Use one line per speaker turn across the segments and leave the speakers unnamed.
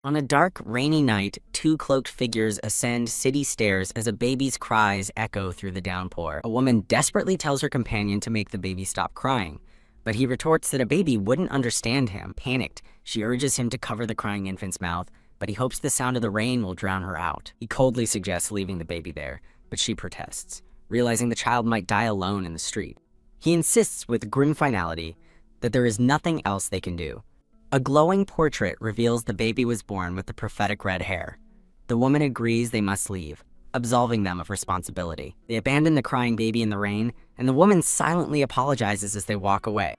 On a dark, rainy night, two cloaked figures ascend city stairs as a baby's cries echo through the downpour. A woman desperately tells her companion to make the baby stop crying, but he retorts that a baby wouldn't understand him. Panicked, she urges him to cover the crying infant's mouth, but he hopes the sound of the rain will drown her out. He coldly suggests leaving the baby there, but she protests, realizing the child might die alone in the street. He insists with grim finality that there is nothing else they can do. A glowing portrait reveals the baby was born with the prophetic red hair. The woman agrees they must leave, absolving them of responsibility. They abandon the crying baby in the rain, and the woman silently apologizes as they walk away.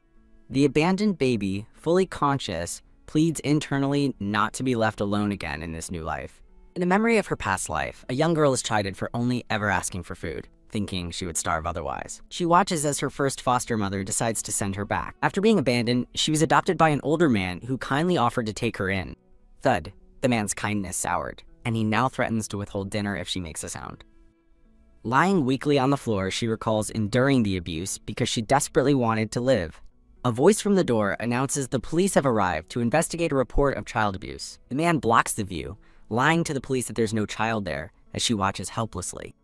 The abandoned baby, fully conscious, pleads internally not to be left alone again in this new life. In a memory of her past life, a young girl is chided for only ever asking for food, thinking she would starve otherwise. She watches as her first foster mother decides to send her back. After being abandoned, she was adopted by an older man who kindly offered to take her in. Thud, the man's kindness soured, and he now threatens to withhold dinner if she makes a sound. Lying weakly on the floor, she recalls enduring the abuse because she desperately wanted to live. A voice from the door announces the police have arrived to investigate a report of child abuse. The man blocks the view, lying to the police that there's no child there, as she watches helplessly.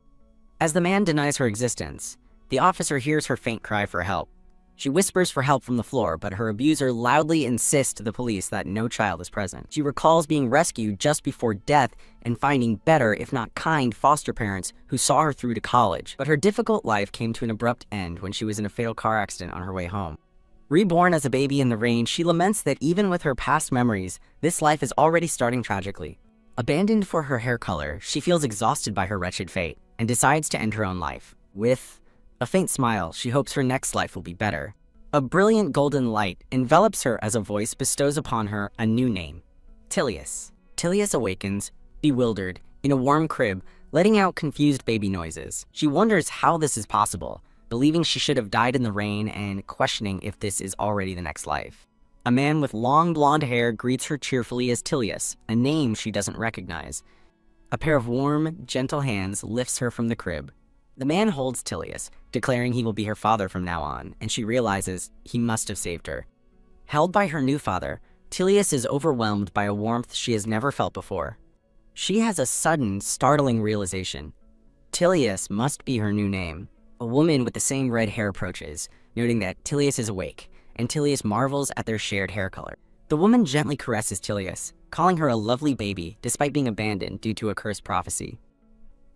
As the man denies her existence, the officer hears her faint cry for help. She whispers for help from the floor, but her abuser loudly insists to the police that no child is present. She recalls being rescued just before death and finding better, if not kind, foster parents who saw her through to college. But her difficult life came to an abrupt end when she was in a fatal car accident on her way home. Reborn as a baby in the rain, she laments that even with her past memories, this life is already starting tragically. Abandoned for her hair color, she feels exhausted by her wretched fate and decides to end her own life. With a faint smile, she hopes her next life will be better. A brilliant golden light envelops her as a voice bestows upon her a new name, Tilius. Tilius awakens, bewildered, in a warm crib, letting out confused baby noises. She wonders how this is possible, believing she should have died in the rain and questioning if this is already the next life. A man with long blonde hair greets her cheerfully as Tilius, a name she doesn't recognize. A pair of warm, gentle hands lifts her from the crib. The man holds Tilius, declaring he will be her father from now on, and she realizes he must have saved her. Held by her new father, Tilius is overwhelmed by a warmth she has never felt before. She has a sudden, startling realization. Tilius must be her new name. A woman with the same red hair approaches, noting that Tilius is awake, and Tilius marvels at their shared hair color. The woman gently caresses Tilius, calling her a lovely baby despite being abandoned due to a cursed prophecy.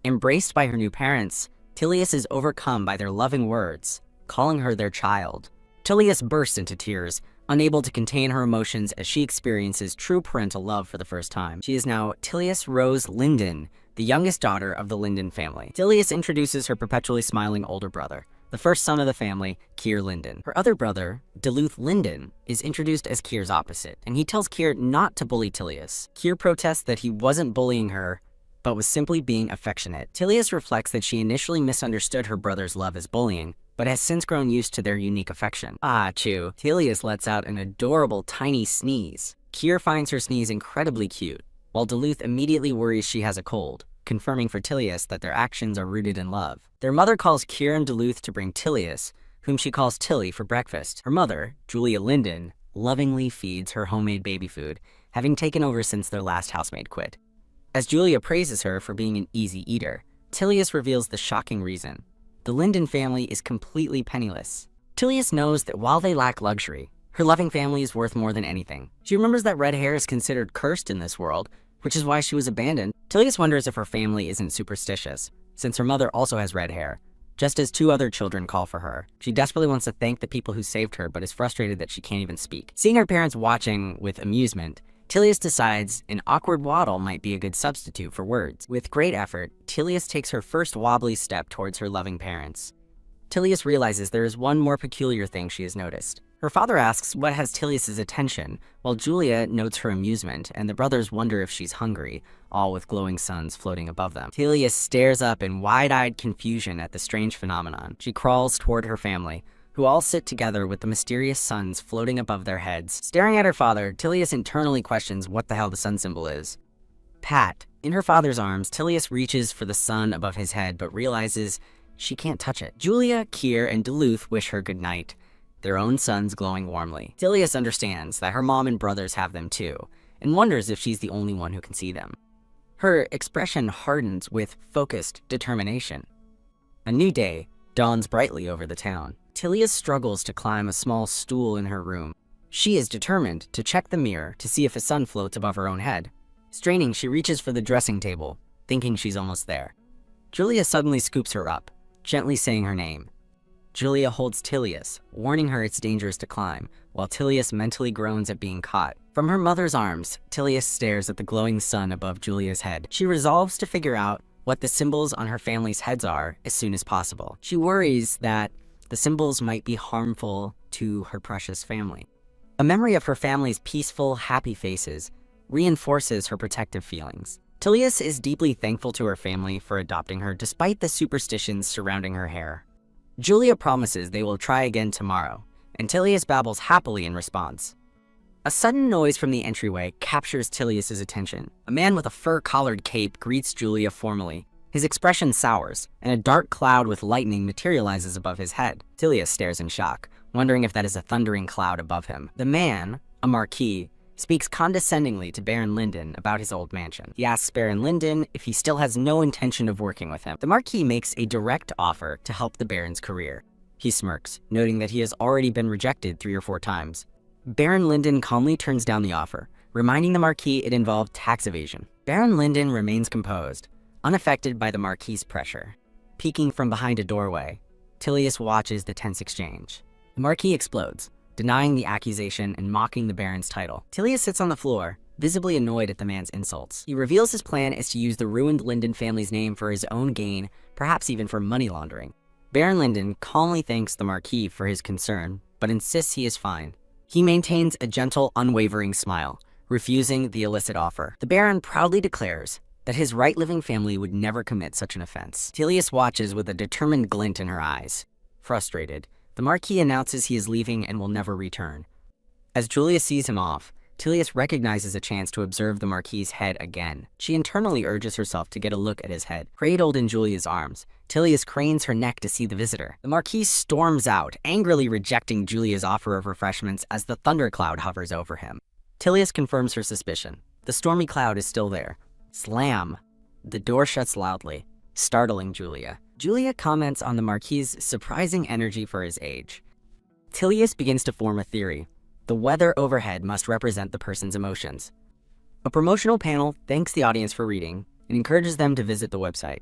Embraced by her new parents, Tilius is overcome by their loving words, calling her their child. Tilius bursts into tears, unable to contain her emotions as she experiences true parental love for the first time. She is now Tilius Rose Linden, the youngest daughter of the Linden family. Tilius introduces her perpetually smiling older brother, the first son of the family, Kier Linden. Her other brother, Duluth Linden, is introduced as Kier's opposite, and he tells Kier not to bully Tilius. Kier protests that he wasn't bullying her, but was simply being affectionate. Tilius reflects that she initially misunderstood her brother's love as bullying, but has since grown used to their unique affection. Ah, chew. Tilius lets out an adorable tiny sneeze. Kier finds her sneeze incredibly cute, while Duluth immediately worries she has a cold, confirming for Tilius that their actions are rooted in love. Their mother calls Kier and Duluth to bring Tilius, whom she calls Tilly, for breakfast. Her mother, Julia Linden, lovingly feeds her homemade baby food, having taken over since their last housemaid quit. As Julia praises her for being an easy eater, Tilius reveals the shocking reason. The Linden family is completely penniless. Tilius knows that while they lack luxury, her loving family is worth more than anything. She remembers that red hair is considered cursed in this world, which is why she was abandoned. Tilius wonders if her family isn't superstitious, since her mother also has red hair, just as two other children call for her. She desperately wants to thank the people who saved her, but is frustrated that she can't even speak. Seeing her parents watching with amusement, Tilius decides an awkward waddle might be a good substitute for words. With great effort, Tilius takes her first wobbly step towards her loving parents. Tilius realizes there is one more peculiar thing she has noticed. Her father asks what has Tilius's attention, while Julia notes her amusement, and the brothers wonder if she's hungry, all with glowing suns floating above them. Tilius stares up in wide-eyed confusion at the strange phenomenon. She crawls toward her family, who all sit together with the mysterious suns floating above their heads. Staring at her father, Tilius internally questions what the hell the sun symbol is. Pat. In her father's arms, Tilius reaches for the sun above his head, but realizes she can't touch it. Julia, Kier, and Duluth wish her good night, their own suns glowing warmly. Tilius understands that her mom and brothers have them too, and wonders if she's the only one who can see them. Her expression hardens with focused determination. A new day dawns brightly over the town. Tilius struggles to climb a small stool in her room. She is determined to check the mirror to see if a sun floats above her own head. Straining, she reaches for the dressing table, thinking she's almost there. Julia suddenly scoops her up, gently saying her name. Julia holds Tilius, warning her it's dangerous to climb, while Tilius mentally groans at being caught. From her mother's arms, Tilius stares at the glowing sun above Julia's head. She resolves to figure out what the symbols on her family's heads are as soon as possible. She worries that the symbols might be harmful to her precious family. A memory of her family's peaceful, happy faces reinforces her protective feelings. Tilius is deeply thankful to her family for adopting her despite the superstitions surrounding her hair. Julia promises they will try again tomorrow, and Tilius babbles happily in response. A sudden noise from the entryway captures Tilius's attention. A man with a fur-collared cape greets Julia formally. His expression sours, and a dark cloud with lightning materializes above his head. Tilius stares in shock, wondering if that is a thundering cloud above him. The man, a marquis, speaks condescendingly to Baron Linden about his old mansion. He asks Baron Linden if he still has no intention of working with him. The Marquis makes a direct offer to help the Baron's career. He smirks, noting that he has already been rejected 3 or 4 times. Baron Linden calmly turns down the offer, reminding the Marquis it involved tax evasion. Baron Linden remains composed, unaffected by the Marquis's pressure. Peeking from behind a doorway, Tilius watches the tense exchange. The Marquis explodes, denying the accusation and mocking the Baron's title. Tilius sits on the floor, visibly annoyed at the man's insults. He reveals his plan is to use the ruined Linden family's name for his own gain, perhaps even for money laundering. Baron Linden calmly thanks the Marquis for his concern, but insists he is fine. He maintains a gentle, unwavering smile, refusing the illicit offer. The Baron proudly declares that his right-living family would never commit such an offense. Tilius watches with a determined glint in her eyes. Frustrated, the Marquis announces he is leaving and will never return. As Julia sees him off, Tilius recognizes a chance to observe the Marquis's head again. She internally urges herself to get a look at his head. Cradled in Julia's arms, Tilius cranes her neck to see the visitor. The Marquis storms out, angrily rejecting Julia's offer of refreshments as the thundercloud hovers over him. Tilius confirms her suspicion. The stormy cloud is still there. Slam! The door shuts loudly, startling Julia. Julia comments on the Marquis's surprising energy for his age. Tilius begins to form a theory. The weather overhead must represent the person's emotions. A promotional panel thanks the audience for reading and encourages them to visit the website.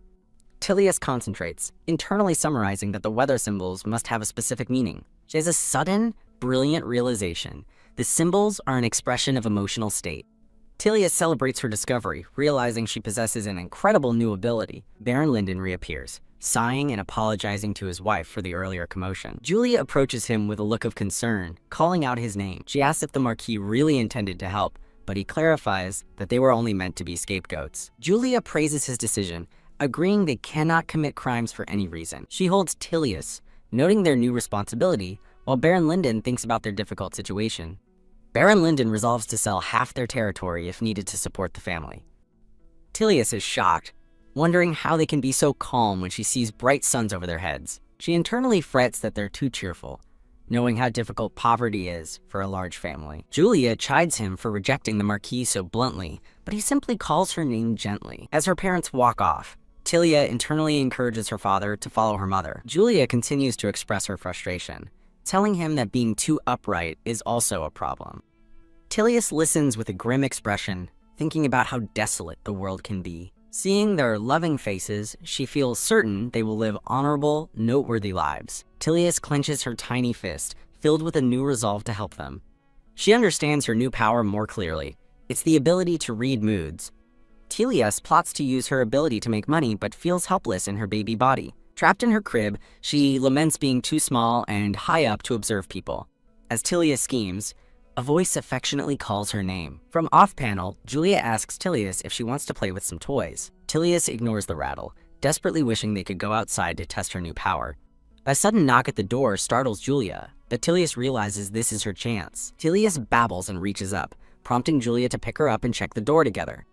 Tilius concentrates, internally summarizing that the weather symbols must have a specific meaning. She has a sudden, brilliant realization. The symbols are an expression of emotional state. Tilius celebrates her discovery, realizing she possesses an incredible new ability. Baron Linden reappears, sighing and apologizing to his wife for the earlier commotion. Julia approaches him with a look of concern, calling out his name. She asks if the Marquis really intended to help, but he clarifies that they were only meant to be scapegoats. Julia praises his decision, agreeing they cannot commit crimes for any reason. She holds Tilius, noting their new responsibility, while Baron Linden thinks about their difficult situation. Baron Linden resolves to sell half their territory if needed to support the family. Tilius is shocked, wondering how they can be so calm when she sees bright suns over their heads. She internally frets that they're too cheerful, knowing how difficult poverty is for a large family. Julia chides him for rejecting the Marquis so bluntly, but he simply calls her name gently. As her parents walk off, Tilia internally encourages her father to follow her mother. Julia continues to express her frustration, telling him that being too upright is also a problem. Tilius listens with a grim expression, thinking about how desolate the world can be. Seeing their loving faces, she feels certain they will live honorable, noteworthy lives. Tilius clenches her tiny fist, filled with a new resolve to help them. She understands her new power more clearly. It's the ability to read moods. Tilius plots to use her ability to make money, but feels helpless in her baby body. Trapped in her crib, she laments being too small and high up to observe people. As Tilius schemes, a voice affectionately calls her name. From off-panel, Julia asks Tilius if she wants to play with some toys. Tilius ignores the rattle, desperately wishing they could go outside to test her new power. A sudden knock at the door startles Julia, but Tilius realizes this is her chance. Tilius babbles and reaches up, prompting Julia to pick her up and check the door together.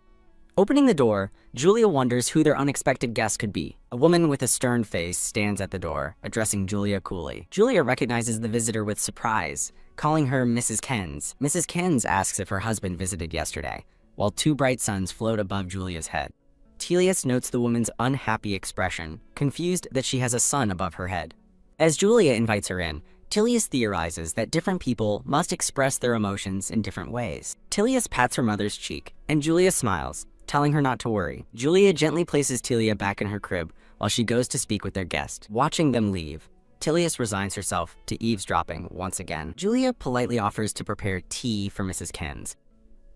Opening the door, Julia wonders who their unexpected guest could be. A woman with a stern face stands at the door, addressing Julia coolly. Julia recognizes the visitor with surprise, calling her Mrs. Kens. Mrs. Kens asks if her husband visited yesterday, while two bright suns float above Julia's head. Telius notes the woman's unhappy expression, confused that she has a sun above her head. As Julia invites her in, Telius theorizes that different people must express their emotions in different ways. Telius pats her mother's cheek, and Julia smiles, telling her not to worry. Julia gently places Telia back in her crib while she goes to speak with their guest. Watching them leave, Telius resigns herself to eavesdropping once again. Julia politely offers to prepare tea for Mrs. Kens.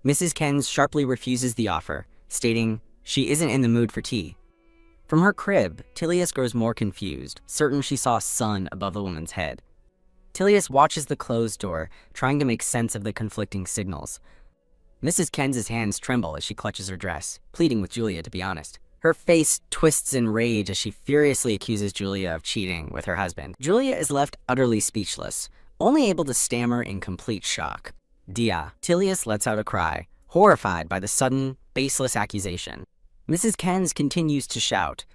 Mrs. Kens sharply refuses the offer, stating she isn't in the mood for tea. From her crib, Telius grows more confused, certain she saw a sun above the woman's head. Telius watches the closed door, trying to make sense of the conflicting signals. Mrs. Kens's hands tremble as she clutches her dress, pleading with Julia to be honest. Her face twists in rage as she furiously accuses Julia of cheating with her husband. Julia is left utterly speechless, only able to stammer in complete shock. Dia. Telius lets out a cry, horrified by the sudden, baseless accusation. Mrs. Kens continues to shout,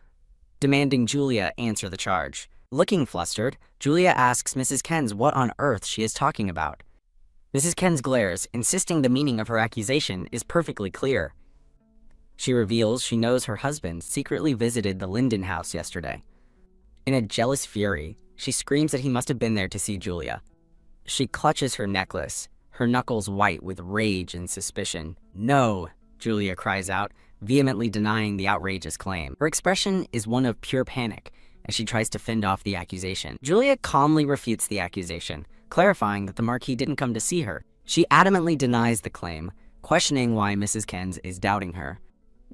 demanding Julia answer the charge. Looking flustered, Julia asks Mrs. Kens what on earth she is talking about. Mrs. Kens glares, insisting the meaning of her accusation is perfectly clear. She reveals she knows her husband secretly visited the Linden house yesterday. In a jealous fury, she screams that he must have been there to see Julia. She clutches her necklace, her knuckles white with rage and suspicion. No, Julia cries out, vehemently denying the outrageous claim. Her expression is one of pure panic as she tries to fend off the accusation. Julia calmly refutes the accusation, clarifying that the Marquis didn't come to see her. She adamantly denies the claim, questioning why Mrs. Kens is doubting her.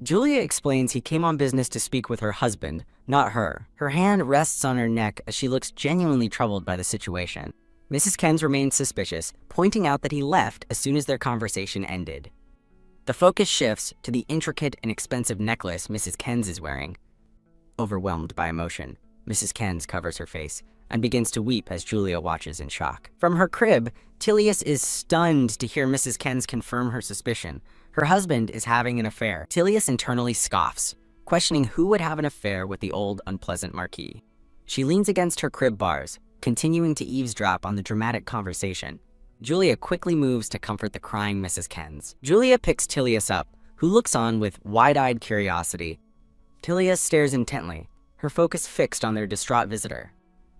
Julia explains he came on business to speak with her husband, not her. Her hand rests on her neck as she looks genuinely troubled by the situation. Mrs. Kens remains suspicious, pointing out that he left as soon as their conversation ended. The focus shifts to the intricate and expensive necklace Mrs. Kens is wearing. Overwhelmed by emotion, Mrs. Kens covers her face and begins to weep as Julia watches in shock. From her crib, Telius is stunned to hear Mrs. Kens confirm her suspicion. Her husband is having an affair. Telius internally scoffs, questioning who would have an affair with the old, unpleasant Marquis. She leans against her crib bars, continuing to eavesdrop on the dramatic conversation. Julia quickly moves to comfort the crying Mrs. Kens. Julia picks Telius up, who looks on with wide-eyed curiosity. Telius stares intently, her focus fixed on their distraught visitor.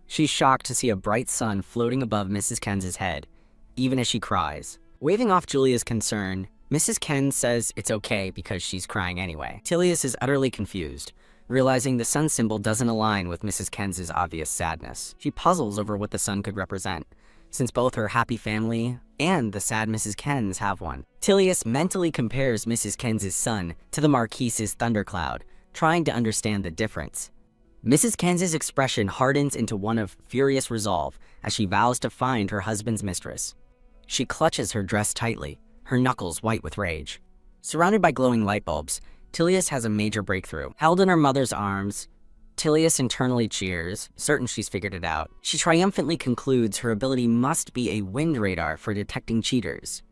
She's shocked to see a bright sun floating above Mrs. Kens's head, even as she cries. Waving off Julia's concern, Mrs. Kens says it's okay because she's crying anyway. Telius is utterly confused, realizing the sun symbol doesn't align with Mrs. Kens's obvious sadness. She puzzles over what the sun could represent, since both her happy family and the sad Mrs. Kens have one. Telius mentally compares Mrs. Kens's sun to the Marquis's thundercloud, trying to understand the difference. Mrs. Kens's expression hardens into one of furious resolve as she vows to find her husband's mistress. She clutches her dress tightly, her knuckles white with rage. Surrounded by glowing light bulbs, Telius has a major breakthrough. Held in her mother's arms, Telius internally cheers, certain she's figured it out. She triumphantly concludes her ability must be a wind radar for detecting cheaters.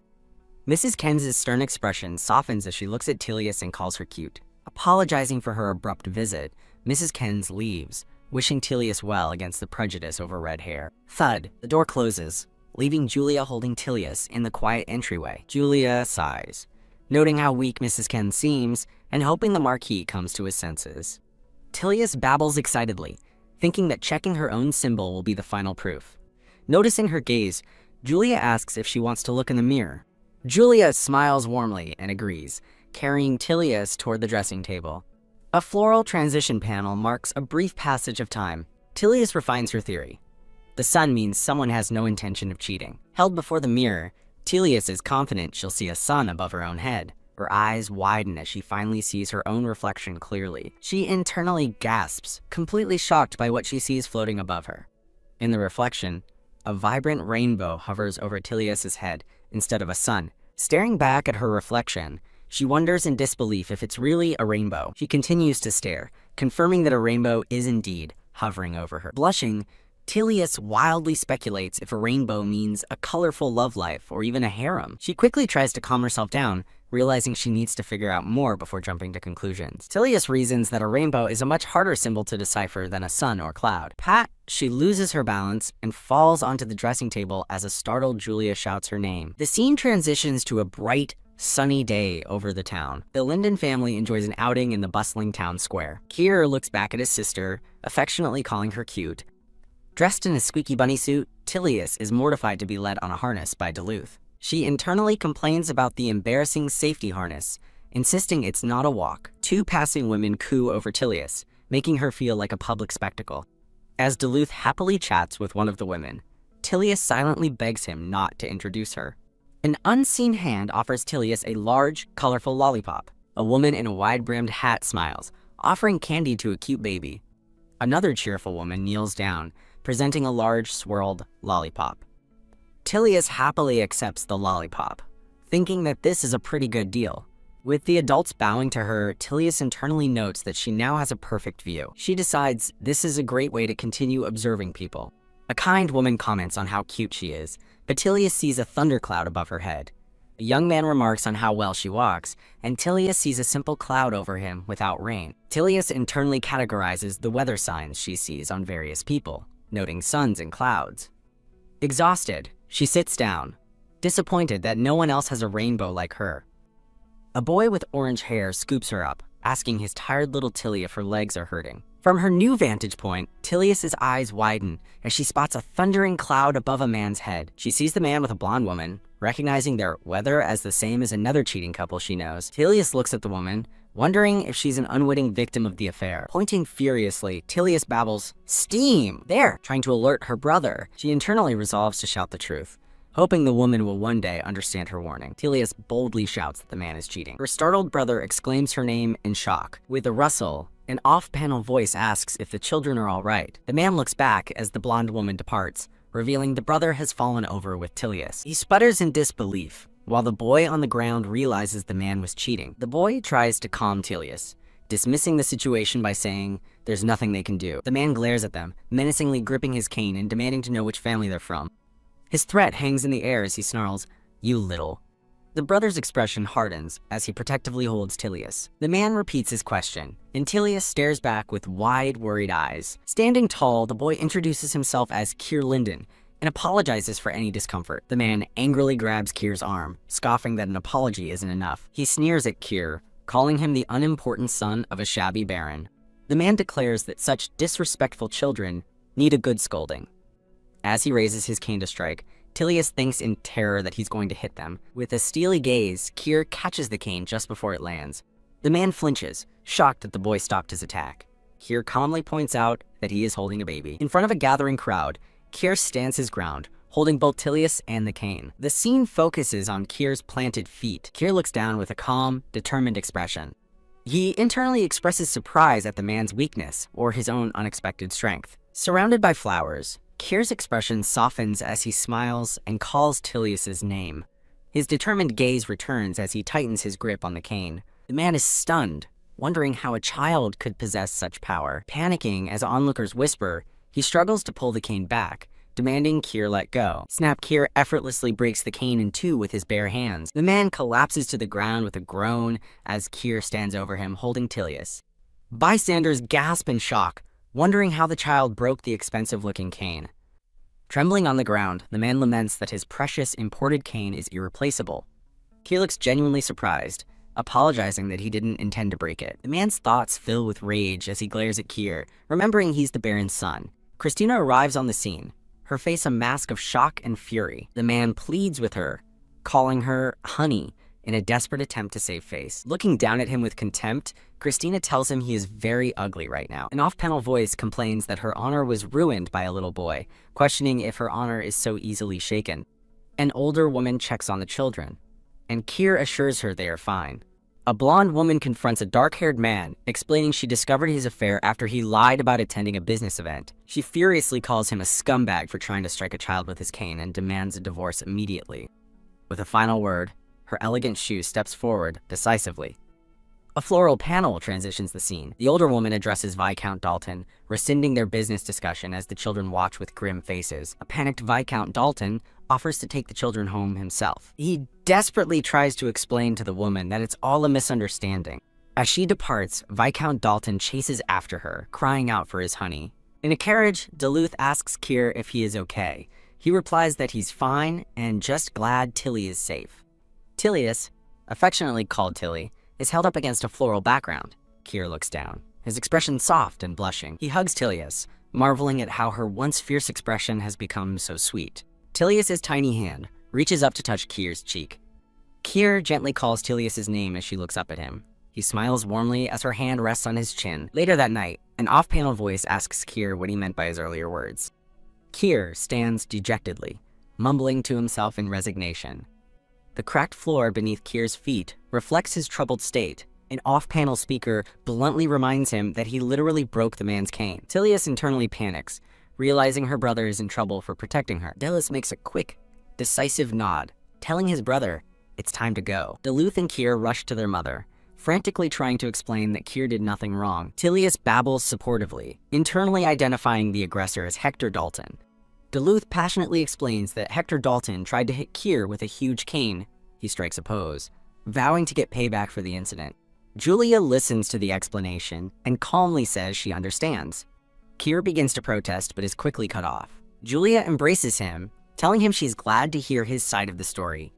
Mrs. Kens's stern expression softens as she looks at Telius and calls her cute. Apologizing for her abrupt visit, Mrs. Kens leaves, wishing Telius well against the prejudice over red hair. Thud, the door closes, leaving Julia holding Telius in the quiet entryway. Julia sighs, noting how weak Mrs. Kens seems and hoping the Marquis comes to his senses. Telius babbles excitedly, thinking that checking her own symbol will be the final proof. Noticing her gaze, Julia asks if she wants to look in the mirror. Julia smiles warmly and agrees, carrying Telius toward the dressing table. A floral transition panel marks a brief passage of time. Telius refines her theory. The sun means someone has no intention of cheating. Held before the mirror, Telius is confident she'll see a sun above her own head. Her eyes widen as she finally sees her own reflection clearly. She internally gasps, completely shocked by what she sees floating above her. In the reflection, a vibrant rainbow hovers over Telius's head instead of a sun. Staring back at her reflection, she wonders in disbelief if it's really a rainbow. She continues to stare, confirming that a rainbow is indeed hovering over her. Blushing, Telius wildly speculates if a rainbow means a colorful love life or even a harem. She quickly tries to calm herself down, realizing she needs to figure out more before jumping to conclusions. Tilius reasons that a rainbow is a much harder symbol to decipher than a sun or cloud. She loses her balance and falls onto the dressing table as a startled Julia shouts her name. The scene transitions to a bright, sunny day over the town. The Linden family enjoys an outing in the bustling town square. Kier looks back at his sister, affectionately calling her cute. Dressed in a squeaky bunny suit, Tilius is mortified to be led on a harness by Duluth. She internally complains about the embarrassing safety harness, insisting it's not a walk. Two passing women coo over Tilius, making her feel like a public spectacle. As Duluth happily chats with one of the women, Tilius silently begs him not to introduce her. An unseen hand offers Tilius a large, colorful lollipop. A woman in a wide-brimmed hat smiles, offering candy to a cute baby. Another cheerful woman kneels down, presenting a large, swirled lollipop. Tilius happily accepts the lollipop, thinking that this is a pretty good deal. With the adults bowing to her, Tilius internally notes that she now has a perfect view. She decides this is a great way to continue observing people. A kind woman comments on how cute she is, but Tilius sees a thundercloud above her head. A young man remarks on how well she walks, and Tilius sees a simple cloud over him without rain. Tilius internally categorizes the weather signs she sees on various people, noting suns and clouds. Exhausted, she sits down, disappointed that no one else has a rainbow like her. A boy with orange hair scoops her up, asking his tired little Tilly if her legs are hurting. From her new vantage point, Tilius's eyes widen as she spots a thundering cloud above a man's head. She sees the man with a blonde woman, recognizing their weather as the same as another cheating couple she knows. Tilius looks at the woman, wondering if she's an unwitting victim of the affair. Pointing furiously, Tilius babbles, "Steam! There!" trying to alert her brother. She internally resolves to shout the truth, hoping the woman will one day understand her warning. Tilius boldly shouts that the man is cheating. Her startled brother exclaims her name in shock. With a rustle, an off-panel voice asks if the children are all right. The man looks back as the blonde woman departs, revealing the brother has fallen over with Tilius. He sputters in disbelief, while the boy on the ground realizes the man was cheating. The boy tries to calm Tilius, dismissing the situation by saying there's nothing they can do. The man glares at them, menacingly gripping his cane and demanding to know which family they're from. His threat hangs in the air as he snarls, "You little." The brother's expression hardens as he protectively holds Tilius. The man repeats his question, and Tilius stares back with wide, worried eyes. Standing tall, the boy introduces himself as Kier Linden and apologizes for any discomfort. The man angrily grabs Kier's arm, scoffing that an apology isn't enough. He sneers at Kier, calling him the unimportant son of a shabby baron. The man declares that such disrespectful children need a good scolding. As he raises his cane to strike, Tilius thinks in terror that he's going to hit them. With a steely gaze, Kier catches the cane just before it lands. The man flinches, shocked that the boy stopped his attack. Kier calmly points out that he is holding a baby. In front of a gathering crowd, Kier stands his ground, holding both Tilius and the cane. The scene focuses on Kier's planted feet. Kier looks down with a calm, determined expression. He internally expresses surprise at the man's weakness or his own unexpected strength. Surrounded by flowers, Kier's expression softens as he smiles and calls Tilius's name. His determined gaze returns as he tightens his grip on the cane. The man is stunned, wondering how a child could possess such power. Panicking as onlookers whisper, he struggles to pull the cane back, demanding Kier let go. Snap Kier effortlessly breaks the cane in two with his bare hands. The man collapses to the ground with a groan as Kier stands over him, holding Tilius. Bystanders gasp in shock, wondering how the child broke the expensive-looking cane. Trembling on the ground, the man laments that his precious imported cane is irreplaceable. Kier looks genuinely surprised, apologizing that he didn't intend to break it. The man's thoughts fill with rage as he glares at Kier, remembering he's the Baron's son. Christina arrives on the scene, her face a mask of shock and fury. The man pleads with her, calling her honey, in a desperate attempt to save face. Looking down at him with contempt, Christina tells him he is very ugly right now. An off-panel voice complains that her honor was ruined by a little boy, questioning if her honor is so easily shaken. An older woman checks on the children, and Kier assures her they are fine. A blonde woman confronts a dark-haired man, explaining she discovered his affair after he lied about attending a business event. She furiously calls him a scumbag for trying to strike a child with his cane and demands a divorce immediately. With a final word, her elegant shoe steps forward decisively. A floral panel transitions the scene. The older woman addresses Viscount Dalton, rescinding their business discussion as the children watch with grim faces. A panicked Viscount Dalton offers to take the children home himself. He desperately tries to explain to the woman that it's all a misunderstanding. As she departs, Viscount Dalton chases after her, crying out for his honey. In a carriage, Duluth asks Keir if he is okay. He replies that he's fine and just glad Tilly is safe. Tilius, affectionately called Tilly, is held up against a floral background. Keir looks down, his expression soft and blushing. He hugs Tilius, marveling at how her once fierce expression has become so sweet. Tilius's tiny hand reaches up to touch Keir's cheek. Keir gently calls Tilius's name as she looks up at him. He smiles warmly as her hand rests on his chin. Later that night, an off-panel voice asks Keir what he meant by his earlier words. Keir stands dejectedly, mumbling to himself in resignation. The cracked floor beneath Keir's feet reflects his troubled state. An off-panel speaker bluntly reminds him that he literally broke the man's cane. Tilius internally panics, realizing her brother is in trouble for protecting her. Duluth makes a quick, decisive nod, telling his brother it's time to go. Duluth and Keir rush to their mother, frantically trying to explain that Keir did nothing wrong. Tilius babbles supportively, internally identifying the aggressor as Hector Dalton. Duluth passionately explains that Hector Dalton tried to hit Keir with a huge cane. He strikes a pose, vowing to get payback for the incident. Julia listens to the explanation and calmly says she understands. Keir begins to protest but is quickly cut off. Julia embraces him, telling him she's glad to hear his side of the story.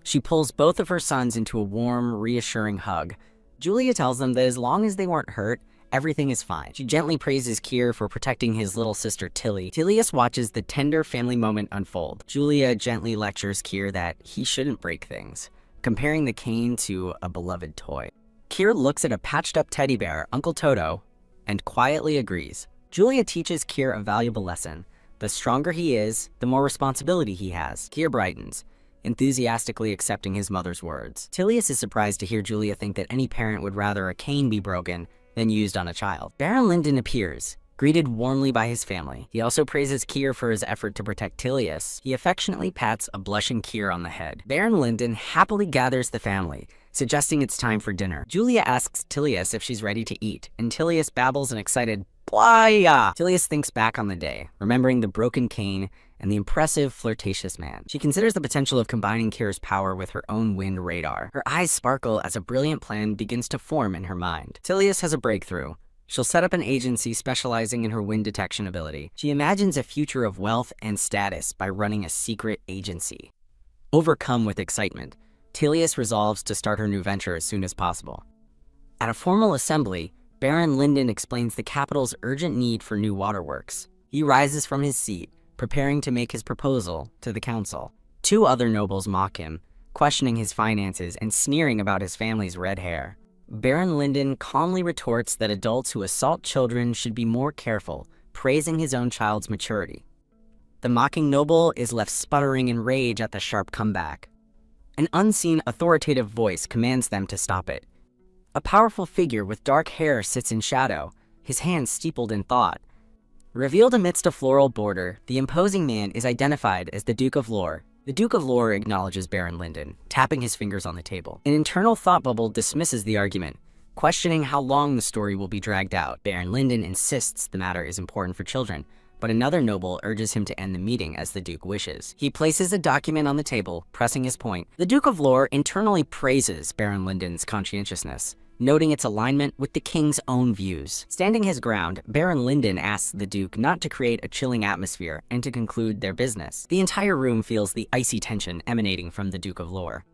She pulls both of her sons into a warm, reassuring hug. Julia tells them that as long as they weren't hurt, everything is fine. She gently praises Keir for protecting his little sister Tilly. Tilius watches the tender family moment unfold. Julia gently lectures Keir that he shouldn't break things, comparing the cane to a beloved toy. Keir looks at a patched-up teddy bear, Uncle Toto, and quietly agrees. Julia teaches Keir a valuable lesson. The stronger he is, the more responsibility he has. Keir brightens, enthusiastically accepting his mother's words. Tilius is surprised to hear Julia think that any parent would rather a cane be broken than used on a child. Baron Lyndon appears, greeted warmly by his family. He also praises Keir for his effort to protect Tilius. He affectionately pats a blushing Keir on the head. Baron Lyndon happily gathers the family, suggesting it's time for dinner. Julia asks Tilius if she's ready to eat, and Tilius babbles an excited "Playa!" Tilius thinks back on the day, remembering the broken cane and the impressive, flirtatious man. She considers the potential of combining Keir's power with her own wind radar. Her eyes sparkle as a brilliant plan begins to form in her mind. Tilius has a breakthrough. She'll set up an agency specializing in her wind detection ability. She imagines a future of wealth and status by running a secret agency. Overcome with excitement, Tilius resolves to start her new venture as soon as possible. At a formal assembly, Baron Lyndon explains the capital's urgent need for new waterworks. He rises from his seat, preparing to make his proposal to the council. Two other nobles mock him, questioning his finances and sneering about his family's red hair. Baron Lyndon calmly retorts that adults who assault children should be more careful, praising his own child's maturity. The mocking noble is left sputtering in rage at the sharp comeback. An unseen, authoritative voice commands them to stop it. A powerful figure with dark hair sits in shadow, his hands steepled in thought. Revealed amidst a floral border, the imposing man is identified as the Duke of Lore. The Duke of Lore acknowledges Baron Lyndon, tapping his fingers on the table. An internal thought bubble dismisses the argument, questioning how long the story will be dragged out. Baron Lyndon insists the matter is important for children, but another noble urges him to end the meeting as the Duke wishes. He places a document on the table, pressing his point. The Duke of Lore internally praises Baron Lyndon's conscientiousness, noting its alignment with the king's own views. Standing his ground, Baron Lyndon asks the Duke not to create a chilling atmosphere and to conclude their business. The entire room feels the icy tension emanating from the Duke of Lore.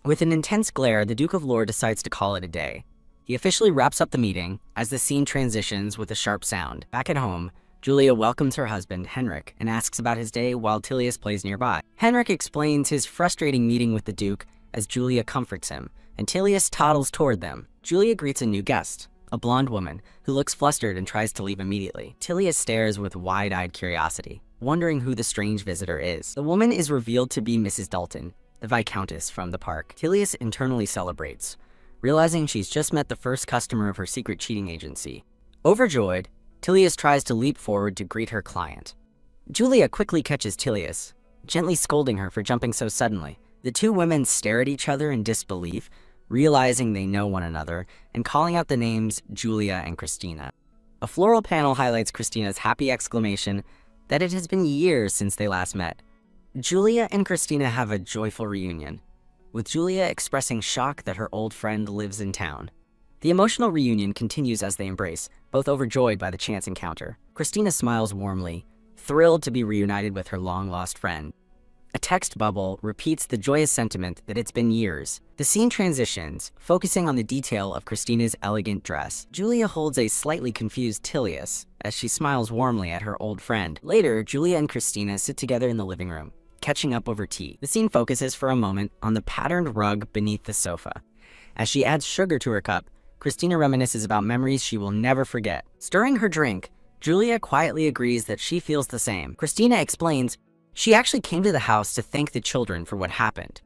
With an intense glare, the Duke of Lore decides to call it a day. He officially wraps up the meeting as the scene transitions with a sharp sound. Back at home, Julia welcomes her husband, Henrik, and asks about his day while Tilius plays nearby. Henrik explains his frustrating meeting with the Duke as Julia comforts him, and Tilius toddles toward them. Julia greets a new guest, a blonde woman, who looks flustered and tries to leave immediately. Tilius stares with wide-eyed curiosity, wondering who the strange visitor is. The woman is revealed to be Mrs. Dalton, the Viscountess from the park. Tilius internally celebrates, realizing she's just met the first customer of her secret cheating agency. Overjoyed, Tilius tries to leap forward to greet her client. Julia quickly catches Tilius, gently scolding her for jumping so suddenly. The two women stare at each other in disbelief, realizing they know one another, and calling out the names Julia and Christina. A floral panel highlights Christina's happy exclamation that it has been years since they last met. Julia and Christina have a joyful reunion, with Julia expressing shock that her old friend lives in town. The emotional reunion continues as they embrace, both overjoyed by the chance encounter. Christina smiles warmly, thrilled to be reunited with her long-lost friend. A text bubble repeats the joyous sentiment that it's been years. The scene transitions, focusing on the detail of Christina's elegant dress. Julia holds a slightly confused Tilius as she smiles warmly at her old friend. Later, Julia and Christina sit together in the living room, catching up over tea. The scene focuses for a moment on the patterned rug beneath the sofa. As she adds sugar to her cup, Christina reminisces about memories she will never forget. Stirring her drink, Julia quietly agrees that she feels the same. Christina explains she actually came to the house to thank the children for what happened.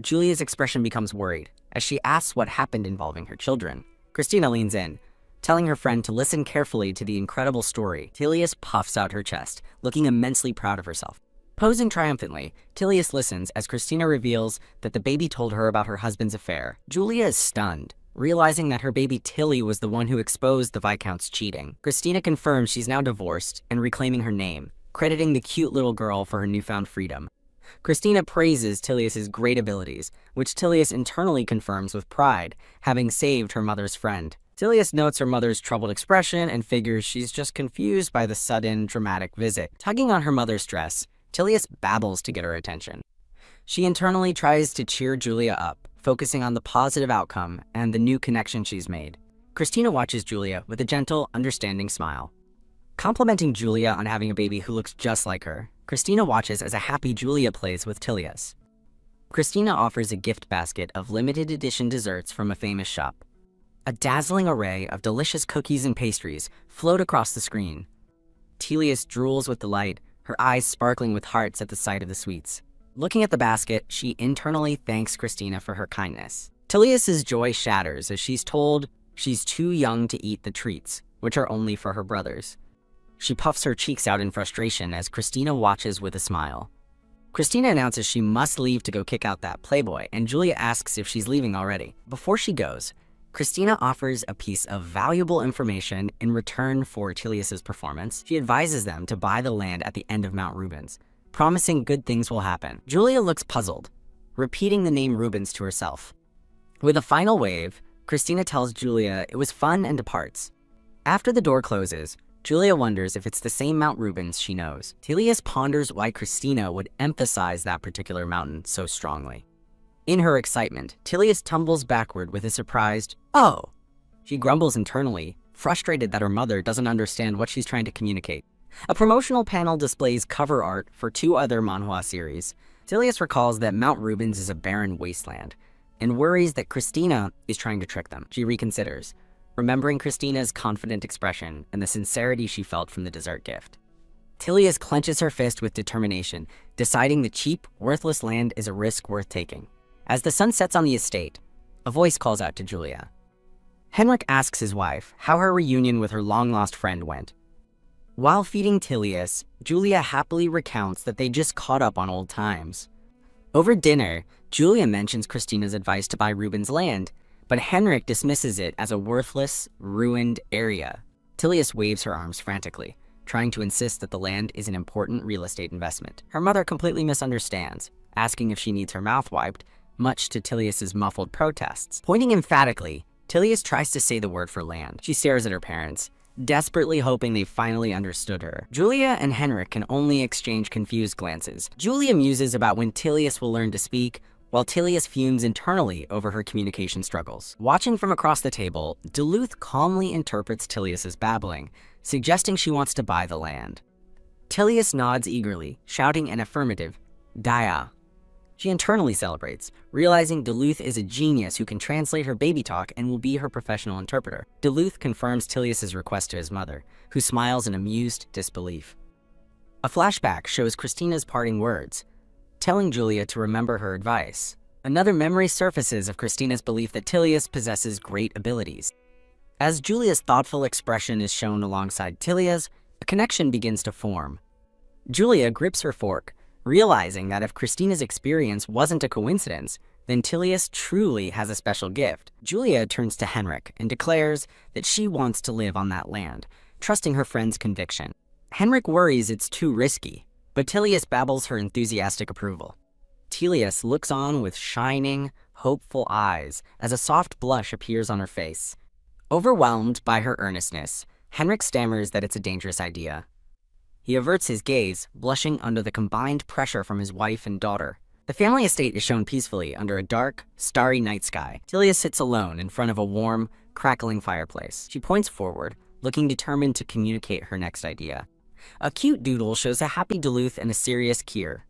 Julia's expression becomes worried as she asks what happened involving her children. Christina leans in, telling her friend to listen carefully to the incredible story. Tilius puffs out her chest, looking immensely proud of herself. Posing triumphantly, Tilius listens as Christina reveals that the baby told her about her husband's affair. Julia is stunned, realizing that her baby Tilly was the one who exposed the Viscount's cheating. Christina confirms she's now divorced and reclaiming her name, crediting the cute little girl for her newfound freedom. Christina praises Tilius's great abilities, which Tilius internally confirms with pride, having saved her mother's friend. Tilius notes her mother's troubled expression and figures she's just confused by the sudden, dramatic visit. Tugging on her mother's dress, Tilius babbles to get her attention. She internally tries to cheer Julia up, focusing on the positive outcome and the new connection she's made. Christina watches Julia with a gentle, understanding smile. Complimenting Julia on having a baby who looks just like her, Christina watches as a happy Julia plays with Tilius. Christina offers a gift basket of limited edition desserts from a famous shop. A dazzling array of delicious cookies and pastries float across the screen. Tilius drools with delight, her eyes sparkling with hearts at the sight of the sweets. Looking at the basket, she internally thanks Christina for her kindness. Tilius's joy shatters as she's told she's too young to eat the treats, which are only for her brothers. She puffs her cheeks out in frustration as Christina watches with a smile. Christina announces she must leave to go kick out that playboy, and Julia asks if she's leaving already. Before she goes, Christina offers a piece of valuable information in return for Tilius's performance. She advises them to buy the land at the end of Mount Rubens, promising good things will happen. Julia looks puzzled, repeating the name Rubens to herself. With a final wave, Christina tells Julia it was fun and departs. After the door closes, Julia wonders if it's the same Mount Rubens she knows. Tilius ponders why Christina would emphasize that particular mountain so strongly. In her excitement, Tilius tumbles backward with a surprised, "Oh!" She grumbles internally, frustrated that her mother doesn't understand what she's trying to communicate. A promotional panel displays cover art for 2 other Manhwa series. Tilius recalls that Mount Rubens is a barren wasteland, and worries that Christina is trying to trick them. She reconsiders, remembering Christina's confident expression and the sincerity she felt from the dessert gift. Tilius clenches her fist with determination, deciding the cheap, worthless land is a risk worth taking. As the sun sets on the estate, a voice calls out to Julia. Henrik asks his wife how her reunion with her long-lost friend went. While feeding Tilius, Julia happily recounts that they just caught up on old times. Over dinner, Julia mentions Christina's advice to buy Rubens' land, but Henrik dismisses it as a worthless, ruined area. Tilius waves her arms frantically, trying to insist that the land is an important real estate investment. Her mother completely misunderstands, asking if she needs her mouth wiped, much to Tilius's muffled protests. Pointing emphatically, Tilius tries to say the word for land. She stares at her parents, desperately hoping they finally understood her. Julia and Henrik can only exchange confused glances. Julia muses about when Tilius will learn to speak, while Tilius fumes internally over her communication struggles. Watching from across the table, Duluth calmly interprets Tilius's babbling, suggesting she wants to buy the land. Tilius nods eagerly, shouting an affirmative, "Daya." She internally celebrates, realizing Duluth is a genius who can translate her baby talk and will be her professional interpreter. Duluth confirms Tilius's request to his mother, who smiles in amused disbelief. A flashback shows Christina's parting words, telling Julia to remember her advice. Another memory surfaces of Christina's belief that Tilius possesses great abilities. As Julia's thoughtful expression is shown alongside Tilia's, a connection begins to form. Julia grips her fork, realizing that if Christina's experience wasn't a coincidence, then Tilius truly has a special gift. Julia turns to Henrik and declares that she wants to live on that land, trusting her friend's conviction. Henrik worries it's too risky, but Tilius babbles her enthusiastic approval. Tilius looks on with shining, hopeful eyes as a soft blush appears on her face. Overwhelmed by her earnestness, Henrik stammers that it's a dangerous idea. He averts his gaze, blushing under the combined pressure from his wife and daughter. The family estate is shown peacefully under a dark, starry night sky. Tilius sits alone in front of a warm, crackling fireplace. She points forward, looking determined to communicate her next idea. A cute doodle shows a happy Duluth and a serious Kier.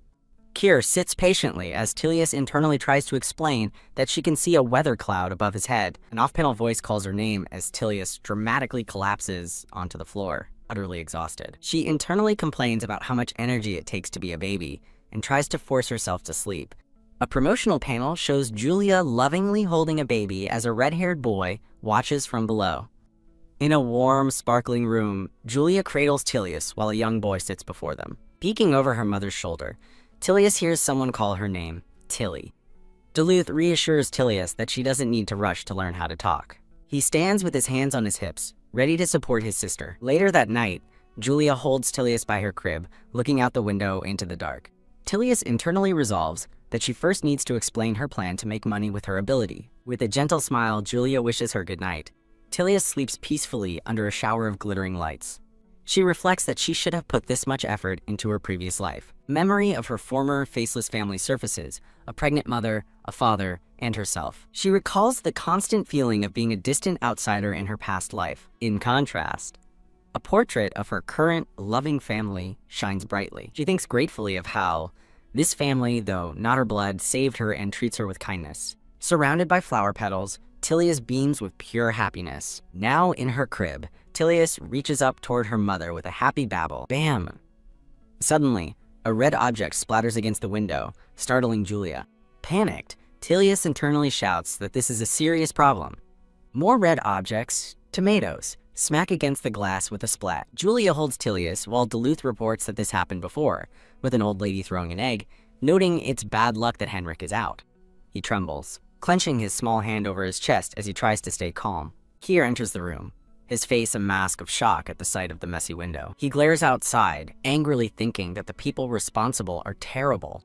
Kier sits patiently as Tilius internally tries to explain that she can see a weather cloud above his head. An off-panel voice calls her name as Tilius dramatically collapses onto the floor, utterly exhausted. She internally complains about how much energy it takes to be a baby and tries to force herself to sleep. A promotional panel shows Julia lovingly holding a baby as a red-haired boy watches from below. In a warm, sparkling room, Julia cradles Tilius while a young boy sits before them. Peeking over her mother's shoulder, Tilius hears someone call her name, Tilly. Duluth reassures Tilius that she doesn't need to rush to learn how to talk. He stands with his hands on his hips, ready to support his sister. Later that night, Julia holds Tilius by her crib, looking out the window into the dark. Tilius internally resolves that she first needs to explain her plan to make money with her ability. With a gentle smile, Julia wishes her goodnight. Tilius sleeps peacefully under a shower of glittering lights. She reflects that she should have put this much effort into her previous life. Memory of her former faceless family surfaces, a pregnant mother, a father, and herself. She recalls the constant feeling of being a distant outsider in her past life. In contrast, a portrait of her current, loving family shines brightly. She thinks gratefully of how this family, though not her blood, saved her and treats her with kindness. Surrounded by flower petals, Tilius beams with pure happiness. Now in her crib, Tilius reaches up toward her mother with a happy babble. Bam! Suddenly, a red object splatters against the window, startling Julia. Panicked, Tilius internally shouts that this is a serious problem. More red objects, tomatoes, smack against the glass with a splat. Julia holds Tilius while Duluth reports that this happened before, with an old lady throwing an egg, noting it's bad luck that Henrik is out. He trembles, clenching his small hand over his chest as he tries to stay calm. Kier enters the room, his face a mask of shock at the sight of the messy window. He glares outside, angrily thinking that the people responsible are terrible.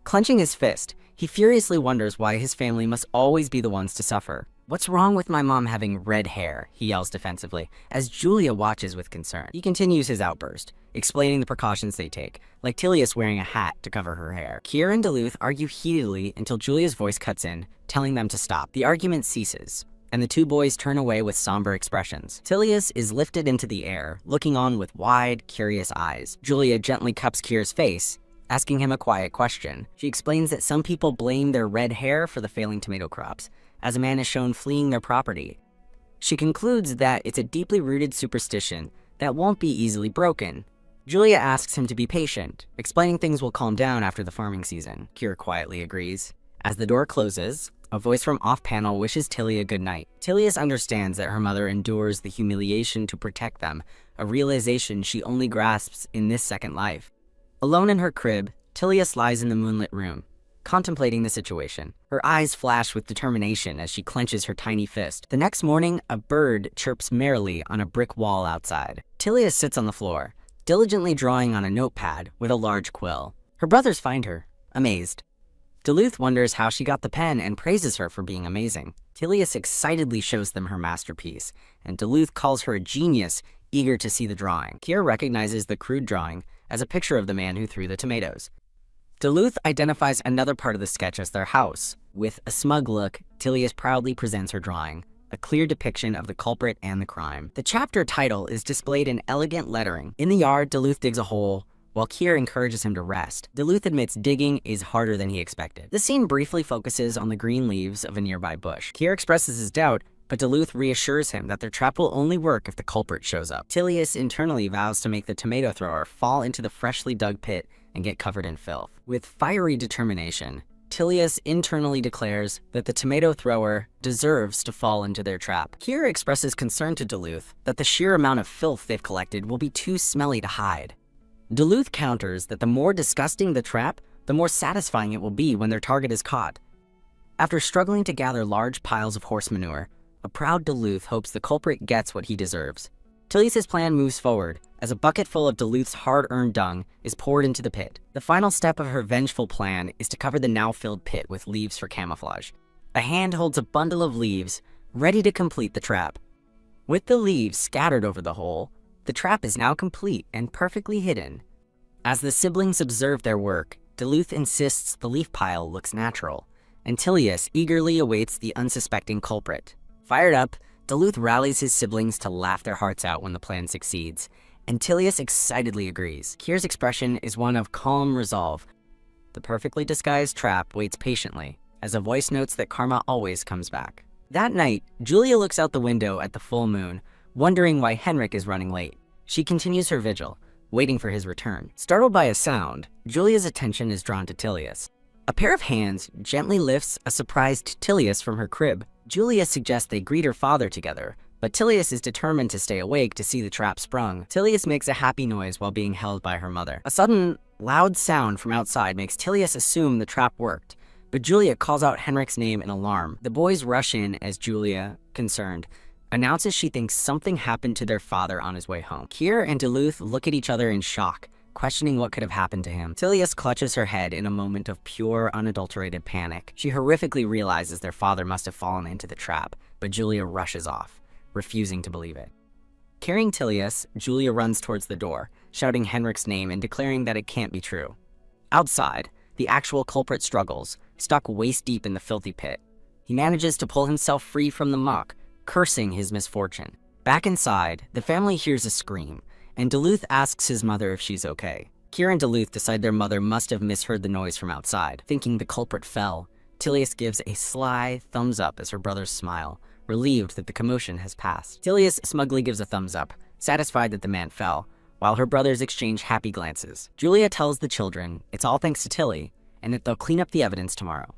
Clenching his fist, he furiously wonders why his family must always be the ones to suffer. What's wrong with my mom having red hair? He yells defensively, as Julia watches with concern. He continues his outburst, explaining the precautions they take, like Tilius wearing a hat to cover her hair. Kier and Duluth argue heatedly until Julia's voice cuts in, telling them to stop. The argument ceases, and the two boys turn away with somber expressions. Tilius is lifted into the air, looking on with wide, curious eyes. Julia gently cups Kier's face, asking him a quiet question. She explains that some people blame their red hair for the failing tomato crops, as a man is shown fleeing their property. She concludes that it's a deeply rooted superstition that won't be easily broken. Julia asks him to be patient, explaining things will calm down after the farming season. Kier quietly agrees. As the door closes, a voice from off-panel wishes Tilly a good night. Tilius understands that her mother endures the humiliation to protect them, a realization she only grasps in this second life. Alone in her crib, Tilius lies in the moonlit room, contemplating the situation. Her eyes flash with determination as she clenches her tiny fist. The next morning, a bird chirps merrily on a brick wall outside. Tilius sits on the floor, diligently drawing on a notepad with a large quill. Her brothers find her, amazed. Duluth wonders how she got the pen and praises her for being amazing. Tilius excitedly shows them her masterpiece, and Duluth calls her a genius, eager to see the drawing. Kier recognizes the crude drawing as a picture of the man who threw the tomatoes. Duluth identifies another part of the sketch as their house. With a smug look, Tilius proudly presents her drawing, a clear depiction of the culprit and the crime. The chapter title is displayed in elegant lettering. In the yard, Duluth digs a hole, while Kier encourages him to rest. Duluth admits digging is harder than he expected. The scene briefly focuses on the green leaves of a nearby bush. Kier expresses his doubt, but Duluth reassures him that their trap will only work if the culprit shows up. Tilius internally vows to make the tomato thrower fall into the freshly dug pit and get covered in filth. With fiery determination, Tilius internally declares that the tomato thrower deserves to fall into their trap. Kier expresses concern to Duluth that the sheer amount of filth they've collected will be too smelly to hide. Duluth counters that the more disgusting the trap, the more satisfying it will be when their target is caught. After struggling to gather large piles of horse manure, a proud Duluth hopes the culprit gets what he deserves. Tilius' plan moves forward as a bucket full of Duluth's hard-earned dung is poured into the pit. The final step of her vengeful plan is to cover the now-filled pit with leaves for camouflage. A hand holds a bundle of leaves, ready to complete the trap. With the leaves scattered over the hole, the trap is now complete and perfectly hidden. As the siblings observe their work, Duluth insists the leaf pile looks natural, and Tilius eagerly awaits the unsuspecting culprit. Fired up, Duluth rallies his siblings to laugh their hearts out when the plan succeeds, and Tilius excitedly agrees. Kier's expression is one of calm resolve. The perfectly disguised trap waits patiently, as a voice notes that karma always comes back. That night, Julia looks out the window at the full moon, wondering why Henrik is running late. She continues her vigil, waiting for his return. Startled by a sound, Julia's attention is drawn to Tilius. A pair of hands gently lifts a surprised Tilius from her crib. Julia suggests they greet her father together, but Tilius is determined to stay awake to see the trap sprung. Tilius makes a happy noise while being held by her mother. A sudden, loud sound from outside makes Tilius assume the trap worked, but Julia calls out Henrik's name in alarm. The boys rush in as Julia, concerned, announces she thinks something happened to their father on his way home. Kier and Duluth look at each other in shock, questioning what could have happened to him. Tilius clutches her head in a moment of pure, unadulterated panic. She horrifically realizes their father must have fallen into the trap, but Julia rushes off, refusing to believe it. Carrying Tilius, Julia runs towards the door, shouting Henrik's name and declaring that it can't be true. Outside, the actual culprit struggles, stuck waist-deep in the filthy pit. He manages to pull himself free from the muck, cursing his misfortune. Back inside, the family hears a scream, and Duluth asks his mother if she's okay. Kier and Duluth decide their mother must have misheard the noise from outside. Thinking the culprit fell, Tilius gives a sly thumbs up as her brothers smile, relieved that the commotion has passed. Tilius smugly gives a thumbs up, satisfied that the man fell, while her brothers exchange happy glances. Julia tells the children it's all thanks to Tilly, and that they'll clean up the evidence tomorrow.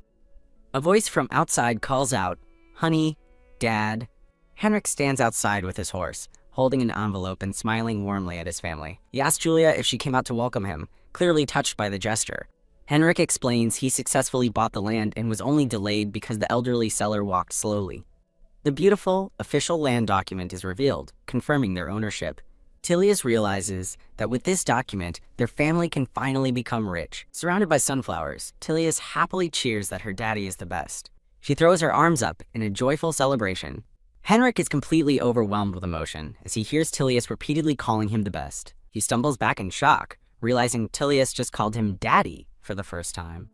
A voice from outside calls out, "Honey, Dad." Henrik stands outside with his horse, holding an envelope and smiling warmly at his family. He asks Julia if she came out to welcome him, clearly touched by the gesture. Henrik explains he successfully bought the land and was only delayed because the elderly seller walked slowly. The beautiful, official land document is revealed, confirming their ownership. Tilius realizes that with this document, their family can finally become rich. Surrounded by sunflowers, Tilius happily cheers that her daddy is the best. She throws her arms up in a joyful celebration. Henrik is completely overwhelmed with emotion as he hears Tilius repeatedly calling him the best. He stumbles back in shock, realizing Tilius just called him daddy for the first time.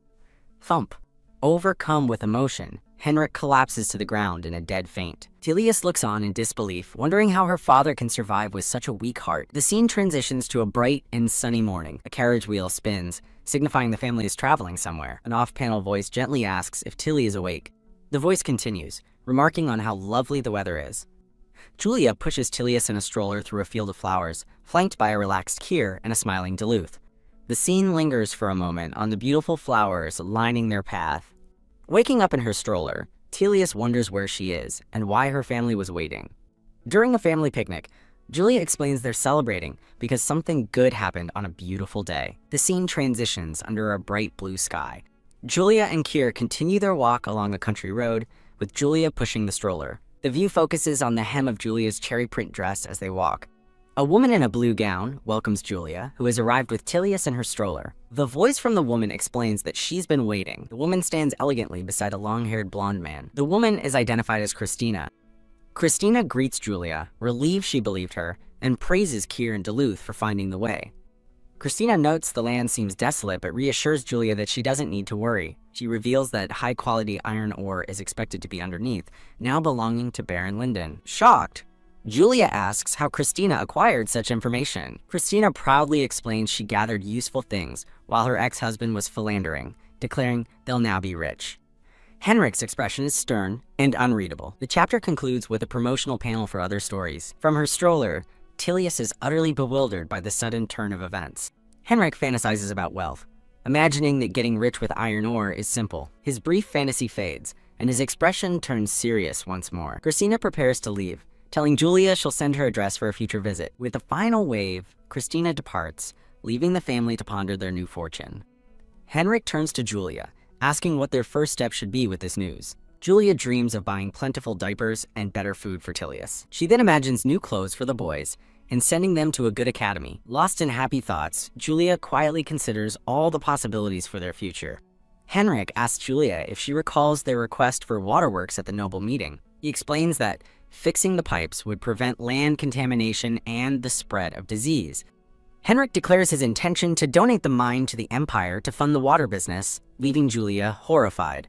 Thump. Overcome with emotion, Henrik collapses to the ground in a dead faint. Tilius looks on in disbelief, wondering how her father can survive with such a weak heart. The scene transitions to a bright and sunny morning. A carriage wheel spins, signifying the family is traveling somewhere. An off-panel voice gently asks if Tilly is awake. The voice continues, remarking on how lovely the weather is. Julia pushes Tilius in a stroller through a field of flowers, flanked by a relaxed Kier and a smiling Duluth. The scene lingers for a moment on the beautiful flowers lining their path. Waking up in her stroller, Tilius wonders where she is and why her family was waiting. During a family picnic, Julia explains they're celebrating because something good happened on a beautiful day. The scene transitions under a bright blue sky. Julia and Kier continue their walk along a country road, with Julia pushing the stroller. The view focuses on the hem of Julia's cherry print dress as they walk. A woman in a blue gown welcomes Julia, who has arrived with Tilius in her stroller. The voice from the woman explains that she's been waiting. The woman stands elegantly beside a long-haired blonde man. The woman is identified as Christina. Christina greets Julia, relieved she believed her, and praises Kier and Duluth for finding the way. Christina notes the land seems desolate but reassures Julia that she doesn't need to worry. She reveals that high-quality iron ore is expected to be underneath, now belonging to Baron Linden. Shocked, Julia asks how Christina acquired such information. Christina proudly explains she gathered useful things while her ex-husband was philandering, declaring they'll now be rich. Henrik's expression is stern and unreadable. The chapter concludes with a promotional panel for other stories. From her stroller, Tilius is utterly bewildered by the sudden turn of events. Henrik fantasizes about wealth, imagining that getting rich with iron ore is simple. His brief fantasy fades, and his expression turns serious once more. Christina prepares to leave, telling Julia she'll send her address for a future visit. With a final wave, Christina departs, leaving the family to ponder their new fortune. Henrik turns to Julia, asking what their first step should be with this news. Julia dreams of buying plentiful diapers and better food for Tilius. She then imagines new clothes for the boys and sending them to a good academy. Lost in happy thoughts, Julia quietly considers all the possibilities for their future. Henrik asks Julia if she recalls their request for waterworks at the noble meeting. He explains that fixing the pipes would prevent land contamination and the spread of disease. Henrik declares his intention to donate the mine to the Empire to fund the water business, leaving Julia horrified.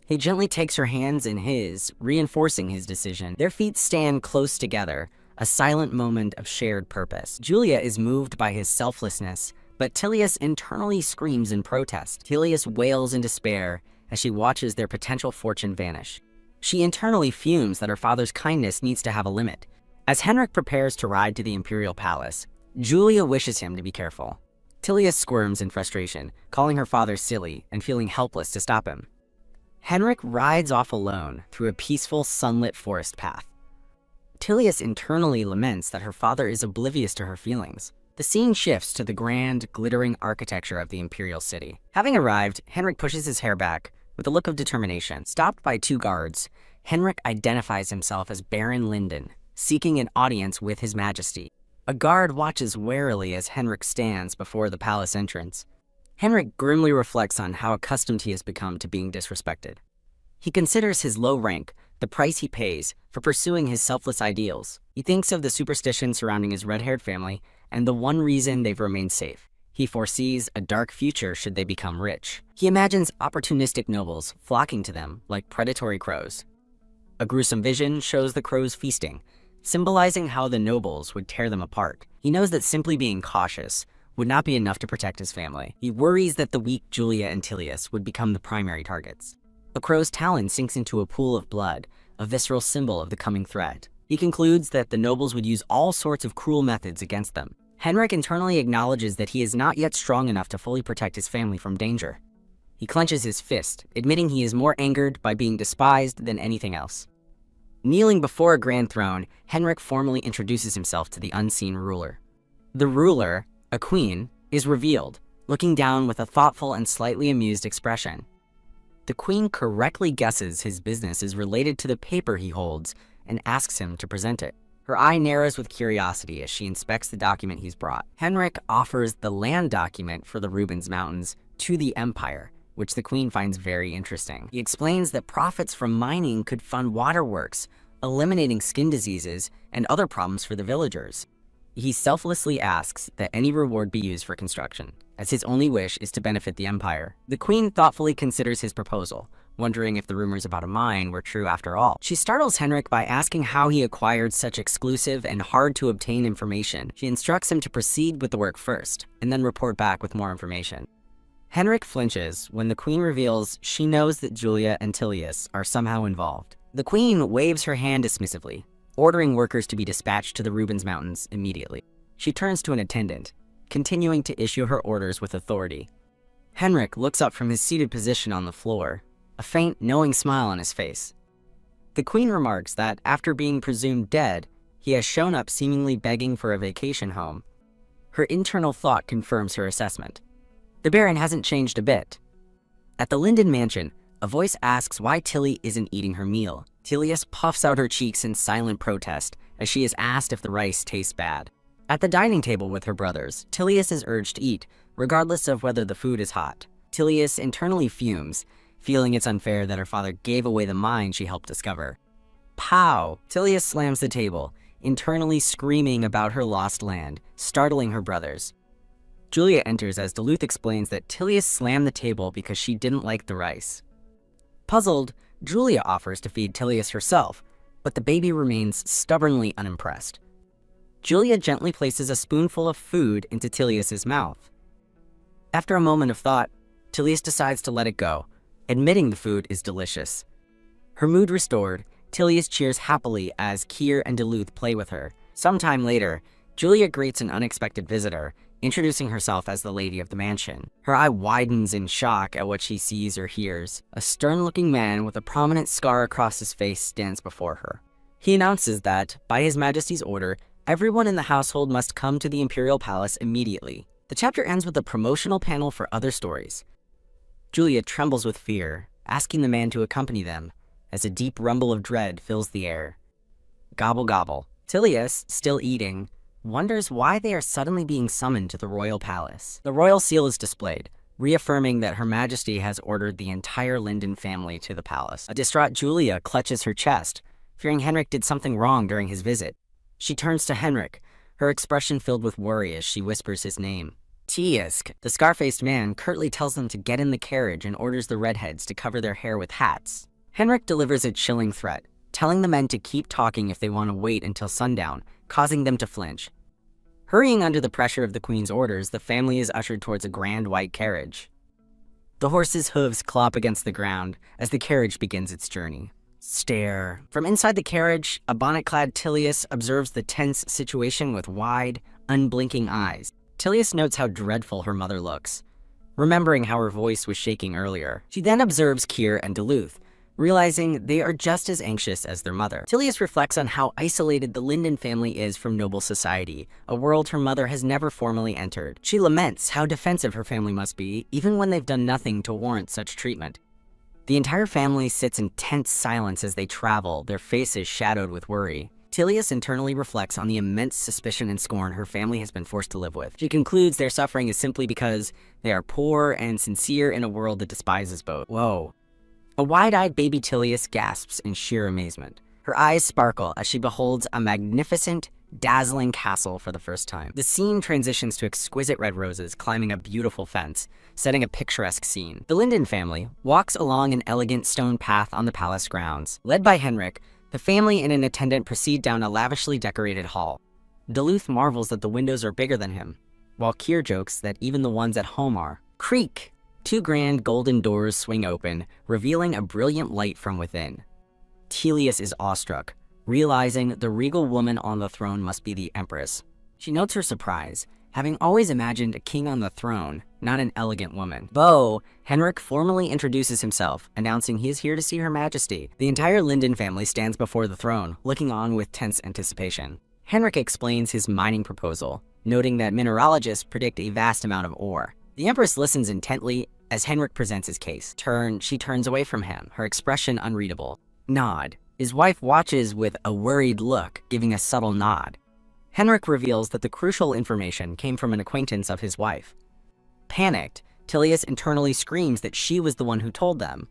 He gently takes her hands in his, reinforcing his decision. Their feet stand close together, a silent moment of shared purpose. Julia is moved by his selflessness, but Tilius internally screams in protest. Tilius wails in despair as she watches their potential fortune vanish. She internally fumes that her father's kindness needs to have a limit. As Henrik prepares to ride to the Imperial Palace, Julia wishes him to be careful. Tilius squirms in frustration, calling her father silly and feeling helpless to stop him. Henrik rides off alone through a peaceful, sunlit forest path. Tilius internally laments that her father is oblivious to her feelings. The scene shifts to the grand, glittering architecture of the Imperial City. Having arrived, Henrik pushes his hair back with a look of determination. Stopped by 2 guards, Henrik identifies himself as Baron Linden, seeking an audience with His Majesty. A guard watches warily as Henrik stands before the palace entrance. Henrik grimly reflects on how accustomed he has become to being disrespected. He considers his low rank, the price he pays for pursuing his selfless ideals. He thinks of the superstition surrounding his red-haired family and the one reason they've remained safe. He foresees a dark future should they become rich. He imagines opportunistic nobles flocking to them like predatory crows. A gruesome vision shows the crows feasting, symbolizing how the nobles would tear them apart. He knows that simply being cautious would not be enough to protect his family. He worries that the weak Julia and Tilius would become the primary targets. A crow's talon sinks into a pool of blood, a visceral symbol of the coming threat. He concludes that the nobles would use all sorts of cruel methods against them. Henrik internally acknowledges that he is not yet strong enough to fully protect his family from danger. He clenches his fist, admitting he is more angered by being despised than anything else. Kneeling before a grand throne, Henrik formally introduces himself to the unseen ruler. The ruler, a queen, is revealed, looking down with a thoughtful and slightly amused expression. The queen correctly guesses his business is related to the paper he holds and asks him to present it. Her eye narrows with curiosity as she inspects the document he's brought. Henrik offers the land document for the Rubens Mountains to the Empire, which the queen finds very interesting. He explains that profits from mining could fund waterworks, eliminating skin diseases and other problems for the villagers. He selflessly asks that any reward be used for construction, as his only wish is to benefit the Empire. The queen thoughtfully considers his proposal, wondering if the rumors about a mine were true after all. She startles Henrik by asking how he acquired such exclusive and hard-to-obtain information. She instructs him to proceed with the work first, and then report back with more information. Henrik flinches when the queen reveals she knows that Julia and Tilius are somehow involved. The queen waves her hand dismissively, ordering workers to be dispatched to the Rubens Mountains immediately. She turns to an attendant, continuing to issue her orders with authority. Henrik looks up from his seated position on the floor, a faint, knowing smile on his face. The queen remarks that after being presumed dead, he has shown up seemingly begging for a vacation home. Her internal thought confirms her assessment. The Baron hasn't changed a bit. At the Linden mansion, a voice asks why Tilly isn't eating her meal. Tilius puffs out her cheeks in silent protest as she is asked if the rice tastes bad. At the dining table with her brothers, Tilius is urged to eat, regardless of whether the food is hot. Tilius internally fumes, feeling it's unfair that her father gave away the mine she helped discover. Pow! Tilius slams the table, internally screaming about her lost land, startling her brothers. Julia enters as Duluth explains that Tilius slammed the table because she didn't like the rice. Puzzled, Julia offers to feed Tilius herself, but the baby remains stubbornly unimpressed. Julia gently places a spoonful of food into Tilius's mouth. After a moment of thought, Tilius decides to let it go, admitting the food is delicious. Her mood restored, Tilius cheers happily as Kier and Duluth play with her. Sometime later, Julia greets an unexpected visitor, introducing herself as the lady of the mansion. Her eye widens in shock at what she sees or hears. A stern-looking man with a prominent scar across his face stands before her. He announces that, by His Majesty's order, everyone in the household must come to the Imperial Palace immediately. The chapter ends with a promotional panel for other stories. Julia trembles with fear, asking the man to accompany them, as a deep rumble of dread fills the air. Gobble gobble. Tilius, still eating, wonders why they are suddenly being summoned to the royal palace. The royal seal is displayed, reaffirming that Her Majesty has ordered the entire Linden family to the palace. A distraught Julia clutches her chest, fearing Henrik did something wrong during his visit. She turns to Henrik, her expression filled with worry as she whispers his name. Tiesk, the scar-faced man, curtly tells them to get in the carriage and orders the redheads to cover their hair with hats. Henrik delivers a chilling threat, telling the men to keep talking if they want to wait until sundown, causing them to flinch. Hurrying under the pressure of the queen's orders, the family is ushered towards a grand white carriage. The horse's hooves clop against the ground as the carriage begins its journey. Stare. From inside the carriage, a bonnet-clad Tilius observes the tense situation with wide, unblinking eyes. Tilius notes how dreadful her mother looks, remembering how her voice was shaking earlier. She then observes Kier and Duluth, realizing they are just as anxious as their mother. Tilius reflects on how isolated the Linden family is from noble society, a world her mother has never formally entered. She laments how defensive her family must be, even when they've done nothing to warrant such treatment. The entire family sits in tense silence as they travel, their faces shadowed with worry. Tilius internally reflects on the immense suspicion and scorn her family has been forced to live with. She concludes their suffering is simply because they are poor and sincere in a world that despises both. Whoa. A wide-eyed baby Tilius gasps in sheer amazement. Her eyes sparkle as she beholds a magnificent, dazzling castle for the first time. The scene transitions to exquisite red roses climbing a beautiful fence, setting a picturesque scene. The Linden family walks along an elegant stone path on the palace grounds. Led by Henrik, the family and an attendant proceed down a lavishly decorated hall. Duluth marvels that the windows are bigger than him, while Kier jokes that even the ones at home are. Creak! Two grand golden doors swing open, revealing a brilliant light from within. Tilius is awestruck, realizing the regal woman on the throne must be the Empress. She notes her surprise, having always imagined a king on the throne, not an elegant woman. Bo, Henrik formally introduces himself, announcing he is here to see Her Majesty. The entire Linden family stands before the throne, looking on with tense anticipation. Henrik explains his mining proposal, noting that mineralogists predict a vast amount of ore. The Empress listens intently as Henrik presents his case. She turns away from him, her expression unreadable. Nod. His wife watches with a worried look, giving a subtle nod. Henrik reveals that the crucial information came from an acquaintance of his wife. Panicked, Tilius internally screams that she was the one who told them.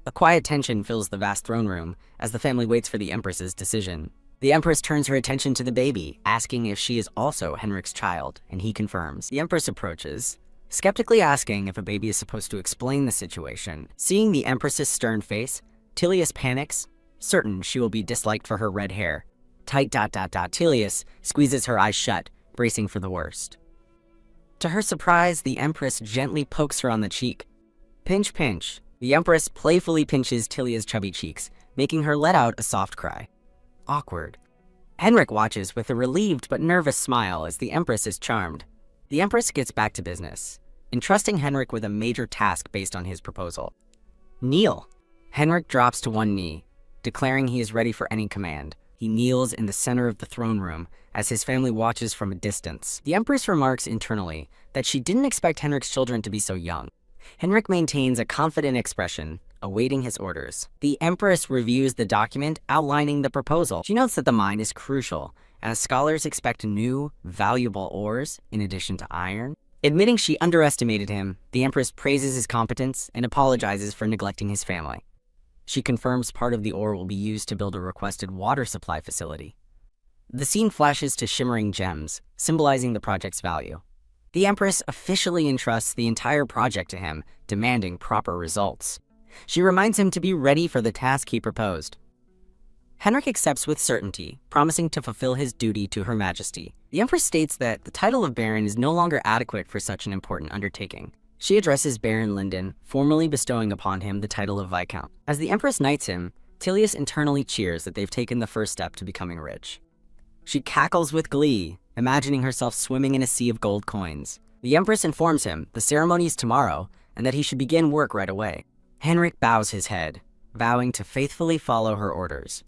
A quiet tension fills the vast throne room as the family waits for the Empress's decision. The Empress turns her attention to the baby, asking if she is also Henrik's child, and he confirms. The Empress approaches, skeptically asking if a baby is supposed to explain the situation. Seeing the Empress's stern face, Tilius panics, certain she will be disliked for her red hair. Tilius squeezes her eyes shut, bracing for the worst. To her surprise, the Empress gently pokes her on the cheek. Pinch, pinch. The Empress playfully pinches Tilia's chubby cheeks, making her let out a soft cry. Awkward. Henrik watches with a relieved but nervous smile as the Empress is charmed. The Empress gets back to business, entrusting Henrik with a major task based on his proposal. Kneel. Henrik drops to one knee, declaring he is ready for any command. He kneels in the center of the throne room as his family watches from a distance. The Empress remarks internally that she didn't expect Henrik's children to be so young. Henrik maintains a confident expression, awaiting his orders. The Empress reviews the document outlining the proposal. She notes that the mine is crucial, as scholars expect new, valuable ores in addition to iron. Admitting she underestimated him, the Empress praises his competence and apologizes for neglecting his family. She confirms part of the ore will be used to build a requested water supply facility. The scene flashes to shimmering gems, symbolizing the project's value. The Empress officially entrusts the entire project to him, demanding proper results. She reminds him to be ready for the task he proposed. Henrik accepts with certainty, promising to fulfill his duty to Her Majesty. The Empress states that the title of Baron is no longer adequate for such an important undertaking. She addresses Baron Linden, formally bestowing upon him the title of Viscount. As the Empress knights him, Tilius internally cheers that they've taken the first step to becoming rich. She cackles with glee, imagining herself swimming in a sea of gold coins. The Empress informs him the ceremony is tomorrow and that he should begin work right away. Henrik bows his head, vowing to faithfully follow her orders.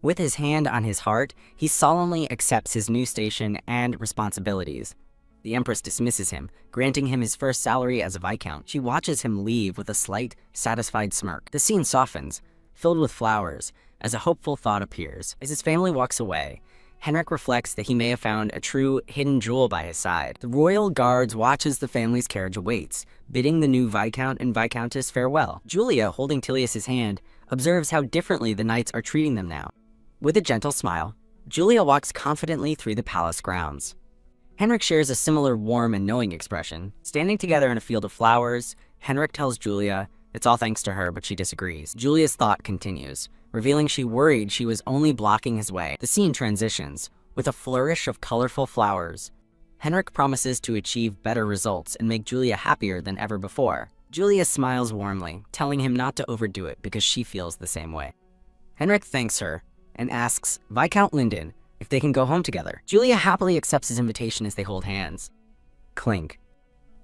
With his hand on his heart, he solemnly accepts his new station and responsibilities. The Empress dismisses him, granting him his first salary as a Viscount. She watches him leave with a slight, satisfied smirk. The scene softens, filled with flowers, as a hopeful thought appears. As his family walks away, Henrik reflects that he may have found a true hidden jewel by his side. The royal guards watch as the family's carriage awaits, bidding the new Viscount and Viscountess farewell. Julia, holding Tilius's hand, observes how differently the knights are treating them now. With a gentle smile, Julia walks confidently through the palace grounds. Henrik shares a similar warm and knowing expression. Standing together in a field of flowers, Henrik tells Julia it's all thanks to her, but she disagrees. Julia's thought continues, revealing she worried she was only blocking his way. The scene transitions, with a flourish of colorful flowers. Henrik promises to achieve better results and make Julia happier than ever before. Julia smiles warmly, telling him not to overdo it because she feels the same way. Henrik thanks her and asks Viscount Linden if they can go home together. Julia happily accepts his invitation as they hold hands. Clink.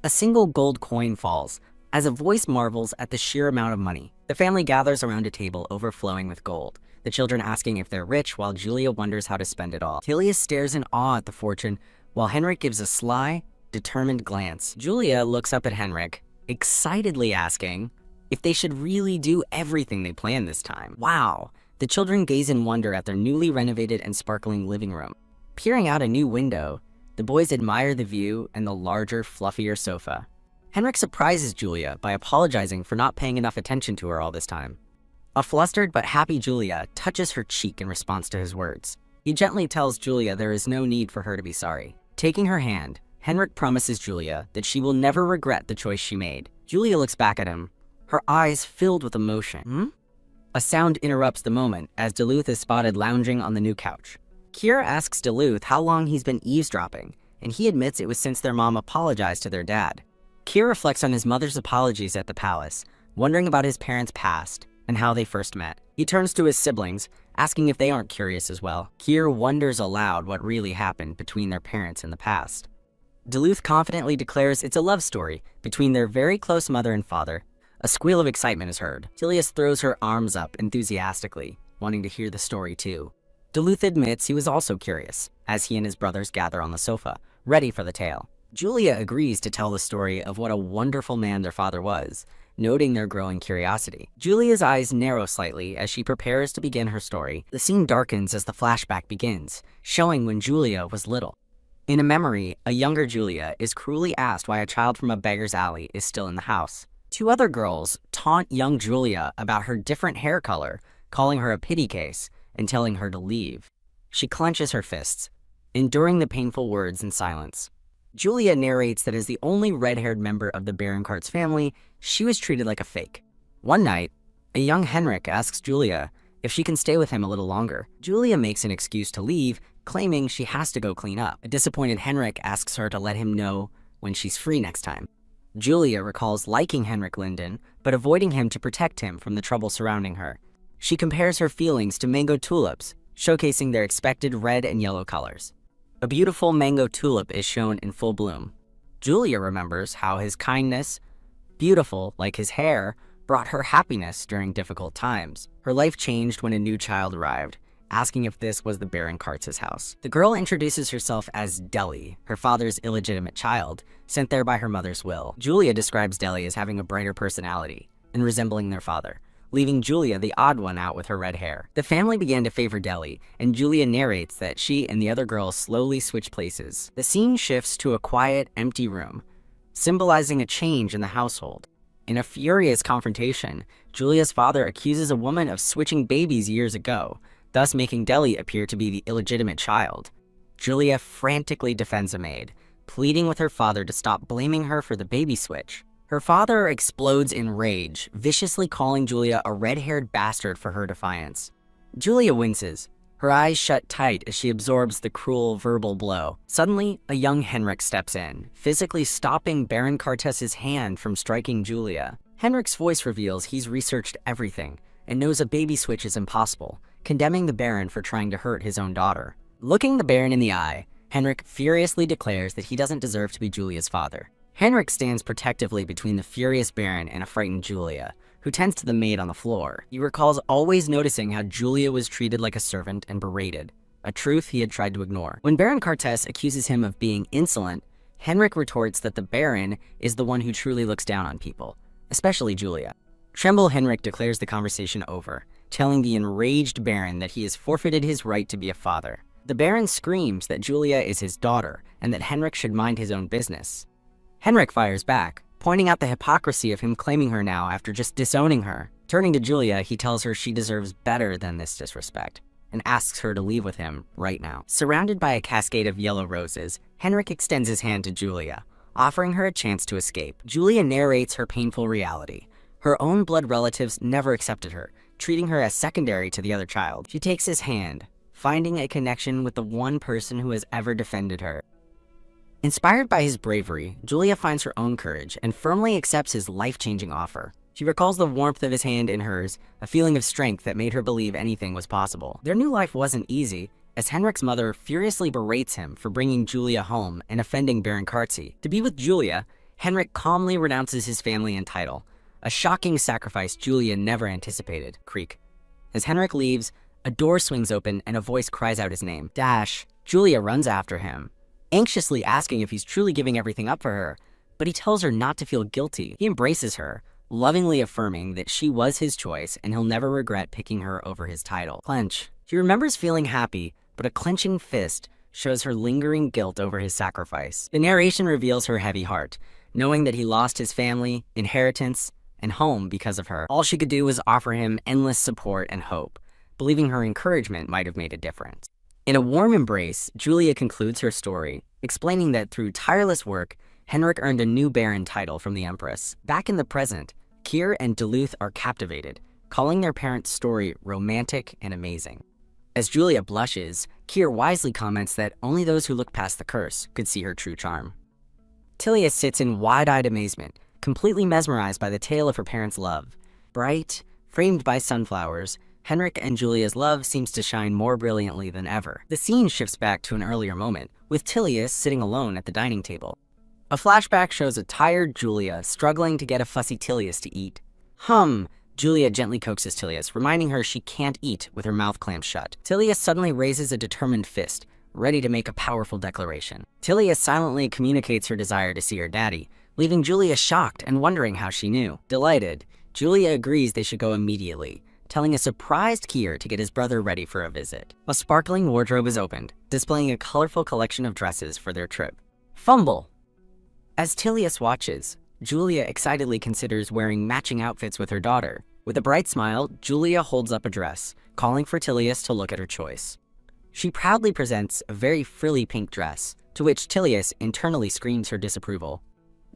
A single gold coin falls, as a voice marvels at the sheer amount of money. The family gathers around a table overflowing with gold, the children asking if they're rich while Julia wonders how to spend it all. Tilius stares in awe at the fortune, while Henrik gives a sly, determined glance. Julia looks up at Henrik, excitedly asking if they should really do everything they planned this time. Wow! The children gaze in wonder at their newly renovated and sparkling living room. Peering out a new window, the boys admire the view and the larger, fluffier sofa. Henrik surprises Julia by apologizing for not paying enough attention to her all this time. A flustered but happy Julia touches her cheek in response to his words. He gently tells Julia there is no need for her to be sorry. Taking her hand, Henrik promises Julia that she will never regret the choice she made. Julia looks back at him, her eyes filled with emotion. A sound interrupts the moment as Duluth is spotted lounging on the new couch. Kira asks Duluth how long he's been eavesdropping, and he admits it was since their mom apologized to their dad. Kier reflects on his mother's apologies at the palace, wondering about his parents' past and how they first met. He turns to his siblings, asking if they aren't curious as well. Kier wonders aloud what really happened between their parents in the past. Duluth confidently declares it's a love story between their very close mother and father. A squeal of excitement is heard. Tilius throws her arms up enthusiastically, wanting to hear the story too. Duluth admits he was also curious, as he and his brothers gather on the sofa, ready for the tale. Julia agrees to tell the story of what a wonderful man their father was, noting their growing curiosity. Julia's eyes narrow slightly as she prepares to begin her story. The scene darkens as the flashback begins, showing when Julia was little. In a memory, a younger Julia is cruelly asked why a child from a beggar's alley is still in the house. Two other girls taunt young Julia about her different hair color, calling her a pity case and telling her to leave. She clenches her fists, enduring the painful words in silence. Julia narrates that as the only red-haired member of the Baroncart's family, she was treated like a fake. One night, a young Henrik asks Julia if she can stay with him a little longer. Julia makes an excuse to leave, claiming she has to go clean up. A disappointed Henrik asks her to let him know when she's free next time. Julia recalls liking Henrik Linden, but avoiding him to protect him from the trouble surrounding her. She compares her feelings to mango tulips, showcasing their expected red and yellow colors. A beautiful mango tulip is shown in full bloom. Julia remembers how his kindness, beautiful like his hair, brought her happiness during difficult times. Her life changed when a new child arrived, asking if this was the Baron Kartz's house. The girl introduces herself as Deli, her father's illegitimate child, sent there by her mother's will. Julia describes Deli as having a brighter personality and resembling their father, leaving Julia the odd one out with her red hair. The family began to favor Deli, and Julia narrates that she and the other girls slowly switch places. The scene shifts to a quiet, empty room, symbolizing a change in the household. In a furious confrontation, Julia's father accuses a woman of switching babies years ago, thus making Deli appear to be the illegitimate child. Julia frantically defends a maid, pleading with her father to stop blaming her for the baby switch. Her father explodes in rage, viciously calling Julia a red-haired bastard for her defiance. Julia winces, her eyes shut tight as she absorbs the cruel verbal blow. Suddenly, a young Henrik steps in, physically stopping Baron Kartz's hand from striking Julia. Henrik's voice reveals he's researched everything and knows a baby switch is impossible, condemning the Baron for trying to hurt his own daughter. Looking the Baron in the eye, Henrik furiously declares that he doesn't deserve to be Julia's father. Henrik stands protectively between the furious Baron and a frightened Julia, who tends to the maid on the floor. He recalls always noticing how Julia was treated like a servant and berated, a truth he had tried to ignore. When Baron Kartz accuses him of being insolent, Henrik retorts that the Baron is the one who truly looks down on people, especially Julia. Tremble Henrik declares the conversation over, telling the enraged Baron that he has forfeited his right to be a father. The Baron screams that Julia is his daughter and that Henrik should mind his own business. Henrik fires back, pointing out the hypocrisy of him claiming her now after just disowning her. Turning to Julia, he tells her she deserves better than this disrespect and asks her to leave with him right now. Surrounded by a cascade of yellow roses, Henrik extends his hand to Julia, offering her a chance to escape. Julia narrates her painful reality. Her own blood relatives never accepted her, treating her as secondary to the other child. She takes his hand, finding a connection with the one person who has ever defended her. Inspired by his bravery, Julia finds her own courage and firmly accepts his life-changing offer. She recalls the warmth of his hand in hers, a feeling of strength that made her believe anything was possible. Their new life wasn't easy, as Henrik's mother furiously berates him for bringing Julia home and offending Baron Kartzi. To be with Julia, Henrik calmly renounces his family and title, a shocking sacrifice Julia never anticipated. Creak. As Henrik leaves, a door swings open and a voice cries out his name. Dash. Julia runs after him, anxiously asking if he's truly giving everything up for her, but he tells her not to feel guilty. He embraces her, lovingly affirming that she was his choice and he'll never regret picking her over his title. Clench. She remembers feeling happy, but a clenching fist shows her lingering guilt over his sacrifice. The narration reveals her heavy heart, knowing that he lost his family, inheritance, and home because of her. All she could do was offer him endless support and hope, believing her encouragement might have made a difference. In a warm embrace, Julia concludes her story, explaining that through tireless work, Henrik earned a new Baron title from the Empress. Back in the present, Keir and Duluth are captivated, calling their parents' story romantic and amazing. As Julia blushes, Keir wisely comments that only those who look past the curse could see her true charm. Tilia sits in wide-eyed amazement, completely mesmerized by the tale of her parents' love. Bright, framed by sunflowers, Henrik and Julia's love seems to shine more brilliantly than ever. The scene shifts back to an earlier moment, with Tilius sitting alone at the dining table. A flashback shows a tired Julia struggling to get a fussy Tilius to eat. Julia gently coaxes Tilius, reminding her she can't eat with her mouth clamped shut. Tilius suddenly raises a determined fist, ready to make a powerful declaration. Tilius silently communicates her desire to see her daddy, leaving Julia shocked and wondering how she knew. Delighted, Julia agrees they should go immediately, telling a surprised Keir to get his brother ready for a visit. A sparkling wardrobe is opened, displaying a colorful collection of dresses for their trip. Fumble! As Tilius watches, Julia excitedly considers wearing matching outfits with her daughter. With a bright smile, Julia holds up a dress, calling for Tilius to look at her choice. She proudly presents a very frilly pink dress, to which Tilius internally screams her disapproval.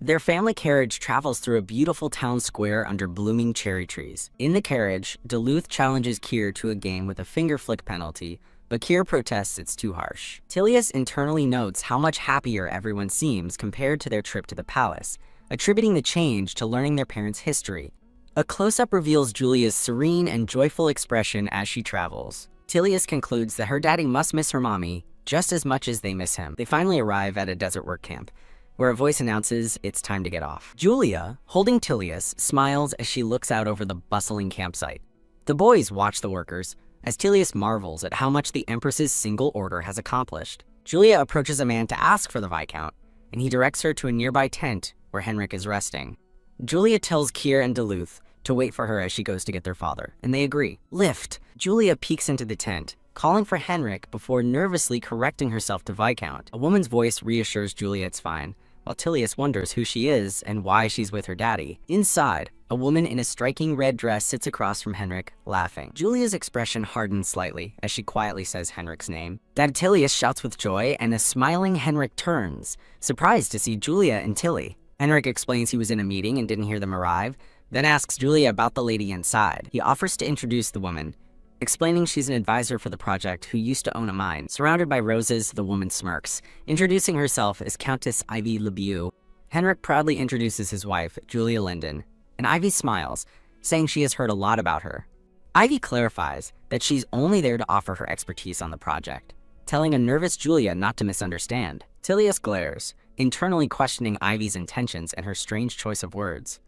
Their family carriage travels through a beautiful town square under blooming cherry trees. In the carriage, Duluth challenges Keir to a game with a finger flick penalty, but Keir protests it's too harsh. Tilius internally notes how much happier everyone seems compared to their trip to the palace, attributing the change to learning their parents' history. A close-up reveals Julia's serene and joyful expression as she travels. Tilius concludes that her daddy must miss her mommy just as much as they miss him. They finally arrive at a desert work camp, where a voice announces it's time to get off. Julia, holding Tilius, smiles as she looks out over the bustling campsite. The boys watch the workers, as Tilius marvels at how much the Empress's single order has accomplished. Julia approaches a man to ask for the Viscount, and he directs her to a nearby tent where Henrik is resting. Julia tells Keir and Duluth to wait for her as she goes to get their father, and they agree. Lift! Julia peeks into the tent, calling for Henrik before nervously correcting herself to Viscount. A woman's voice reassures Julia it's fine, while Tilius wonders who she is and why she's with her daddy. Inside, a woman in a striking red dress sits across from Henrik, laughing. Julia's expression hardens slightly as she quietly says Henrik's name. Dad Tilius shouts with joy, and a smiling Henrik turns, surprised to see Julia and Tilly. Henrik explains he was in a meeting and didn't hear them arrive, then asks Julia about the lady inside. He offers to introduce the woman, explaining she's an advisor for the project who used to own a mine. Surrounded by roses, the woman smirks, introducing herself as Countess Ivy LeBeau. Henrik proudly introduces his wife, Julia Linden, and Ivy smiles, saying she has heard a lot about her. Ivy clarifies that she's only there to offer her expertise on the project, telling a nervous Julia not to misunderstand. Tilius glares, internally questioning Ivy's intentions and her strange choice of words.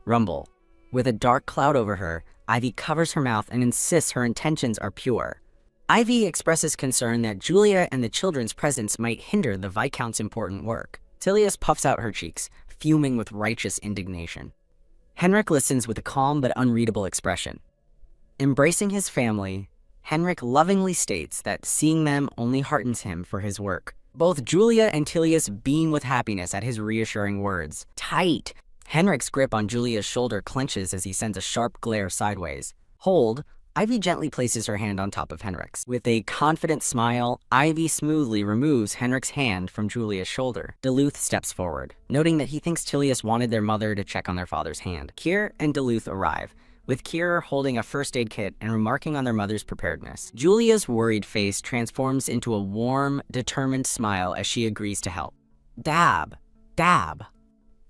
Rumble. With a dark cloud over her, Ivy covers her mouth and insists her intentions are pure. Ivy expresses concern that Julia and the children's presence might hinder the Viscount's important work. Tilius puffs out her cheeks, fuming with righteous indignation. Henrik listens with a calm but unreadable expression. Embracing his family, Henrik lovingly states that seeing them only heartens him for his work. Both Julia and Tilius beam with happiness at his reassuring words. Tight! Henrik's grip on Julia's shoulder clenches as he sends a sharp glare sideways. Hold! Ivy gently places her hand on top of Henrik's. With a confident smile, Ivy smoothly removes Henrik's hand from Julia's shoulder. Duluth steps forward, noting that he thinks Tilius wanted their mother to check on their father's hand. Kier and Duluth arrive, with Kier holding a first aid kit and remarking on their mother's preparedness. Julia's worried face transforms into a warm, determined smile as she agrees to help. Dab! Dab!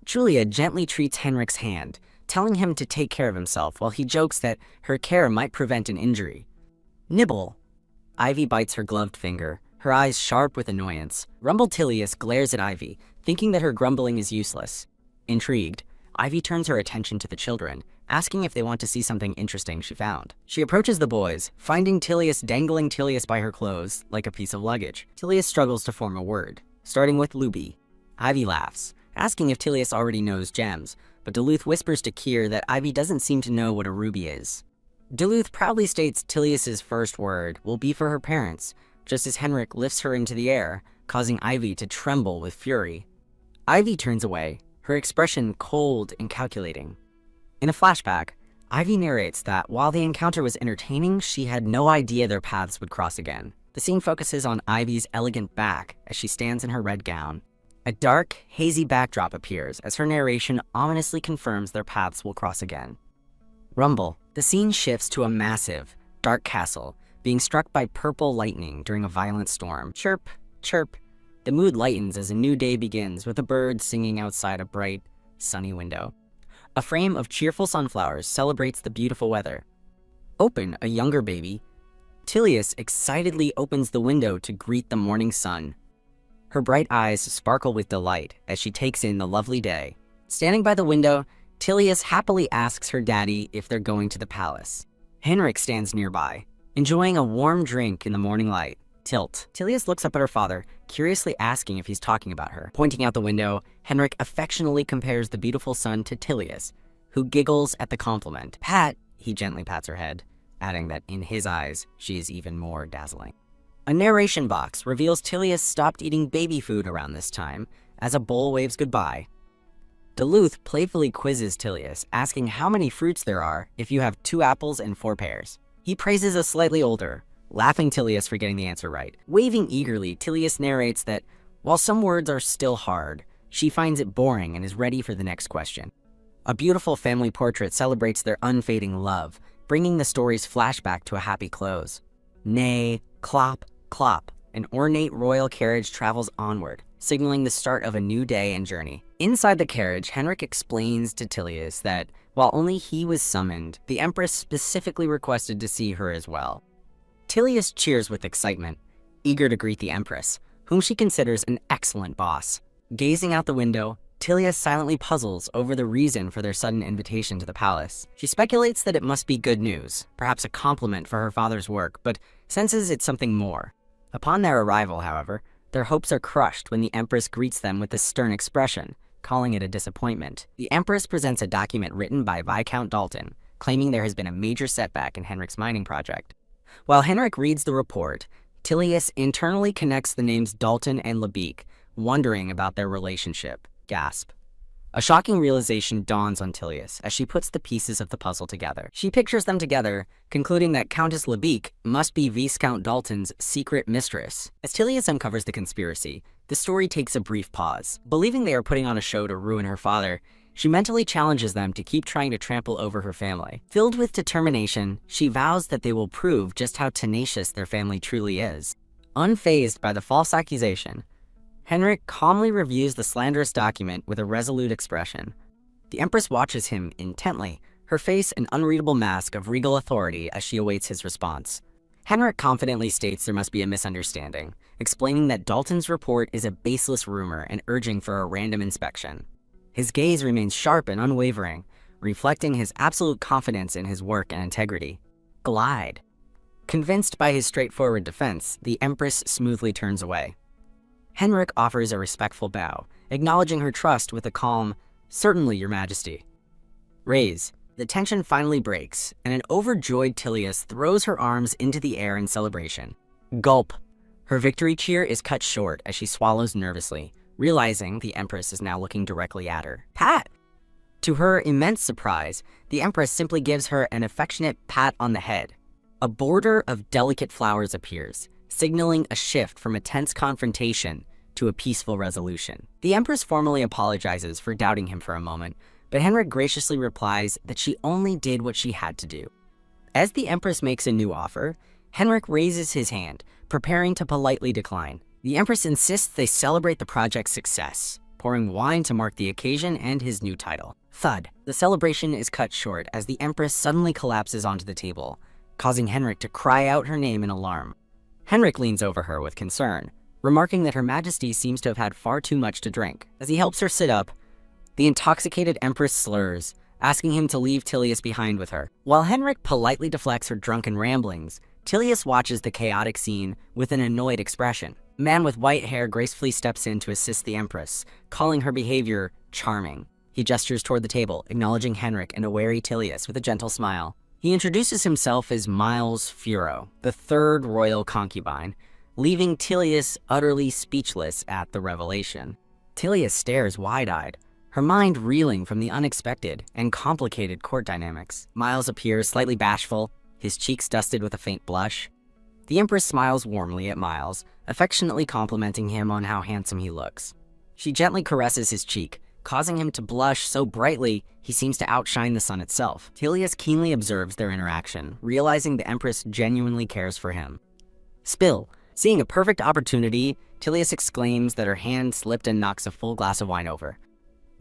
Julia gently treats Henrik's hand, telling him to take care of himself while he jokes that her care might prevent an injury. Nibble! Ivy bites her gloved finger, her eyes sharp with annoyance. Rumble-Tilius glares at Ivy, thinking that her grumbling is useless. Intrigued, Ivy turns her attention to the children, asking if they want to see something interesting she found. She approaches the boys, finding Tilius dangling Tilius by her clothes like a piece of luggage. Tilius struggles to form a word, starting with Luby. Ivy laughs, asking if Tilius already knows gems, but Duluth whispers to Kier that Ivy doesn't seem to know what a ruby is. Duluth proudly states Tilius's first word will be for her parents, just as Henrik lifts her into the air, causing Ivy to tremble with fury. Ivy turns away, her expression cold and calculating. In a flashback, Ivy narrates that while the encounter was entertaining, she had no idea their paths would cross again. The scene focuses on Ivy's elegant back as she stands in her red gown. A dark, hazy backdrop appears as her narration ominously confirms their paths will cross again. Rumble. The scene shifts to a massive, dark castle, being struck by purple lightning during a violent storm. Chirp, chirp. The mood lightens as a new day begins with a bird singing outside a bright, sunny window. A frame of cheerful sunflowers celebrates the beautiful weather. Open, a younger baby. Tilius excitedly opens the window to greet the morning sun. Her bright eyes sparkle with delight as she takes in the lovely day. Standing by the window, Tilius happily asks her daddy if they're going to the palace. Henrik stands nearby, enjoying a warm drink in the morning light. Tilt. Tilius looks up at her father, curiously asking if he's talking about her. Pointing out the window, Henrik affectionately compares the beautiful sun to Tilius, who giggles at the compliment. Pat, he gently pats her head, adding that in his eyes, she is even more dazzling. A narration box reveals Tilius stopped eating baby food around this time, as a bowl waves goodbye. Duluth playfully quizzes Tilius, asking how many fruits there are if you have 2 apples and 4 pears. He praises a slightly older, laughing Tilius for getting the answer right. Waving eagerly, Tilius narrates that while some words are still hard, she finds it boring and is ready for the next question. A beautiful family portrait celebrates their unfading love, bringing the story's flashback to a happy close. Nay, clop, clop, an ornate royal carriage travels onward, signaling the start of a new day and journey. Inside the carriage, Henrik explains to Tilius that while only he was summoned, the Empress specifically requested to see her as well. Tilius cheers with excitement, eager to greet the Empress, whom she considers an excellent boss. Gazing out the window, Tilius silently puzzles over the reason for their sudden invitation to the palace. She speculates that it must be good news, perhaps a compliment for her father's work, but senses it's something more. Upon their arrival, however, their hopes are crushed when the Empress greets them with a stern expression, calling it a disappointment. The Empress presents a document written by Viscount Dalton, claiming there has been a major setback in Henrik's mining project. While Henrik reads the report, Tilius internally connects the names Dalton and Lebeek, wondering about their relationship. Gasp. A shocking realization dawns on Tilius as she puts the pieces of the puzzle together. She pictures them together, concluding that Countess Lebeek must be Viscount Dalton's secret mistress. As Tilius uncovers the conspiracy, the story takes a brief pause. Believing they are putting on a show to ruin her father, she mentally challenges them to keep trying to trample over her family. Filled with determination, she vows that they will prove just how tenacious their family truly is. Unfazed by the false accusation, Henrik calmly reviews the slanderous document with a resolute expression. The Empress watches him intently, her face an unreadable mask of regal authority as she awaits his response. Henrik confidently states there must be a misunderstanding, explaining that Dalton's report is a baseless rumor and urging for a random inspection. His gaze remains sharp and unwavering, reflecting his absolute confidence in his work and integrity. Glide. Convinced by his straightforward defense, the Empress smoothly turns away. Henrik offers a respectful bow, acknowledging her trust with a calm, "Certainly, Your Majesty." Raise. The tension finally breaks, and an overjoyed Tilius throws her arms into the air in celebration. Gulp! Her victory cheer is cut short as she swallows nervously, realizing the Empress is now looking directly at her. Pat! To her immense surprise, the Empress simply gives her an affectionate pat on the head. A border of delicate flowers appears, signaling a shift from a tense confrontation to a peaceful resolution. The Empress formally apologizes for doubting him for a moment, but Henrik graciously replies that she only did what she had to do. As the Empress makes a new offer, Henrik raises his hand, preparing to politely decline. The Empress insists they celebrate the project's success, pouring wine to mark the occasion and his new title. Thud. The celebration is cut short as the Empress suddenly collapses onto the table, causing Henrik to cry out her name in alarm. Henrik leans over her with concern, remarking that Her Majesty seems to have had far too much to drink. As he helps her sit up, the intoxicated Empress slurs, asking him to leave Tilius behind with her. While Henrik politely deflects her drunken ramblings, Tilius watches the chaotic scene with an annoyed expression. A man with white hair gracefully steps in to assist the Empress, calling her behavior charming. He gestures toward the table, acknowledging Henrik and a wary Tilius with a gentle smile. He introduces himself as Miles Furo, the third royal concubine, leaving Tilius utterly speechless at the revelation. Tilius stares wide-eyed, her mind reeling from the unexpected and complicated court dynamics. Miles appears slightly bashful, his cheeks dusted with a faint blush. The Empress smiles warmly at Miles, affectionately complimenting him on how handsome he looks. She gently caresses his cheek, causing him to blush so brightly he seems to outshine the sun itself. Tilius keenly observes their interaction, realizing the Empress genuinely cares for him. Spill. Seeing a perfect opportunity, Tilius exclaims that her hand slipped and knocks a full glass of wine over.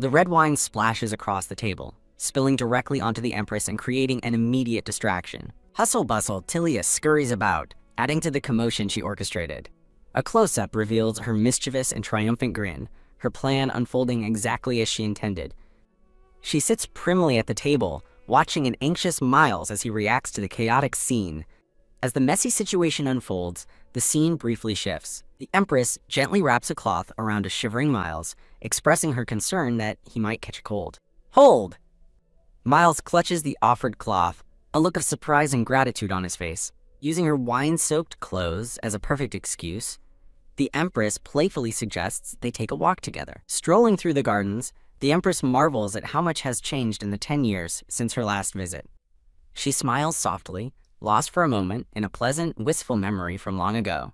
The red wine splashes across the table, spilling directly onto the Empress and creating an immediate distraction. Hustle-bustle, Tilius scurries about, adding to the commotion she orchestrated. A close-up reveals her mischievous and triumphant grin, her plan unfolding exactly as she intended. She sits primly at the table, watching an anxious Miles as he reacts to the chaotic scene. As the messy situation unfolds, the scene briefly shifts. The Empress gently wraps a cloth around a shivering Miles, expressing her concern that he might catch a cold. Hold! Miles clutches the offered cloth, a look of surprise and gratitude on his face. Using her wine-soaked clothes as a perfect excuse, the Empress playfully suggests they take a walk together. Strolling through the gardens, the Empress marvels at how much has changed in the 10 years since her last visit. She smiles softly, lost for a moment in a pleasant, wistful memory from long ago.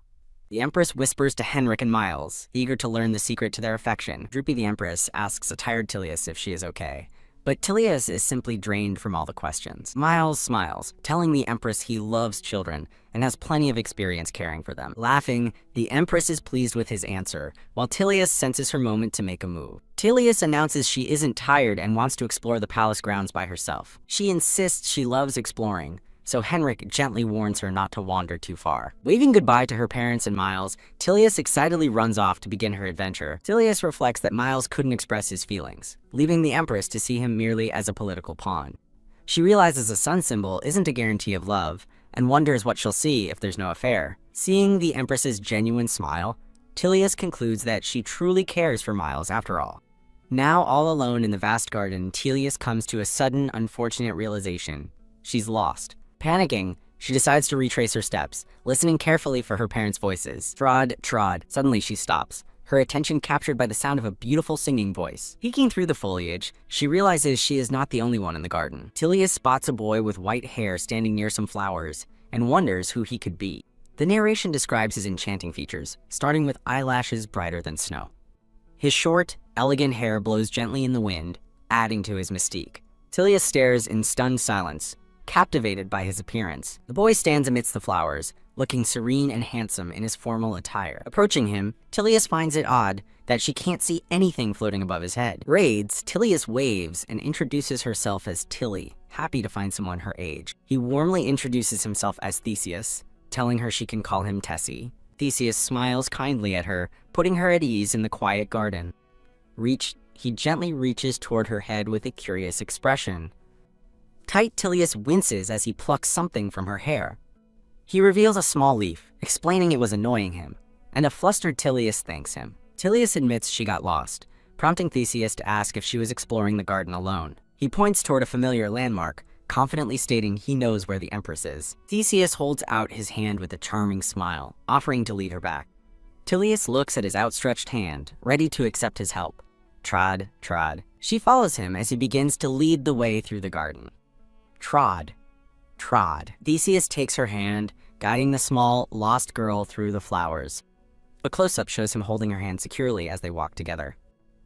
The Empress whispers to Henrik and Miles, eager to learn the secret to their affection. Droopy the Empress asks a tired Tilius if she is okay, but Tilius is simply drained from all the questions. Miles smiles, telling the Empress he loves children and has plenty of experience caring for them. Laughing, the Empress is pleased with his answer, while Tilius senses her moment to make a move. Tilius announces she isn't tired and wants to explore the palace grounds by herself. She insists she loves exploring, so Henrik gently warns her not to wander too far. Waving goodbye to her parents and Miles, Tilius excitedly runs off to begin her adventure. Tilius reflects that Miles couldn't express his feelings, leaving the Empress to see him merely as a political pawn. She realizes a sun symbol isn't a guarantee of love, and wonders what she'll see if there's no affair. Seeing the Empress's genuine smile, Tilius concludes that she truly cares for Miles after all. Now all alone in the vast garden, Tilius comes to a sudden, unfortunate realization. She's lost. Panicking, she decides to retrace her steps, listening carefully for her parents' voices. Trod, trod. Suddenly she stops, her attention captured by the sound of a beautiful singing voice. Peeking through the foliage, she realizes she is not the only one in the garden. Tilius spots a boy with white hair standing near some flowers, and wonders who he could be. The narration describes his enchanting features, starting with eyelashes brighter than snow. His short, elegant hair blows gently in the wind, adding to his mystique. Tilius stares in stunned silence, captivated by his appearance. The boy stands amidst the flowers, looking serene and handsome in his formal attire. Approaching him, Tilius finds it odd that she can't see anything floating above his head. Raids, Tilius waves and introduces herself as Tilly, happy to find someone her age. He warmly introduces himself as Theseus, telling her she can call him Tessie. Theseus smiles kindly at her, putting her at ease in the quiet garden. He gently reaches toward her head with a curious expression. Tight Tilius winces as he plucks something from her hair. He reveals a small leaf, explaining it was annoying him, and a flustered Tilius thanks him. Tilius admits she got lost, prompting Theseus to ask if she was exploring the garden alone. He points toward a familiar landmark, confidently stating he knows where the Empress is. Theseus holds out his hand with a charming smile, offering to lead her back. Tilius looks at his outstretched hand, ready to accept his help. Trod, trod. She follows him as he begins to lead the way through the garden. Trod, trod. Theseus takes her hand, guiding the small, lost girl through the flowers. A close-up shows him holding her hand securely as they walk together.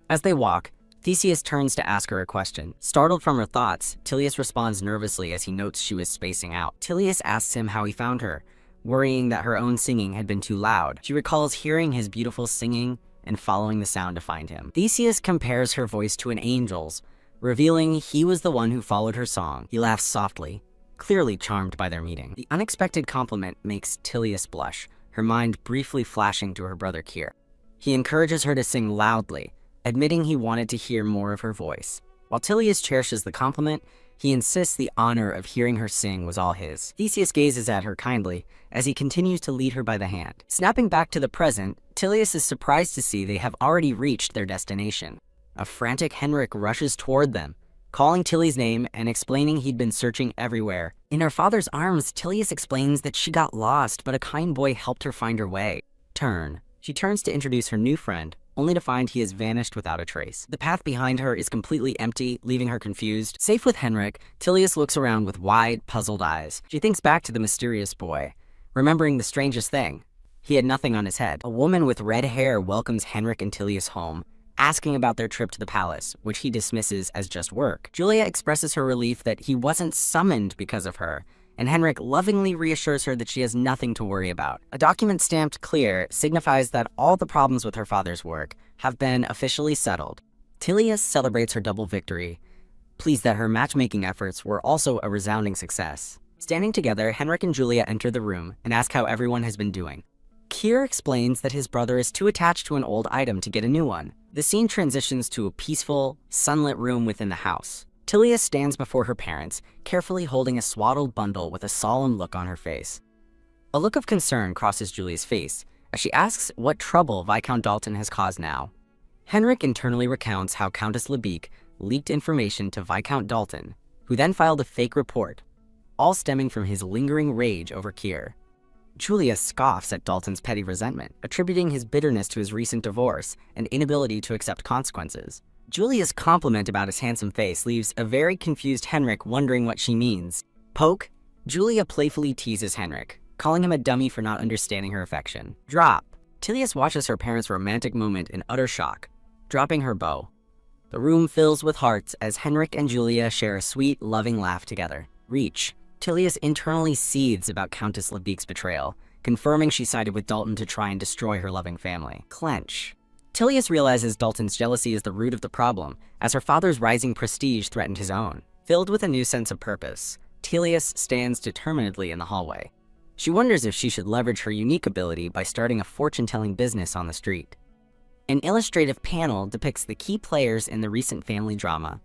As they walk, Theseus turns to ask her a question. Startled from her thoughts, Tilius responds nervously as he notes she was spacing out. Tilius asks him how he found her, worrying that her own singing had been too loud. She recalls hearing his beautiful singing and following the sound to find him. Theseus compares her voice to an angel's, revealing he was the one who followed her song. He laughs softly, clearly charmed by their meeting. The unexpected compliment makes Tilius blush, her mind briefly flashing to her brother Kier. He encourages her to sing loudly, admitting he wanted to hear more of her voice. While Tilius cherishes the compliment, he insists the honor of hearing her sing was all his. Theseus gazes at her kindly as he continues to lead her by the hand. Snapping back to the present, Tilius is surprised to see they have already reached their destination. A frantic Henrik rushes toward them, calling Tilly's name and explaining he'd been searching everywhere. In her father's arms, Tilius explains that she got lost, but a kind boy helped her find her way. She turns to introduce her new friend, only to find he has vanished without a trace. The path behind her is completely empty, leaving her confused. Safe with Henrik, Tilius looks around with wide, puzzled eyes. She thinks back to the mysterious boy, remembering the strangest thing. He had nothing on his head. A woman with red hair welcomes Henrik and Tilius home, asking about their trip to the palace, which he dismisses as just work. Julia expresses her relief that he wasn't summoned because of her, and Henrik lovingly reassures her that she has nothing to worry about. A document stamped clear signifies that all the problems with her father's work have been officially settled. Tilius celebrates her double victory, pleased that her matchmaking efforts were also a resounding success. Standing together, Henrik and Julia enter the room and ask how everyone has been doing. Kier explains that his brother is too attached to an old item to get a new one. The scene transitions to a peaceful, sunlit room within the house. Tilius stands before her parents, carefully holding a swaddled bundle with a solemn look on her face. A look of concern crosses Julia's face as she asks what trouble Viscount Dalton has caused now. Henrik internally recounts how Countess Lebeek leaked information to Viscount Dalton, who then filed a fake report, all stemming from his lingering rage over Kier. Julia scoffs at Dalton's petty resentment, attributing his bitterness to his recent divorce and inability to accept consequences. Julia's compliment about his handsome face leaves a very confused Henrik wondering what she means. Poke? Julia playfully teases Henrik, calling him a dummy for not understanding her affection. Drop. Tilius watches her parents' romantic moment in utter shock, dropping her bow. The room fills with hearts as Henrik and Julia share a sweet, loving laugh together. Reach. Tilius internally seethes about Countess Lebeek's betrayal, confirming she sided with Dalton to try and destroy her loving family. Clench. Tilius realizes Dalton's jealousy is the root of the problem, as her father's rising prestige threatened his own. Filled with a new sense of purpose, Tilius stands determinedly in the hallway. She wonders if she should leverage her unique ability by starting a fortune-telling business on the street. An illustrative panel depicts the key players in the recent family drama.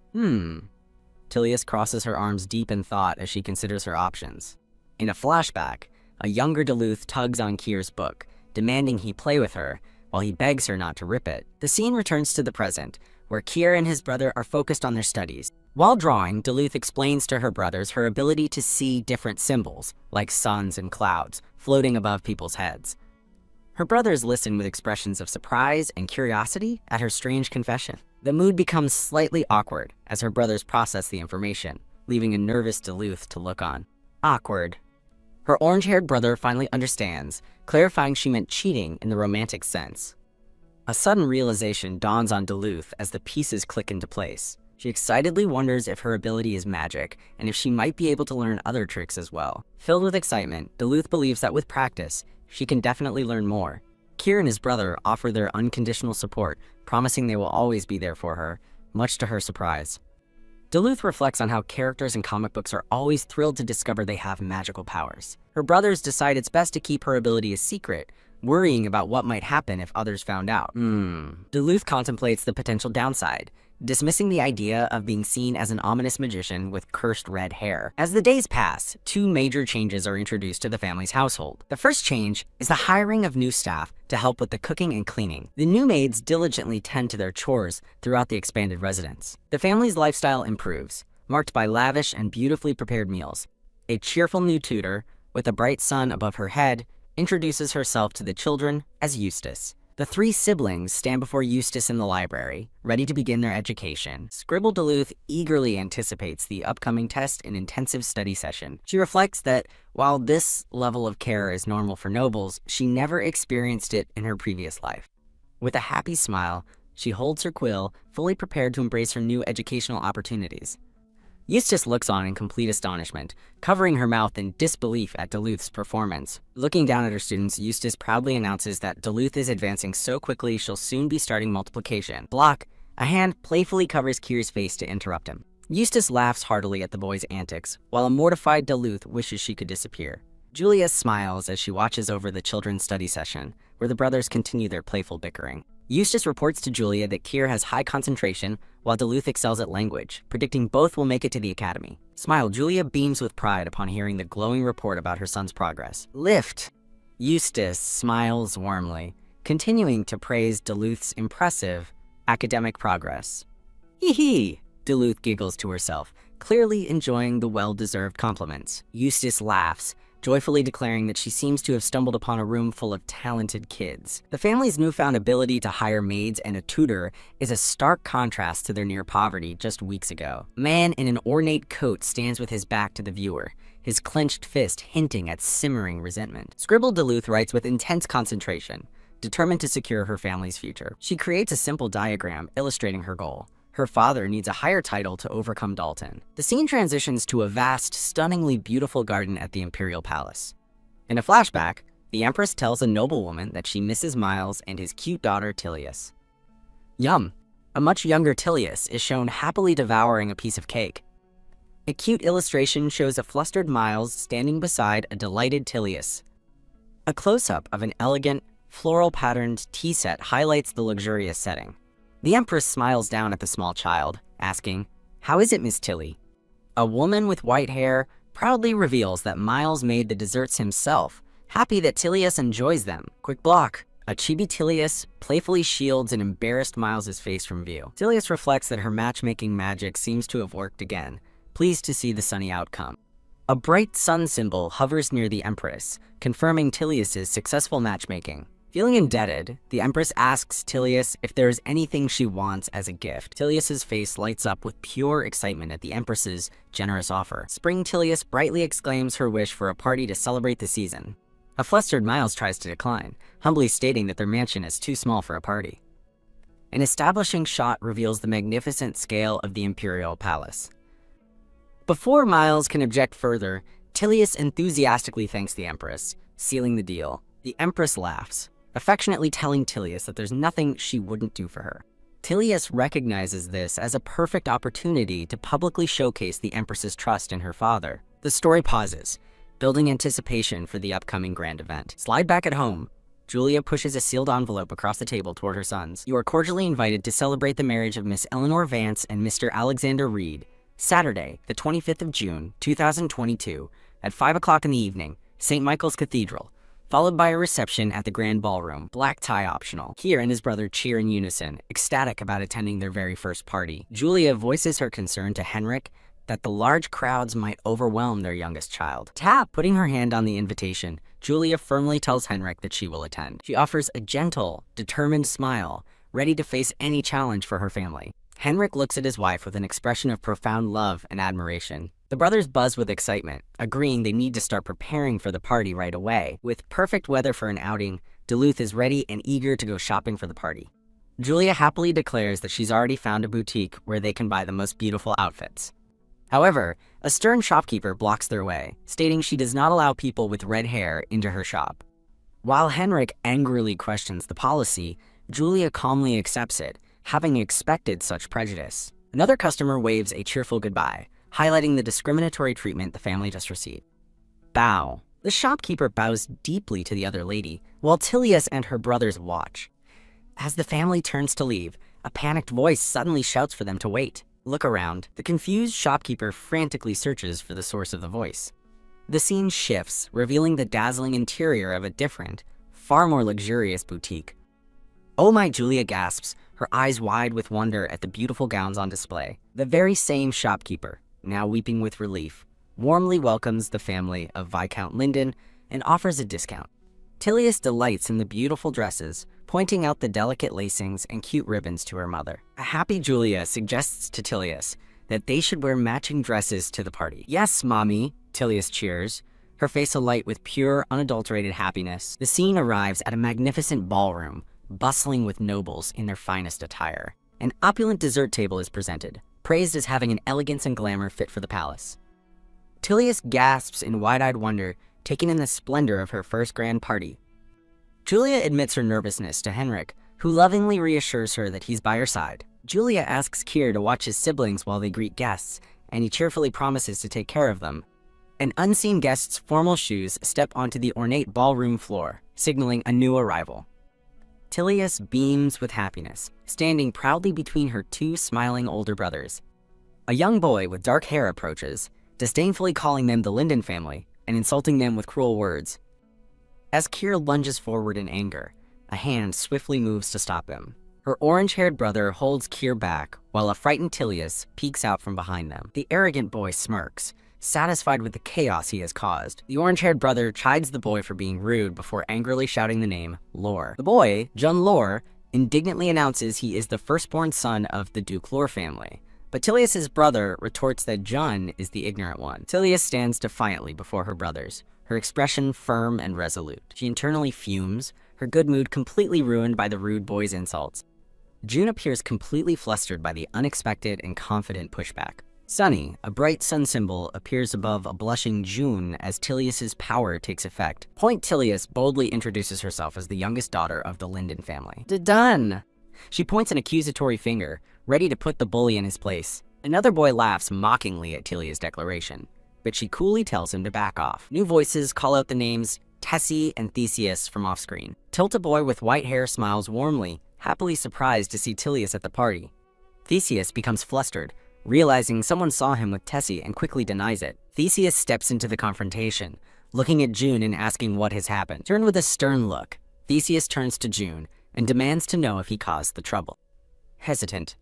Tilius crosses her arms deep in thought as she considers her options. In a flashback, a younger Duluth tugs on Kier's book, demanding he play with her, while he begs her not to rip it. The scene returns to the present, where Kier and his brother are focused on their studies. While drawing, Duluth explains to her brothers her ability to see different symbols, like suns and clouds, floating above people's heads. Her brothers listen with expressions of surprise and curiosity at her strange confession. The mood becomes slightly awkward as her brothers process the information, leaving a nervous Duluth to look on. Awkward. Her orange-haired brother finally understands, clarifying she meant cheating in the romantic sense. A sudden realization dawns on Duluth as the pieces click into place. She excitedly wonders if her ability is magic and if she might be able to learn other tricks as well. Filled with excitement, Duluth believes that with practice, she can definitely learn more. Kier and his brother offer their unconditional support, promising they will always be there for her, much to her surprise. Duluth reflects on how characters in comic books are always thrilled to discover they have magical powers. Her brothers decide it's best to keep her ability a secret, worrying about what might happen if others found out. Duluth contemplates the potential downside, dismissing the idea of being seen as an ominous magician with cursed red hair. As the days pass, two major changes are introduced to the family's household. The first change is the hiring of new staff to help with the cooking and cleaning. The new maids diligently tend to their chores throughout the expanded residence. The family's lifestyle improves, marked by lavish and beautifully prepared meals. A cheerful new tutor, with a bright sun above her head, introduces herself to the children as Eustace. The three siblings stand before Eustace in the library, ready to begin their education. Scribble Duluth eagerly anticipates the upcoming test and intensive study session. She reflects that while this level of care is normal for nobles, she never experienced it in her previous life. With a happy smile, she holds her quill, fully prepared to embrace her new educational opportunities. Eustace looks on in complete astonishment, covering her mouth in disbelief at Duluth's performance. Looking down at her students, Eustace proudly announces that Duluth is advancing so quickly she'll soon be starting multiplication. Block! A hand playfully covers Kyr's face to interrupt him. Eustace laughs heartily at the boy's antics, while a mortified Duluth wishes she could disappear. Julia smiles as she watches over the children's study session, where the brothers continue their playful bickering. Eustace reports to Julia that Kyr has high concentration, while Duluth excels at language, predicting both will make it to the academy. Smile, Julia beams with pride upon hearing the glowing report about her son's progress. Lift! Eustace smiles warmly, continuing to praise Duluth's impressive academic progress. Hee hee! Duluth giggles to herself, clearly enjoying the well-deserved compliments. Eustace laughs, joyfully declaring that she seems to have stumbled upon a room full of talented kids. The family's newfound ability to hire maids and a tutor is a stark contrast to their near poverty just weeks ago. A man in an ornate coat stands with his back to the viewer, his clenched fist hinting at simmering resentment. Scribble Duluth writes with intense concentration, determined to secure her family's future. She creates a simple diagram illustrating her goal. Her father needs a higher title to overcome Dalton. The scene transitions to a vast, stunningly beautiful garden at the Imperial Palace. In a flashback, the Empress tells a noblewoman that she misses Miles and his cute daughter Tilius. Yum! A much younger Tilius is shown happily devouring a piece of cake. A cute illustration shows a flustered Miles standing beside a delighted Tilius. A close-up of an elegant, floral-patterned tea set highlights the luxurious setting. The Empress smiles down at the small child, asking, "How is it, Miss Tilly?" A woman with white hair proudly reveals that Miles made the desserts himself, happy that Tilius enjoys them. Quick block. A chibi Tilius playfully shields an embarrassed Miles' face from view. Tilius reflects that her matchmaking magic seems to have worked again, pleased to see the sunny outcome. A bright sun symbol hovers near the Empress, confirming Tilius' successful matchmaking. Feeling indebted, the Empress asks Tilius if there is anything she wants as a gift. Tilius' face lights up with pure excitement at the Empress's generous offer. Spring Tilius brightly exclaims her wish for a party to celebrate the season. A flustered Miles tries to decline, humbly stating that their mansion is too small for a party. An establishing shot reveals the magnificent scale of the Imperial Palace. Before Miles can object further, Tilius enthusiastically thanks the Empress, sealing the deal. The Empress laughs, affectionately telling Tilius that there's nothing she wouldn't do for her. Tilius recognizes this as a perfect opportunity to publicly showcase the Empress's trust in her father. The story pauses, building anticipation for the upcoming grand event. Slide back at home. Julia pushes a sealed envelope across the table toward her sons. You are cordially invited to celebrate the marriage of Miss Eleanor Vance and Mr. Alexander Reed, Saturday, the 25th of June, 2022, at 5 o'clock in the evening, St. Michael's Cathedral, followed by a reception at the Grand Ballroom, black tie optional. Kyr and his brother cheer in unison, ecstatic about attending their very first party. Julia voices her concern to Henrik that the large crowds might overwhelm their youngest child. Tap! Putting her hand on the invitation, Julia firmly tells Henrik that she will attend. She offers a gentle, determined smile, ready to face any challenge for her family. Henrik looks at his wife with an expression of profound love and admiration. The brothers buzz with excitement, agreeing they need to start preparing for the party right away. With perfect weather for an outing, Duluth is ready and eager to go shopping for the party. Julia happily declares that she's already found a boutique where they can buy the most beautiful outfits. However, a stern shopkeeper blocks their way, stating she does not allow people with red hair into her shop. While Henrik angrily questions the policy, Julia calmly accepts it, having expected such prejudice. Another customer waves a cheerful goodbye, highlighting the discriminatory treatment the family just received. Bow. The shopkeeper bows deeply to the other lady, while Tilius and her brothers watch. As the family turns to leave, A panicked voice suddenly shouts for them to wait. Look around. The confused shopkeeper frantically searches for the source of the voice. The scene shifts, revealing the dazzling interior of a different, far more luxurious boutique. "Oh my," Julia gasps, her eyes wide with wonder at the beautiful gowns on display. The very same shopkeeper, now weeping with relief, warmly welcomes the family of Viscount Linden and offers a discount. Tilius delights in the beautiful dresses, pointing out the delicate lacings and cute ribbons to her mother. A happy Julia suggests to Tilius that they should wear matching dresses to the party. "Yes, Mommy," Tilius cheers, her face alight with pure, unadulterated happiness. The scene arrives at a magnificent ballroom, bustling with nobles in their finest attire. An opulent dessert table is presented, praised as having an elegance and glamour fit for the palace. Tilius gasps in wide-eyed wonder, taking in the splendor of her first grand party. Julia admits her nervousness to Henrik, who lovingly reassures her that he's by her side. Julia asks Keir to watch his siblings while they greet guests, and he cheerfully promises to take care of them. An unseen guest's formal shoes step onto the ornate ballroom floor, signaling a new arrival. Tilius beams with happiness, standing proudly between her two smiling older brothers. A young boy with dark hair approaches, disdainfully calling them the Linden family and insulting them with cruel words. As Keir lunges forward in anger, a hand swiftly moves to stop him. Her orange-haired brother holds Keir back, while a frightened Tilius peeks out from behind them. The arrogant boy smirks, satisfied with the chaos he has caused. The orange-haired brother chides the boy for being rude before angrily shouting the name Lore. The boy, Jun Lore, indignantly announces he is the firstborn son of the Duke Lore family. But Tilius's brother retorts that Jun is the ignorant one. Tilius stands defiantly before her brothers, her expression firm and resolute. She internally fumes, her good mood completely ruined by the rude boy's insults. June appears completely flustered by the unexpected and confident pushback. Sunny, a bright sun symbol, appears above a blushing June as Tilius's power takes effect. Point Tilius boldly introduces herself as the youngest daughter of the Linden family. Done! She points an accusatory finger, ready to put the bully in his place. Another boy laughs mockingly at Tilia's declaration, but she coolly tells him to back off. New voices call out the names Tessie and Theseus from off-screen. Tilt, a boy with white hair, smiles warmly, happily surprised to see Tilius at the party. Theseus becomes flustered, realizing someone saw him with Tessie and quickly denies it. Theseus steps into the confrontation, looking at June and asking what has happened. Turned with a stern look, Theseus turns to June and demands to know if he caused the trouble. Hesitant,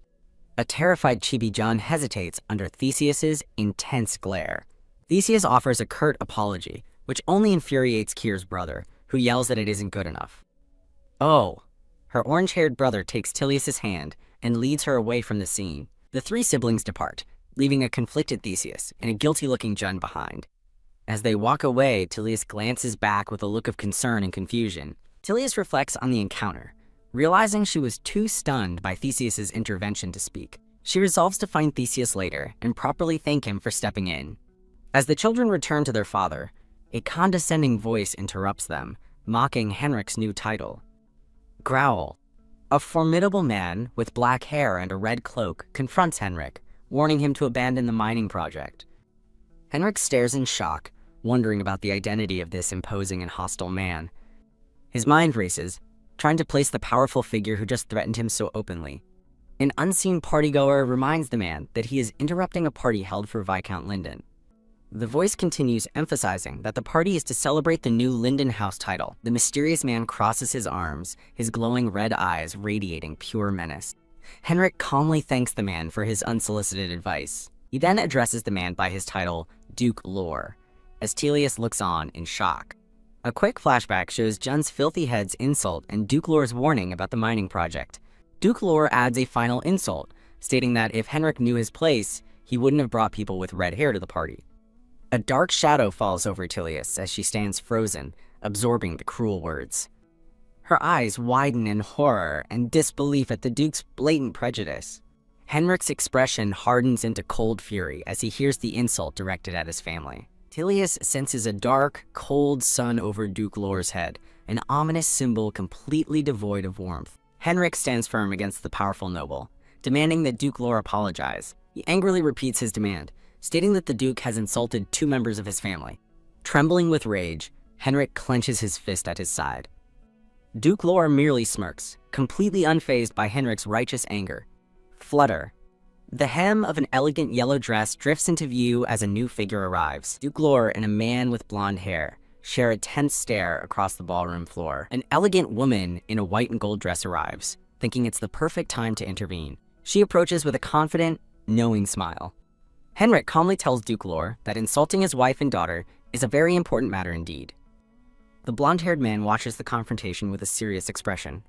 a terrified Chibi-Jun hesitates under Theseus's intense glare. Theseus offers a curt apology, which only infuriates Keir's brother, who yells that it isn't good enough. Oh, her orange-haired brother takes Tilius's hand and leads her away from the scene. The three siblings depart, leaving a conflicted Theseus and a guilty-looking Jun behind. As they walk away, Tilius glances back with a look of concern and confusion. Tilius reflects on the encounter, realizing she was too stunned by Theseus's intervention to speak. She resolves to find Theseus later and properly thank him for stepping in. As the children return to their father, a condescending voice interrupts them, mocking Henrik's new title. Growl, a formidable man with black hair and a red cloak, confronts Henrik, warning him to abandon the mining project. Henrik stares in shock, wondering about the identity of this imposing and hostile man. His mind races, trying to place the powerful figure who just threatened him so openly. An unseen partygoer reminds the man that he is interrupting a party held for Viscount Linden. The voice continues, emphasizing that the party is to celebrate the new Linden House title. The mysterious man crosses his arms, his glowing red eyes radiating pure menace. Henrik calmly thanks the man for his unsolicited advice. He then addresses the man by his title, Duke Lore, as Tilius looks on in shock. A quick flashback shows Jun's filthy head's insult and Duke Lore's warning about the mining project. Duke Lore adds a final insult, stating that if Henrik knew his place, he wouldn't have brought people with red hair to the party. A dark shadow falls over Tilius as she stands frozen, absorbing the cruel words. Her eyes widen in horror and disbelief at the Duke's blatant prejudice. Henrik's expression hardens into cold fury as he hears the insult directed at his family. Tilius senses a dark, cold sun over Duke Lore's head, an ominous symbol completely devoid of warmth. Henrik stands firm against the powerful noble, demanding that Duke Lore apologize. He angrily repeats his demand, stating that the Duke has insulted two members of his family. Trembling with rage, Henrik clenches his fist at his side. Duke Lore merely smirks, completely unfazed by Henrik's righteous anger. Flutter. The hem of an elegant yellow dress drifts into view as a new figure arrives. Duke Lore and a man with blonde hair share a tense stare across the ballroom floor. An elegant woman in a white and gold dress arrives, thinking it's the perfect time to intervene. She approaches with a confident, knowing smile. Henrik calmly tells Duke Lore that insulting his wife and daughter is a very important matter indeed. The blonde-haired man watches the confrontation with a serious expression.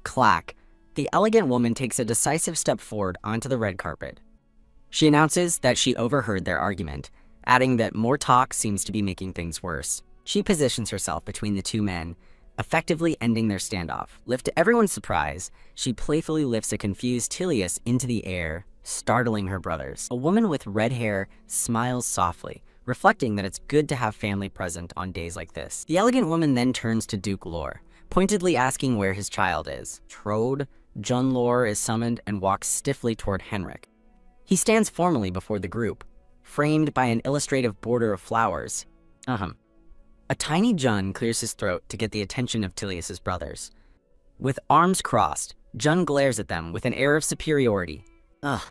Clack. The elegant woman takes a decisive step forward onto the red carpet. She announces that she overheard their argument, adding that more talk seems to be making things worse. She positions herself between the two men, effectively ending their standoff. To everyone's surprise, she playfully lifts a confused Tilius into the air, startling her brothers. A woman with red hair smiles softly, reflecting that it's good to have family present on days like this. The elegant woman then turns to Duke Lore, pointedly asking where his child is. Trode, Jun Lore is summoned and walks stiffly toward Henrik. He stands formally before the group, framed by an illustrative border of flowers. A tiny Jun clears his throat to get the attention of Tilius's brothers. With arms crossed, Jun glares at them with an air of superiority.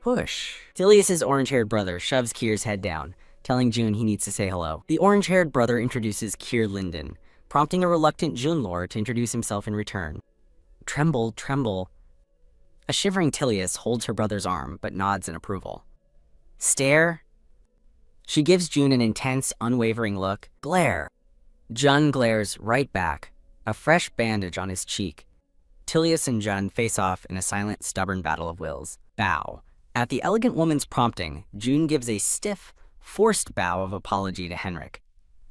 Push. Tilius's orange-haired brother shoves Kier's head down, telling Jun he needs to say hello. The orange-haired brother introduces Kier Linden, prompting a reluctant Jun Lore to introduce himself in return. Tremble, tremble. A shivering Tilius holds her brother's arm, but nods in approval. Stare. She gives Jun an intense, unwavering look. Glare. Jun glares right back, a fresh bandage on his cheek. Tilius and Jun face off in a silent, stubborn battle of wills. Bow. At the elegant woman's prompting, Jun gives a stiff, forced bow of apology to Henrik.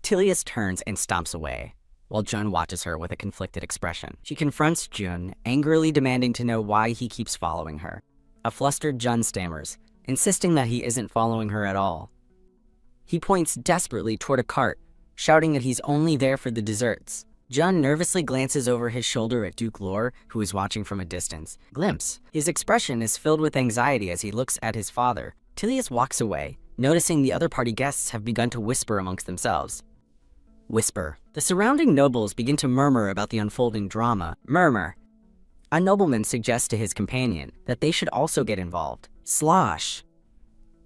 Tilius turns and stomps away, while Jun watches her with a conflicted expression. She confronts Jun, angrily demanding to know why he keeps following her. A flustered Jun stammers, insisting that he isn't following her at all. He points desperately toward a cart, shouting that he's only there for the desserts. Jun nervously glances over his shoulder at Duke Lore, who is watching from a distance. Glimpse. His expression is filled with anxiety as he looks at his father. Tilius walks away, noticing the other party guests have begun to whisper amongst themselves. Whisper. The surrounding nobles begin to murmur about the unfolding drama. Murmur. A nobleman suggests to his companion that they should also get involved. Slosh.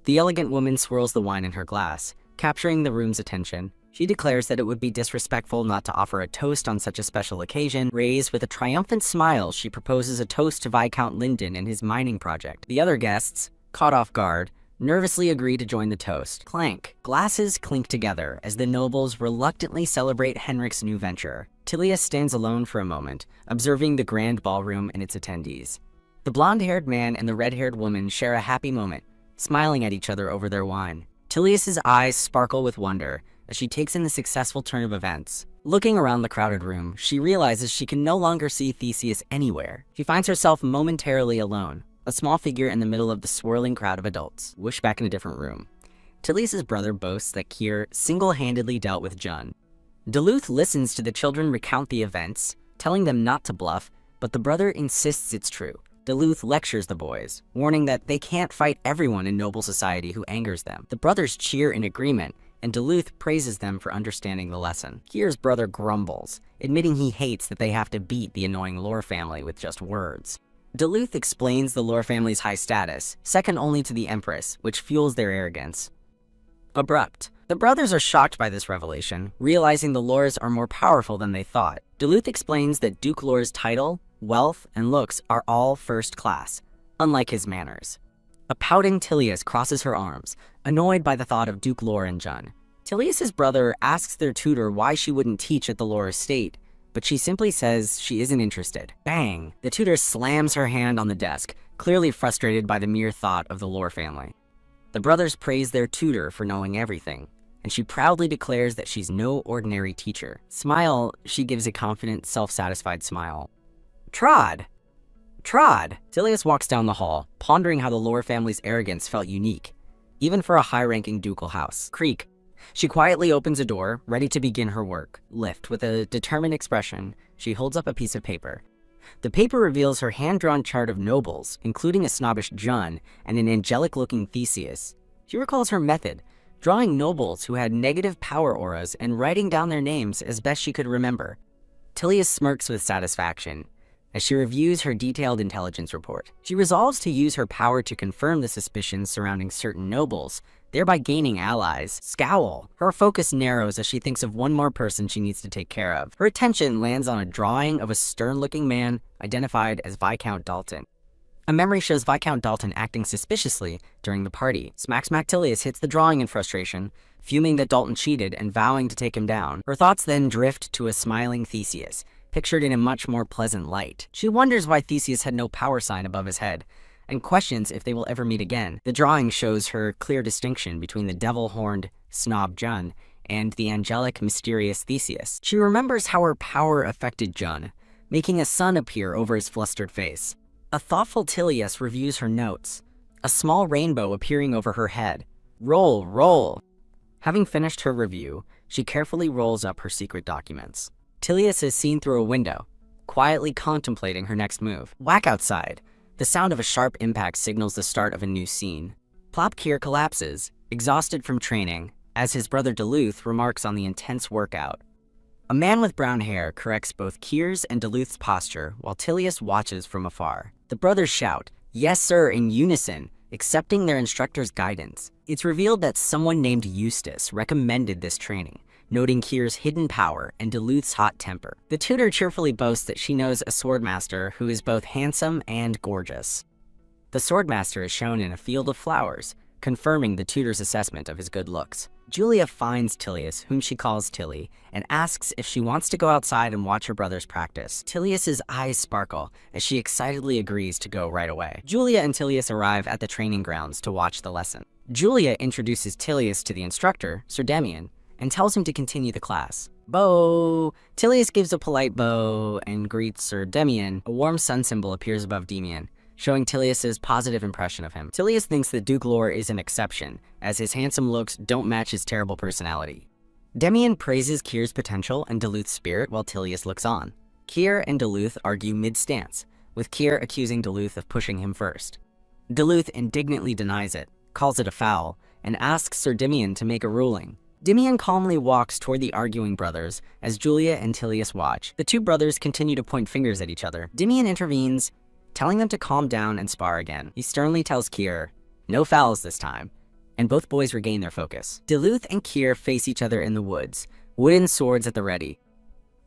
The elegant woman swirls the wine in her glass, capturing the room's attention. She declares that it would be disrespectful not to offer a toast on such a special occasion. Raised with a triumphant smile, she proposes a toast to Viscount Linden and his mining project. The other guests, caught off guard, nervously agree to join the toast. Clank. Glasses clink together as the nobles reluctantly celebrate Henrik's new venture. Tilius stands alone for a moment, observing the grand ballroom and its attendees. The blonde-haired man and the red-haired woman share a happy moment, smiling at each other over their wine. Tilius's eyes sparkle with wonder as she takes in the successful turn of events. Looking around the crowded room, she realizes she can no longer see Theseus anywhere. She finds herself momentarily alone, a small figure in the middle of the swirling crowd of adults. Whoosh, back in a different room. Tilius's brother boasts that Kier single-handedly dealt with Jun. Duluth listens to the children recount the events, telling them not to bluff, but the brother insists it's true. Duluth lectures the boys, warning that they can't fight everyone in noble society who angers them. The brothers cheer in agreement, and Duluth praises them for understanding the lesson. Kier's brother grumbles, admitting he hates that they have to beat the annoying Lore family with just words. Duluth explains the Lore family's high status, second only to the Empress, which fuels their arrogance. Abrupt. The brothers are shocked by this revelation, realizing the Lores are more powerful than they thought. Duluth explains that Duke Lore's title, wealth, and looks are all first class, unlike his manners. A pouting Tilius crosses her arms, annoyed by the thought of Duke Lore and Jun. Tilius's brother asks their tutor why she wouldn't teach at the Lore estate, but she simply says she isn't interested. Bang! The tutor slams her hand on the desk, clearly frustrated by the mere thought of the Lore family. The brothers praise their tutor for knowing everything, and she proudly declares that she's no ordinary teacher. Smile, she gives a confident, self-satisfied smile. Trod! Trod! Tilius walks down the hall, pondering how the Lore family's arrogance felt unique, even for a high-ranking ducal house. Creak. She quietly opens a door, ready to begin her work. Lift. With a determined expression, she holds up a piece of paper. The paper reveals her hand-drawn chart of nobles, including a snobbish Jun and an angelic-looking Theseus. She recalls her method, drawing nobles who had negative power auras and writing down their names as best she could remember. Tilius smirks with satisfaction as she reviews her detailed intelligence report. She resolves to use her power to confirm the suspicions surrounding certain nobles, thereby gaining allies. Scowl. Her focus narrows as she thinks of one more person she needs to take care of. Her attention lands on a drawing of a stern-looking man identified as Viscount Dalton. A memory shows Viscount Dalton acting suspiciously during the party. Smack Tilius hits the drawing in frustration, fuming that Dalton cheated and vowing to take him down. Her thoughts then drift to a smiling Theseus, pictured in a much more pleasant light. She wonders why Theseus had no power sign above his head, and questions if they will ever meet again. The drawing shows her clear distinction between the devil-horned snob Jun and the angelic, mysterious Theseus. She remembers how her power affected Jun, making a sun appear over his flustered face. A thoughtful Tilius reviews her notes, a small rainbow appearing over her head. Roll, roll. Having finished her review, she carefully rolls up her secret documents. Tilius is seen through a window, quietly contemplating her next move. Whack outside. The sound of a sharp impact signals the start of a new scene. Plop Kier collapses, exhausted from training, as his brother Duluth remarks on the intense workout. A man with brown hair corrects both Kier's and Duluth's posture while Tilius watches from afar. The brothers shout, "Yes, sir," in unison, accepting their instructor's guidance. It's revealed that someone named Eustace recommended this training, noting Kier's hidden power and Duluth's hot temper. The tutor cheerfully boasts that she knows a swordmaster who is both handsome and gorgeous. The swordmaster is shown in a field of flowers, confirming the tutor's assessment of his good looks. Julia finds Tilius, whom she calls Tilly, and asks if she wants to go outside and watch her brothers practice. Tilius's eyes sparkle as she excitedly agrees to go right away. Julia and Tilius arrive at the training grounds to watch the lesson. Julia introduces Tilius to the instructor, Sir Demian, and tells him to continue the class. Bow! Tilius gives a polite bow and greets Sir Demian. A warm sun symbol appears above Demian, showing Tilius's positive impression of him. Tilius thinks that Duke Lore is an exception, as his handsome looks don't match his terrible personality. Demian praises Kier's potential and Duluth's spirit while Tilius looks on. Kier and Duluth argue mid-stance, with Kier accusing Duluth of pushing him first. Duluth indignantly denies it, calls it a foul, and asks Sir Demian to make a ruling. Demian calmly walks toward the arguing brothers as Julia and Tilius watch. The two brothers continue to point fingers at each other. Demian intervenes, telling them to calm down and spar again. He sternly tells Kier, "No fouls this time," and both boys regain their focus. Duluth and Kier face each other in the woods, wooden swords at the ready.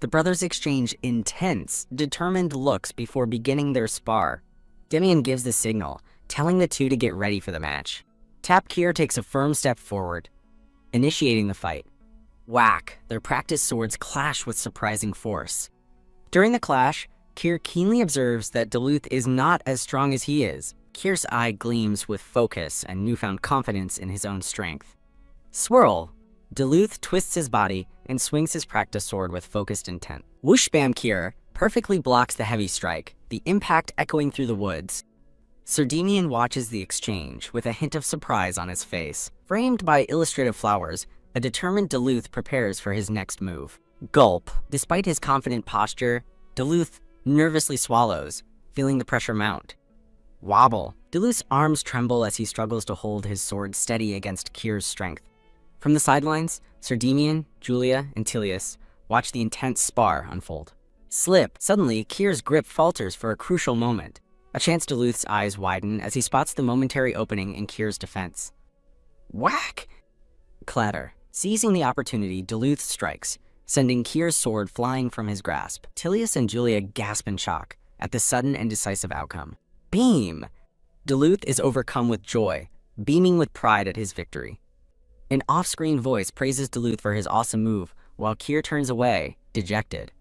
The brothers exchange intense, determined looks before beginning their spar. Demian gives the signal, telling the two to get ready for the match. Tap Kier takes a firm step forward, initiating the fight. Whack! Their practiced swords clash with surprising force. During the clash, Kier keenly observes that Duluth is not as strong as he is. Kier's eye gleams with focus and newfound confidence in his own strength. Swirl! Duluth twists his body and swings his practice sword with focused intent. Whoosh bam! Kier perfectly blocks the heavy strike, the impact echoing through the woods. Sir Demian watches the exchange with a hint of surprise on his face. Framed by illustrative flowers, a determined Duluth prepares for his next move. Gulp! Despite his confident posture, Duluth nervously swallows, feeling the pressure mount. Wobble! Duluth's arms tremble as he struggles to hold his sword steady against Kier's strength. From the sidelines, Sir Demian, Julia, and Tilius watch the intense spar unfold. Slip! Suddenly, Kier's grip falters for a crucial moment. A chance Duluth's eyes widen as he spots the momentary opening in Kier's defense. Whack! Clatter. Seizing the opportunity, Duluth strikes, sending Kier's sword flying from his grasp. Tilius and Julia gasp in shock at the sudden and decisive outcome. Beam! Duluth is overcome with joy, beaming with pride at his victory. An off-screen voice praises Duluth for his awesome move, while Kier turns away, dejected.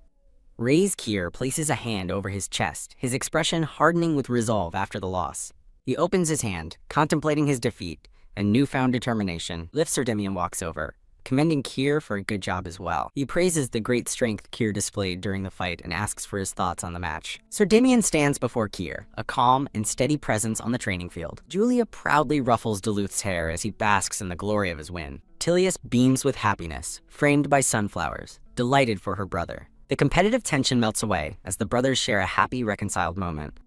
Raised Kier places a hand over his chest, his expression hardening with resolve after the loss. He opens his hand, contemplating his defeat, and newfound determination. Sir Demian walks over, commending Kier for a good job as well. He praises the great strength Kier displayed during the fight and asks for his thoughts on the match. Sir Demian stands before Kier, a calm and steady presence on the training field. Julia proudly ruffles Duluth's hair as he basks in the glory of his win. Tilius beams with happiness, framed by sunflowers, delighted for her brother. The competitive tension melts away as the brothers share a happy, reconciled moment.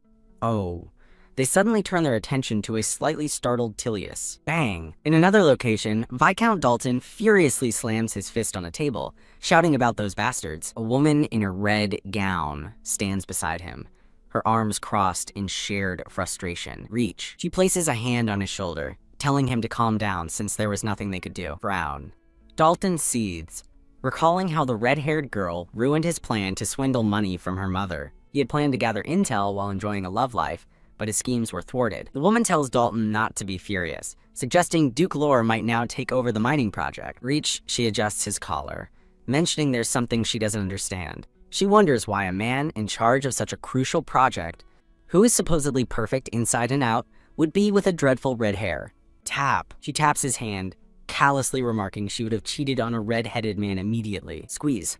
Oh, they suddenly turn their attention to a slightly startled Tilius. Bang! In another location, Viscount Dalton furiously slams his fist on a table, shouting about those bastards. A woman in a red gown stands beside him, her arms crossed in shared frustration. Reach. She places a hand on his shoulder, telling him to calm down since there was nothing they could do. Frown. Dalton seethes, recalling how the red-haired girl ruined his plan to swindle money from her mother. He had planned to gather intel while enjoying a love life, but his schemes were thwarted. The woman tells Dalton not to be furious, suggesting Duke Lore might now take over the mining project. Reach, she adjusts his collar, mentioning there's something she doesn't understand. She wonders why a man in charge of such a crucial project, who is supposedly perfect inside and out, would be with a dreadful red hair. Tap. She taps his hand, callously remarking she would have cheated on a red-headed man immediately. Squeeze.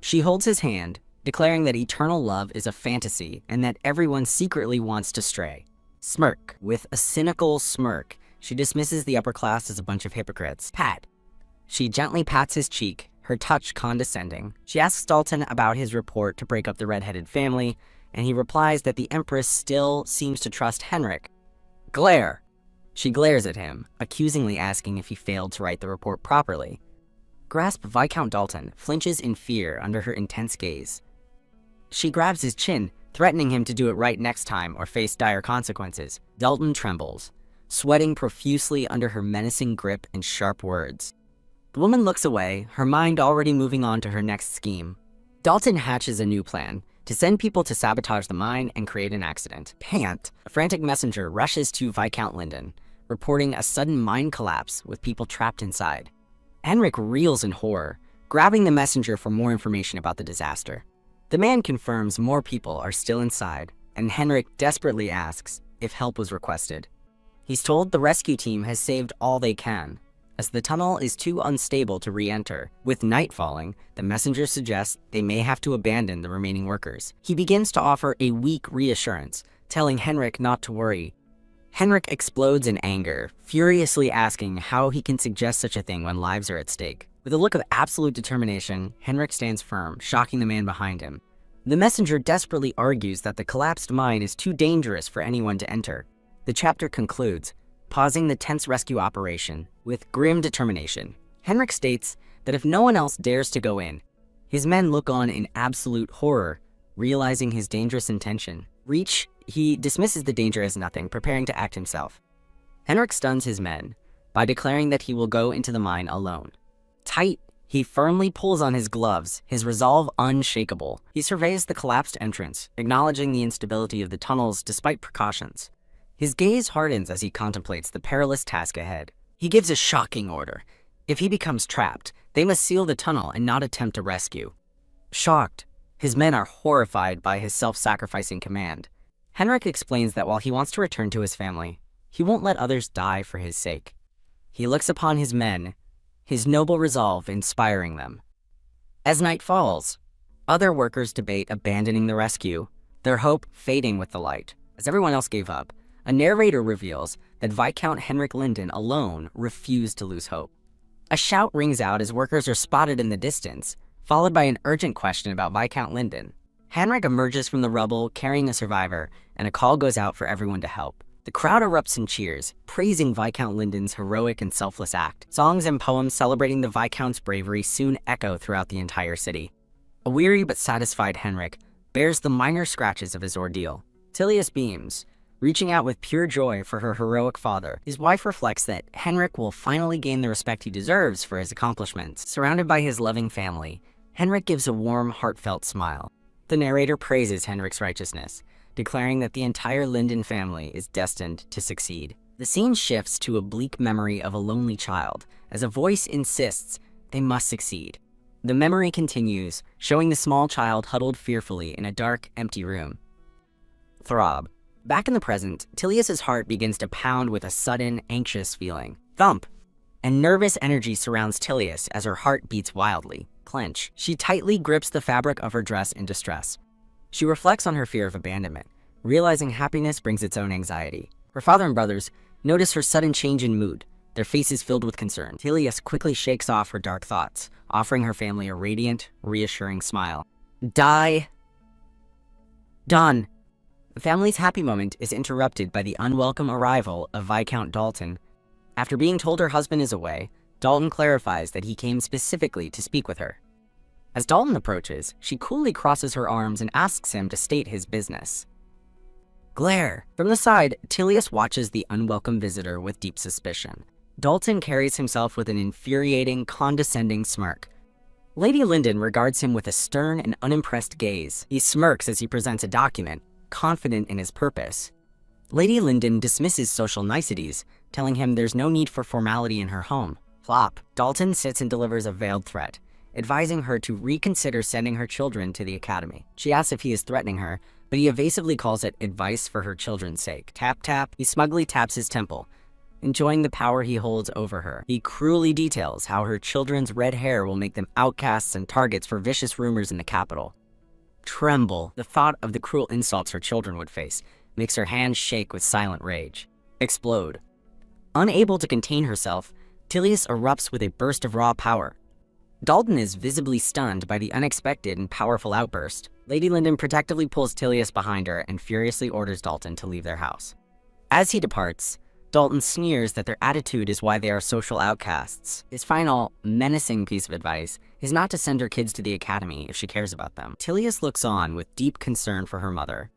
She holds his hand, declaring that eternal love is a fantasy and that everyone secretly wants to stray. Smirk. With a cynical smirk, she dismisses the upper class as a bunch of hypocrites. Pat. She gently pats his cheek, her touch condescending. She asks Dalton about his report to break up the red-headed family, and he replies that the Empress still seems to trust Henrik. Glare. She glares at him, accusingly asking if he failed to write the report properly. Grasp Viscount Dalton flinches in fear under her intense gaze. She grabs his chin, threatening him to do it right next time or face dire consequences. Dalton trembles, sweating profusely under her menacing grip and sharp words. The woman looks away, her mind already moving on to her next scheme. Dalton hatches a new plan, to send people to sabotage the mine and create an accident. Pant! A frantic messenger rushes to Viscount Linden, reporting a sudden mine collapse with people trapped inside. Henrik reels in horror, grabbing the messenger for more information about the disaster. The man confirms more people are still inside, and Henrik desperately asks if help was requested. He's told the rescue team has saved all they can, as the tunnel is too unstable to re-enter. With night falling, the messenger suggests they may have to abandon the remaining workers. He begins to offer a weak reassurance, telling Henrik not to worry. Henrik explodes in anger, furiously asking how he can suggest such a thing when lives are at stake. With a look of absolute determination, Henrik stands firm, shocking the man behind him. The messenger desperately argues that the collapsed mine is too dangerous for anyone to enter. The chapter concludes, pausing the tense rescue operation with grim determination. Henrik states that if no one else dares to go in, his men look on in absolute horror, realizing his dangerous intention. Reach, he dismisses the danger as nothing, preparing to act himself. Henrik stuns his men by declaring that he will go into the mine alone. Tight, he firmly pulls on his gloves, his resolve unshakable. He surveys the collapsed entrance, acknowledging the instability of the tunnels despite precautions. His gaze hardens as he contemplates the perilous task ahead. He gives a shocking order. If he becomes trapped, they must seal the tunnel and not attempt a rescue. Shocked, his men are horrified by his self-sacrificing command. Henrik explains that while he wants to return to his family, he won't let others die for his sake. He looks upon his men, his noble resolve inspiring them. As night falls, other workers debate abandoning the rescue, their hope fading with the light. As everyone else gave up, a narrator reveals that Viscount Henrik Linden alone refused to lose hope. A shout rings out as workers are spotted in the distance, followed by an urgent question about Viscount Linden. Henrik emerges from the rubble carrying a survivor, and a call goes out for everyone to help. The crowd erupts in cheers, praising Viscount Linden's heroic and selfless act. Songs and poems celebrating the Viscount's bravery soon echo throughout the entire city. A weary but satisfied Henrik bears the minor scratches of his ordeal. Tilius beams, reaching out with pure joy for her heroic father. His wife reflects that Henrik will finally gain the respect he deserves for his accomplishments. Surrounded by his loving family, Henrik gives a warm, heartfelt smile. The narrator praises Henrik's righteousness, declaring that the entire Linden family is destined to succeed. The scene shifts to a bleak memory of a lonely child, as a voice insists they must succeed. The memory continues, showing the small child huddled fearfully in a dark, empty room. Throb. Back in the present, Tilius's heart begins to pound with a sudden, anxious feeling. Thump! And nervous energy surrounds Tilius as her heart beats wildly. Clench. She tightly grips the fabric of her dress in distress. She reflects on her fear of abandonment, realizing happiness brings its own anxiety. Her father and brothers notice her sudden change in mood, their faces filled with concern. Tilius quickly shakes off her dark thoughts, offering her family a radiant, reassuring smile. Die. Done. The family's happy moment is interrupted by the unwelcome arrival of Viscount Dalton. After being told her husband is away, Dalton clarifies that he came specifically to speak with her. As Dalton approaches, she coolly crosses her arms and asks him to state his business. Glare. From the side, Tilius watches the unwelcome visitor with deep suspicion. Dalton carries himself with an infuriating, condescending smirk. Lady Linden regards him with a stern and unimpressed gaze. He smirks as he presents a document, confident in his purpose. Lady Linden dismisses social niceties, telling him there's no need for formality in her home. Plop. Dalton sits and delivers a veiled threat, advising her to reconsider sending her children to the academy. She asks if he is threatening her, but he evasively calls it advice for her children's sake. Tap tap. He smugly taps his temple, enjoying the power he holds over her. He cruelly details how her children's red hair will make them outcasts and targets for vicious rumors in the capital. Tremble. The thought of the cruel insults her children would face makes her hands shake with silent rage. Explode. Unable to contain herself, Tilius erupts with a burst of raw power. Dalton is visibly stunned by the unexpected and powerful outburst. Lady Linden protectively pulls Tilius behind her and furiously orders Dalton to leave their house. As he departs, Dalton sneers that their attitude is why they are social outcasts. His final, menacing piece of advice is not to send her kids to the academy if she cares about them. Tilius looks on with deep concern for her mother.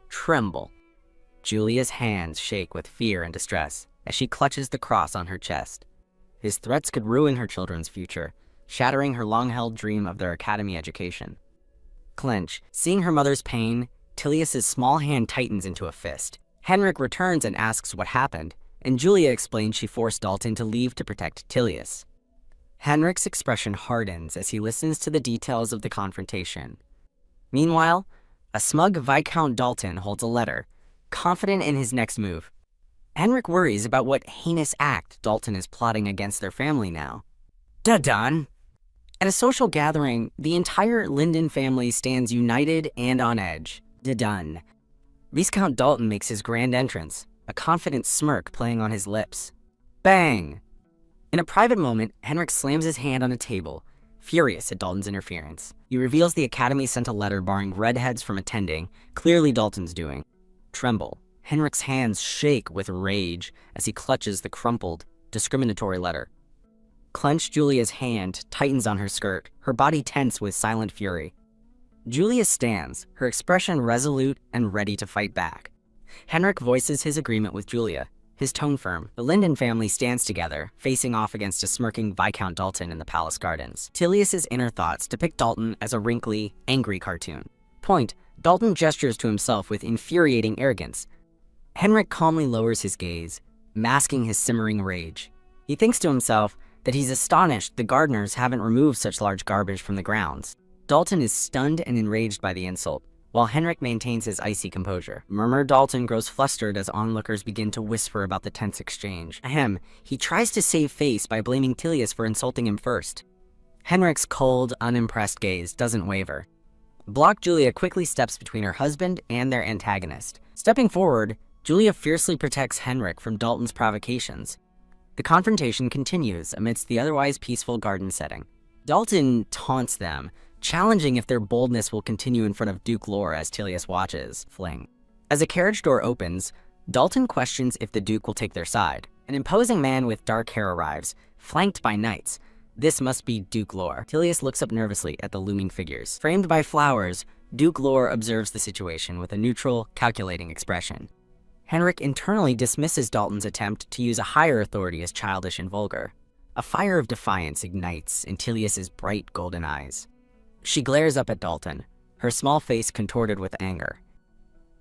Tremble. Julia's hands shake with fear and distress as she clutches the cross on her chest. His threats could ruin her children's future, shattering her long-held dream of their academy education. Clench. Seeing her mother's pain, Tilius's small hand tightens into a fist. Henrik returns and asks what happened, and Julia explains she forced Dalton to leave to protect Tilius. Henrik's expression hardens as he listens to the details of the confrontation. Meanwhile, a smug Viscount Dalton holds a letter, confident in his next move. Henrik worries about what heinous act Dalton is plotting against their family now. Dun! At a social gathering, the entire Linden family stands united and on edge. Dun. Viscount Dalton makes his grand entrance, a confident smirk playing on his lips. Bang! In a private moment, Henrik slams his hand on a table, furious at Dalton's interference. He reveals the academy sent a letter barring redheads from attending, clearly Dalton's doing. Tremble. Henrik's hands shake with rage as he clutches the crumpled, discriminatory letter. Clenched Julia's hand tightens on her skirt, her body tense with silent fury. Julia stands, her expression resolute and ready to fight back. Henrik voices his agreement with Julia, his tone firm. The Linden family stands together, facing off against a smirking Viscount Dalton in the palace gardens. Tilius's inner thoughts depict Dalton as a wrinkly, angry cartoon. Point. Dalton gestures to himself with infuriating arrogance. Henrik calmly lowers his gaze, masking his simmering rage. He thinks to himself that he's astonished the gardeners haven't removed such large garbage from the grounds. Dalton is stunned and enraged by the insult, while Henrik maintains his icy composure. Murmured Dalton grows flustered as onlookers begin to whisper about the tense exchange. Ahem, he tries to save face by blaming Tilius for insulting him first. Henrik's cold, unimpressed gaze doesn't waver. Block Julia quickly steps between her husband and their antagonist. Stepping forward, Julia fiercely protects Henrik from Dalton's provocations. The confrontation continues amidst the otherwise peaceful garden setting. Dalton taunts them, challenging if their boldness will continue in front of Duke Lore as Tilius watches. Fling. As a carriage door opens, Dalton questions if the Duke will take their side. An imposing man with dark hair arrives, flanked by knights. This must be Duke Lore. Tilius looks up nervously at the looming figures. Framed by flowers, Duke Lore observes the situation with a neutral, calculating expression. Henrik internally dismisses Dalton's attempt to use a higher authority as childish and vulgar. A fire of defiance ignites in Tilius's bright golden eyes. She glares up at Dalton, her small face contorted with anger.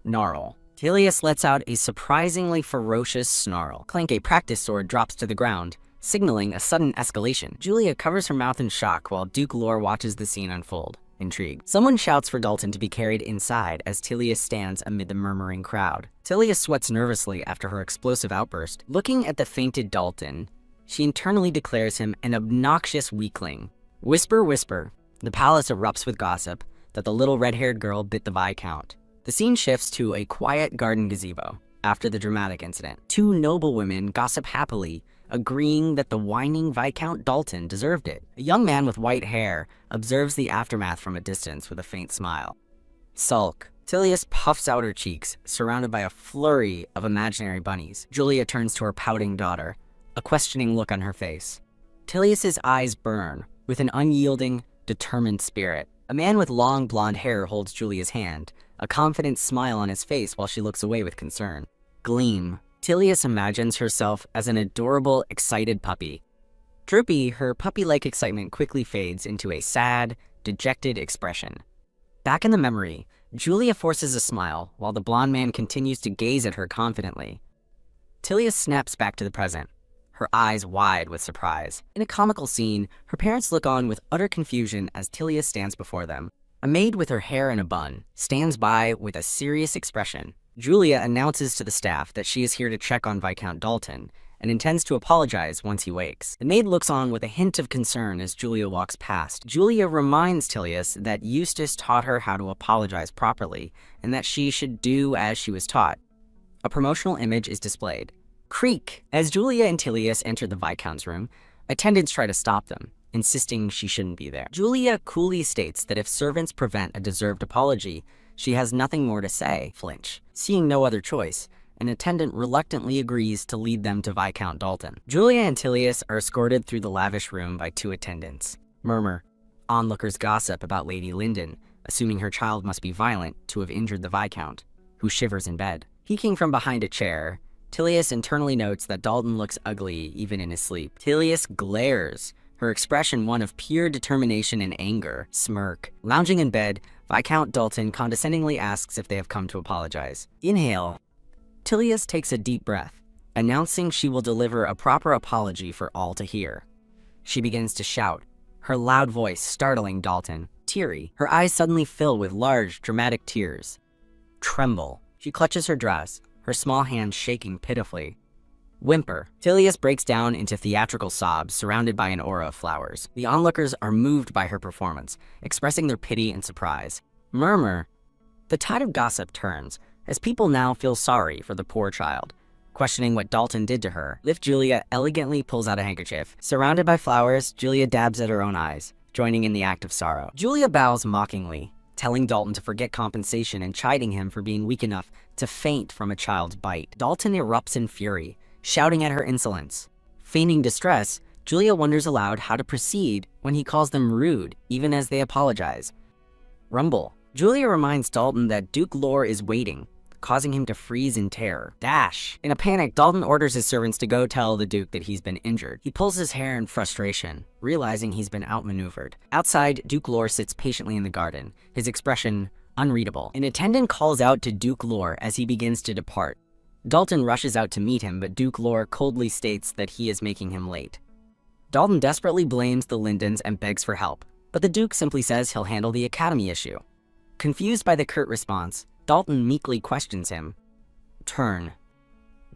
Gnarl. Tilius lets out a surprisingly ferocious snarl. Clank, a practice sword, drops to the ground, signaling a sudden escalation. Julia covers her mouth in shock while Duke Lore watches the scene unfold, intrigued. Someone shouts for Dalton to be carried inside as Tilius stands amid the murmuring crowd. Tilius sweats nervously after her explosive outburst. Looking at the fainted Dalton, she internally declares him an obnoxious weakling. Whisper, whisper. The palace erupts with gossip that the little red-haired girl bit the Viscount. The scene shifts to a quiet garden gazebo after the dramatic incident. Two noble women gossip happily, agreeing that the whining Viscount Dalton deserved it. A young man with white hair observes the aftermath from a distance with a faint smile. Sulk. Tilius puffs out her cheeks, surrounded by a flurry of imaginary bunnies. Julia turns to her pouting daughter, a questioning look on her face. Tilius's eyes burn with an unyielding, determined spirit. A man with long blonde hair holds Julia's hand, a confident smile on his face while she looks away with concern. Gleam. Tilius imagines herself as an adorable, excited puppy. Droopy, her puppy-like excitement quickly fades into a sad, dejected expression. Back in the memory, Julia forces a smile while the blonde man continues to gaze at her confidently. Tilius snaps back to the present, her eyes wide with surprise. In a comical scene, her parents look on with utter confusion as Tilius stands before them. A maid with her hair in a bun stands by with a serious expression. Julia announces to the staff that she is here to check on Viscount Dalton and intends to apologize once he wakes. The maid looks on with a hint of concern as Julia walks past. Julia reminds Tilius that Eustace taught her how to apologize properly and that she should do as she was taught. A promotional image is displayed. Creak! As Julia and Tilius enter the Viscount's room, attendants try to stop them, insisting she shouldn't be there. Julia coolly states that if servants prevent a deserved apology, she has nothing more to say. Flinch. Seeing no other choice, an attendant reluctantly agrees to lead them to Viscount Dalton. Julia and Tilius are escorted through the lavish room by two attendants. Murmur. Onlookers gossip about Lady Linden, assuming her child must be violent to have injured the Viscount, who shivers in bed. Peeking from behind a chair, Tilius internally notes that Dalton looks ugly even in his sleep. Tilius glares, her expression one of pure determination and anger. Smirk. Lounging in bed, Viscount Dalton condescendingly asks if they have come to apologize. Inhale. Tilius takes a deep breath, announcing she will deliver a proper apology for all to hear. She begins to shout, her loud voice startling Dalton. Teary. Her eyes suddenly fill with large, dramatic tears. Tremble. She clutches her dress, her small hands shaking pitifully. Whimper. Tilius breaks down into theatrical sobs, surrounded by an aura of flowers. The onlookers are moved by her performance, expressing their pity and surprise. Murmur. The tide of gossip turns, as people now feel sorry for the poor child, questioning what Dalton did to her. Julia elegantly pulls out a handkerchief. Surrounded by flowers, Julia dabs at her own eyes, joining in the act of sorrow. Julia bows mockingly, telling Dalton to forget compensation and chiding him for being weak enough to faint from a child's bite. Dalton erupts in fury, shouting at her insolence. Feigning distress, Julia wonders aloud how to proceed when he calls them rude, even as they apologize. Rumble. Julia reminds Dalton that Duke Lore is waiting, causing him to freeze in terror. Dash. In a panic, Dalton orders his servants to go tell the Duke that he's been injured. He pulls his hair in frustration, realizing he's been outmaneuvered. Outside, Duke Lore sits patiently in the garden, his expression unreadable. An attendant calls out to Duke Lore as he begins to depart. Dalton rushes out to meet him, but Duke Lore coldly states that he is making him late. Dalton desperately blames the Lindens and begs for help, but the Duke simply says he'll handle the Academy issue. Confused by the curt response, Dalton meekly questions him. Turn.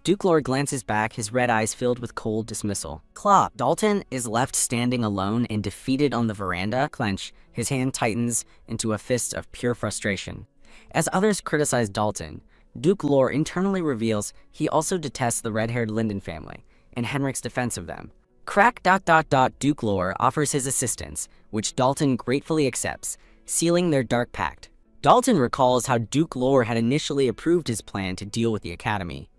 Duke Lore glances back, his red eyes filled with cold dismissal. Clop. Dalton is left standing alone and defeated on the veranda. Clench. His hand tightens into a fist of pure frustration. As others criticize Dalton, Duke Lore internally reveals he also detests the red-haired Linden family and Henrik's defense of them. Crack ... Duke Lore offers his assistance, which Dalton gratefully accepts, sealing their dark pact. Dalton recalls how Duke Lore had initially approved his plan to deal with the Academy.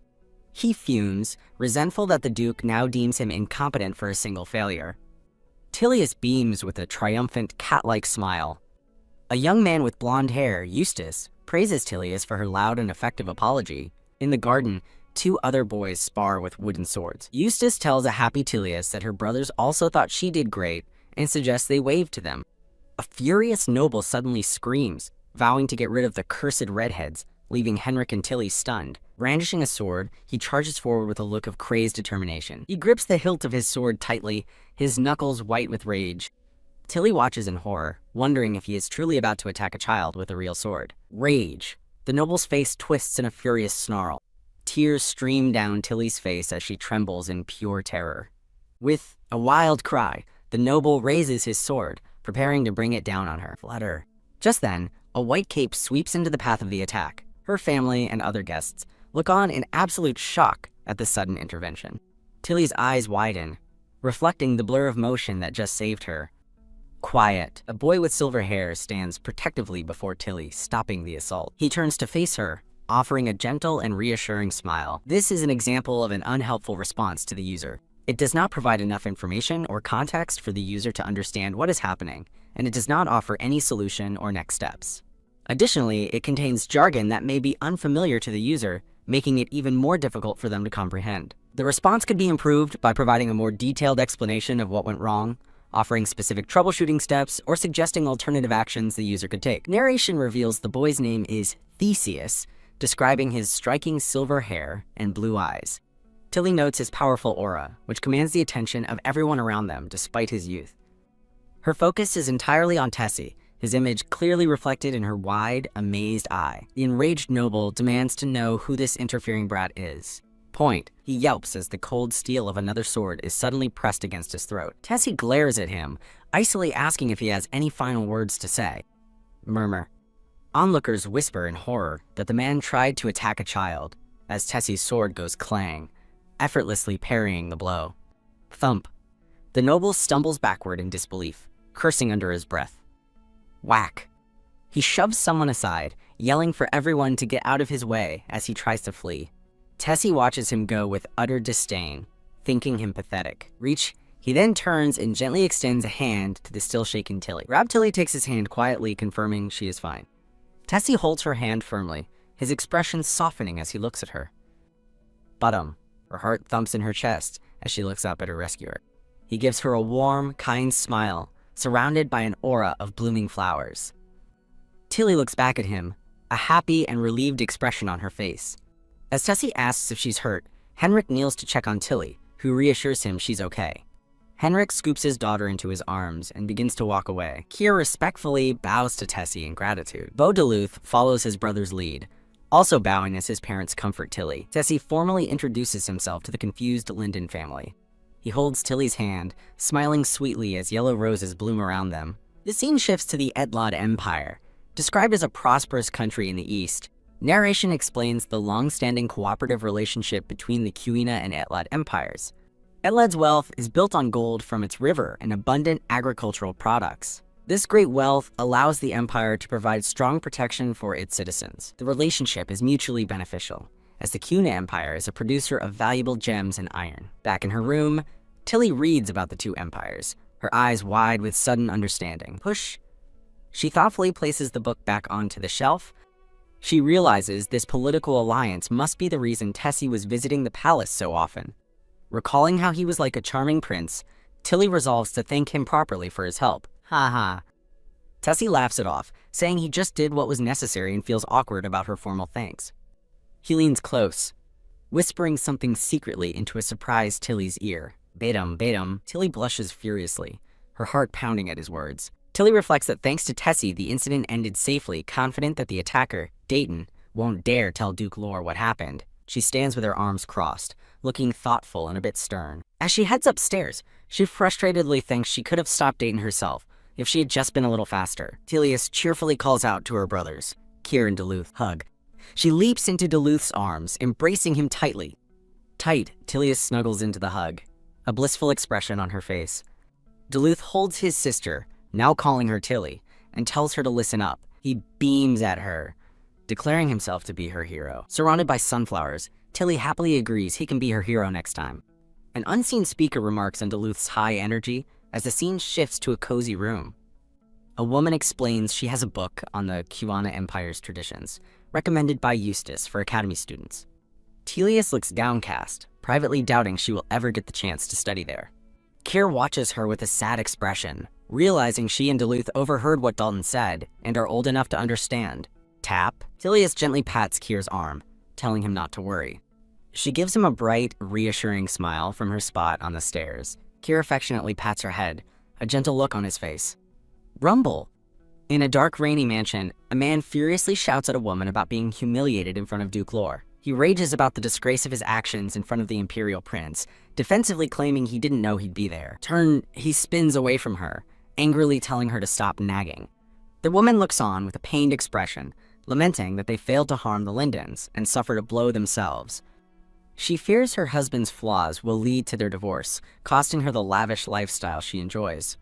He fumes, resentful that the Duke now deems him incompetent for a single failure. Tilius beams with a triumphant, cat-like smile. A young man with blonde hair, Eustace, praises Tilius for her loud and effective apology. In the garden, two other boys spar with wooden swords. Eustace tells a happy Tilius that her brothers also thought she did great and suggests they wave to them. A furious noble suddenly screams, vowing to get rid of the cursed redheads, leaving Henrik and Tilly stunned. Brandishing a sword, he charges forward with a look of crazed determination. He grips the hilt of his sword tightly, his knuckles white with rage. Tilly watches in horror, wondering if he is truly about to attack a child with a real sword. Rage. The noble's face twists in a furious snarl. Tears stream down Tilly's face as she trembles in pure terror. With a wild cry, the noble raises his sword, preparing to bring it down on her. Flutter. Just then, a white cape sweeps into the path of the attack. Her family and other guests look on in absolute shock at the sudden intervention. Tilly's eyes widen, reflecting the blur of motion that just saved her. Quiet. A boy with silver hair stands protectively before Tilly, stopping the assault. He turns to face her, offering a gentle and reassuring smile. This is an example of an unhelpful response to the user. It does not provide enough information or context for the user to understand what is happening, and it does not offer any solution or next steps. Additionally, it contains jargon that may be unfamiliar to the user, making it even more difficult for them to comprehend. The response could be improved by providing a more detailed explanation of what went wrong, offering specific troubleshooting steps, or suggesting alternative actions the user could take. Narration reveals the boy's name is Theseus, describing his striking silver hair and blue eyes. Tilly notes his powerful aura, which commands the attention of everyone around them despite his youth. Her focus is entirely on Tessie, his image clearly reflected in her wide, amazed eye. The enraged noble demands to know who this interfering brat is. Point. He yelps as the cold steel of another sword is suddenly pressed against his throat. Tessie glares at him, icily asking if he has any final words to say. Murmur. Onlookers whisper in horror that the man tried to attack a child, as Tessie's sword goes clang, effortlessly parrying the blow. Thump. The noble stumbles backward in disbelief, cursing under his breath. Whack. He shoves someone aside, yelling for everyone to get out of his way as he tries to flee. Tessie watches him go with utter disdain, thinking him pathetic. Reach. He then turns and gently extends a hand to the still shaken Tilly. Tilly takes his hand quietly, confirming she is fine. Tessie holds her hand firmly, his expression softening as he looks at her. Bottom. Her heart thumps in her chest as she looks up at her rescuer. He gives her a warm, kind smile, surrounded by an aura of blooming flowers. Tilly looks back at him, a happy and relieved expression on her face. As Tessie asks if she's hurt, Henrik kneels to check on Tilly, who reassures him she's okay. Henrik scoops his daughter into his arms and begins to walk away. Kier respectfully bows to Tessie in gratitude. Beau Duluth follows his brother's lead, also bowing as his parents comfort Tilly. Tessie formally introduces himself to the confused Linden family. He holds Tilly's hand, smiling sweetly as yellow roses bloom around them. The scene shifts to the Etlad Empire. Described as a prosperous country in the east, narration explains the long-standing cooperative relationship between the Kuina and Etlad empires. Etlad's wealth is built on gold from its river and abundant agricultural products. This great wealth allows the empire to provide strong protection for its citizens. The relationship is mutually beneficial, as the Kuina Empire is a producer of valuable gems and iron. Back in her room, Tilly reads about the two empires, her eyes wide with sudden understanding. Push. She thoughtfully places the book back onto the shelf. She realizes this political alliance must be the reason Tessie was visiting the palace so often. Recalling how he was like a charming prince, Tilly resolves to thank him properly for his help. Ha ha. Tessie laughs it off, saying he just did what was necessary and feels awkward about her formal thanks. He leans close, whispering something secretly into a surprised Tilly's ear. Betum. Tilly blushes furiously, her heart pounding at his words. Tilly reflects that thanks to Tessie, the incident ended safely, confident that the attacker, Dayton, won't dare tell Duke Lore what happened. She stands with her arms crossed, looking thoughtful and a bit stern. As she heads upstairs, she frustratedly thinks she could have stopped Dayton herself if she had just been a little faster. Tilius cheerfully calls out to her brothers, Kier and Duluth. Hug. She leaps into Duluth's arms, embracing him tightly. Tight, Tilius snuggles into the hug, a blissful expression on her face. Duluth holds his sister, now calling her Tilly, and tells her to listen up. He beams at her, declaring himself to be her hero. Surrounded by sunflowers, Tilly happily agrees he can be her hero next time. An unseen speaker remarks on Duluth's high energy as the scene shifts to a cozy room. A woman explains she has a book on the Kuana Empire's traditions, recommended by Eustace for Academy students. Tilius looks downcast, privately doubting she will ever get the chance to study there. Kier watches her with a sad expression, realizing she and Duluth overheard what Dalton said and are old enough to understand. Tap. Tilius gently pats Kier's arm, telling him not to worry. She gives him a bright, reassuring smile from her spot on the stairs. Kier affectionately pats her head, a gentle look on his face. Rumble. In a dark, rainy mansion, a man furiously shouts at a woman about being humiliated in front of Duke Lore. He rages about the disgrace of his actions in front of the Imperial Prince, defensively claiming he didn't know he'd be there. He spins away from her, angrily telling her to stop nagging. The woman looks on with a pained expression, lamenting that they failed to harm the Lindens and suffered a blow themselves. She fears her husband's flaws will lead to their divorce, costing her the lavish lifestyle she enjoys.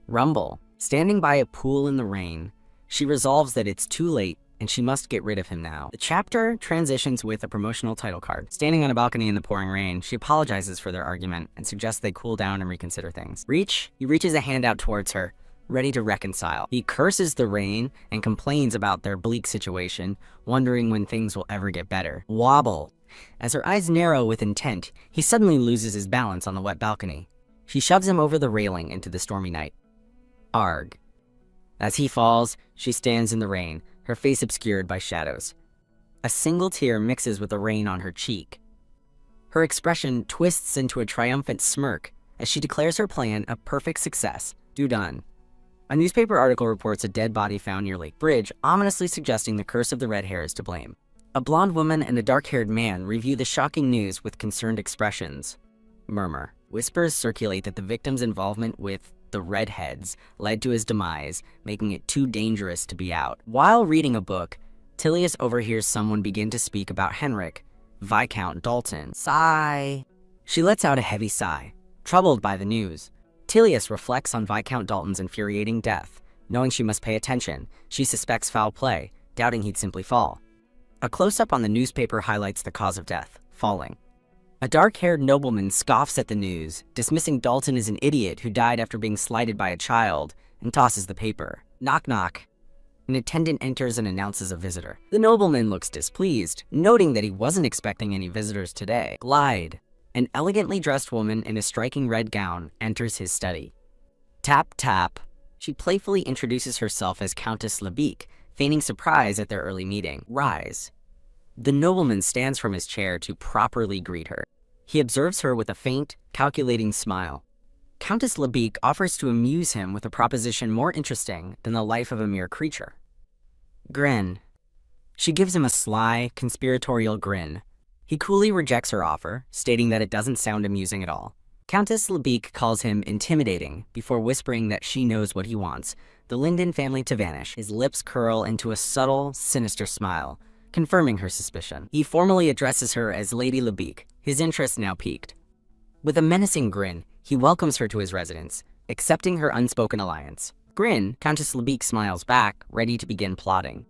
Rumble. Standing by a pool in the rain, she resolves that it's too late and she must get rid of him now. The chapter transitions with a promotional title card. Standing on a balcony in the pouring rain, she apologizes for their argument and suggests they cool down and reconsider things. He reaches a hand out towards her, ready to reconcile. He curses the rain and complains about their bleak situation, wondering when things will ever get better. Wobble. As her eyes narrow with intent, he suddenly loses his balance on the wet balcony. She shoves him over the railing into the stormy night. Arg. As he falls, she stands in the rain, her face obscured by shadows. A single tear mixes with the rain on her cheek. Her expression twists into a triumphant smirk as she declares her plan a perfect success. Done. A newspaper article reports a dead body found near Lake Bridge, ominously suggesting the curse of the red hair is to blame. A blonde woman and a dark-haired man review the shocking news with concerned expressions. Murmur. Whispers circulate that the victim's involvement with the redheads led to his demise, making it too dangerous to be out. While reading a book, Tilius overhears someone begin to speak about Henrik, Viscount Dalton. Sigh. She lets out a heavy sigh, troubled by the news. Tilius reflects on Viscount Dalton's infuriating death. Knowing she must pay attention, she suspects foul play, doubting he'd simply fall. A close-up on the newspaper highlights the cause of death, falling. A dark-haired nobleman scoffs at the news, dismissing Dalton as an idiot who died after being slighted by a child, and tosses the paper. Knock knock. An attendant enters and announces a visitor. The nobleman looks displeased, noting that he wasn't expecting any visitors today. Glide. An elegantly dressed woman in a striking red gown enters his study. Tap tap. She playfully introduces herself as Countess Lebeek, feigning surprise at their early meeting. Rise. The nobleman stands from his chair to properly greet her. He observes her with a faint, calculating smile. Countess Lebeek offers to amuse him with a proposition more interesting than the life of a mere creature. Grin. She gives him a sly, conspiratorial grin. He coolly rejects her offer, stating that it doesn't sound amusing at all. Countess Lebeek calls him intimidating before whispering that she knows what he wants, the Linden family to vanish. His lips curl into a subtle, sinister smile, confirming her suspicion. He formally addresses her as Lady Lebeek, his interest now piqued. With a menacing grin, he welcomes her to his residence, accepting her unspoken alliance. Grin, Countess Lebeek smiles back, ready to begin plotting.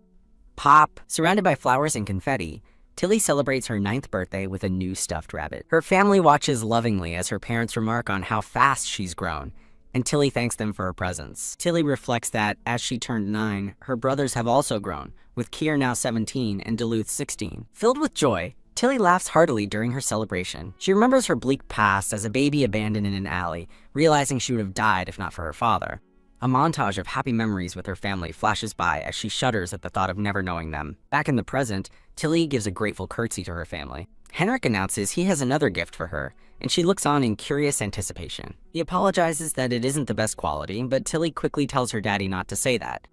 Pop! Surrounded by flowers and confetti, Tilly celebrates her 9th birthday with a new stuffed rabbit. Her family watches lovingly as her parents remark on how fast she's grown, and Tilly thanks them for her presents. Tilly reflects that, as she turned 9, her brothers have also grown, with Kier now 17 and Duluth 16. Filled with joy, Tilly laughs heartily during her celebration. She remembers her bleak past as a baby abandoned in an alley, realizing she would have died if not for her father. A montage of happy memories with her family flashes by as she shudders at the thought of never knowing them. Back in the present, Tilly gives a grateful curtsy to her family. Henrik announces he has another gift for her, and she looks on in curious anticipation. He apologizes that it isn't the best quality, but Tilly quickly tells her daddy not to say that.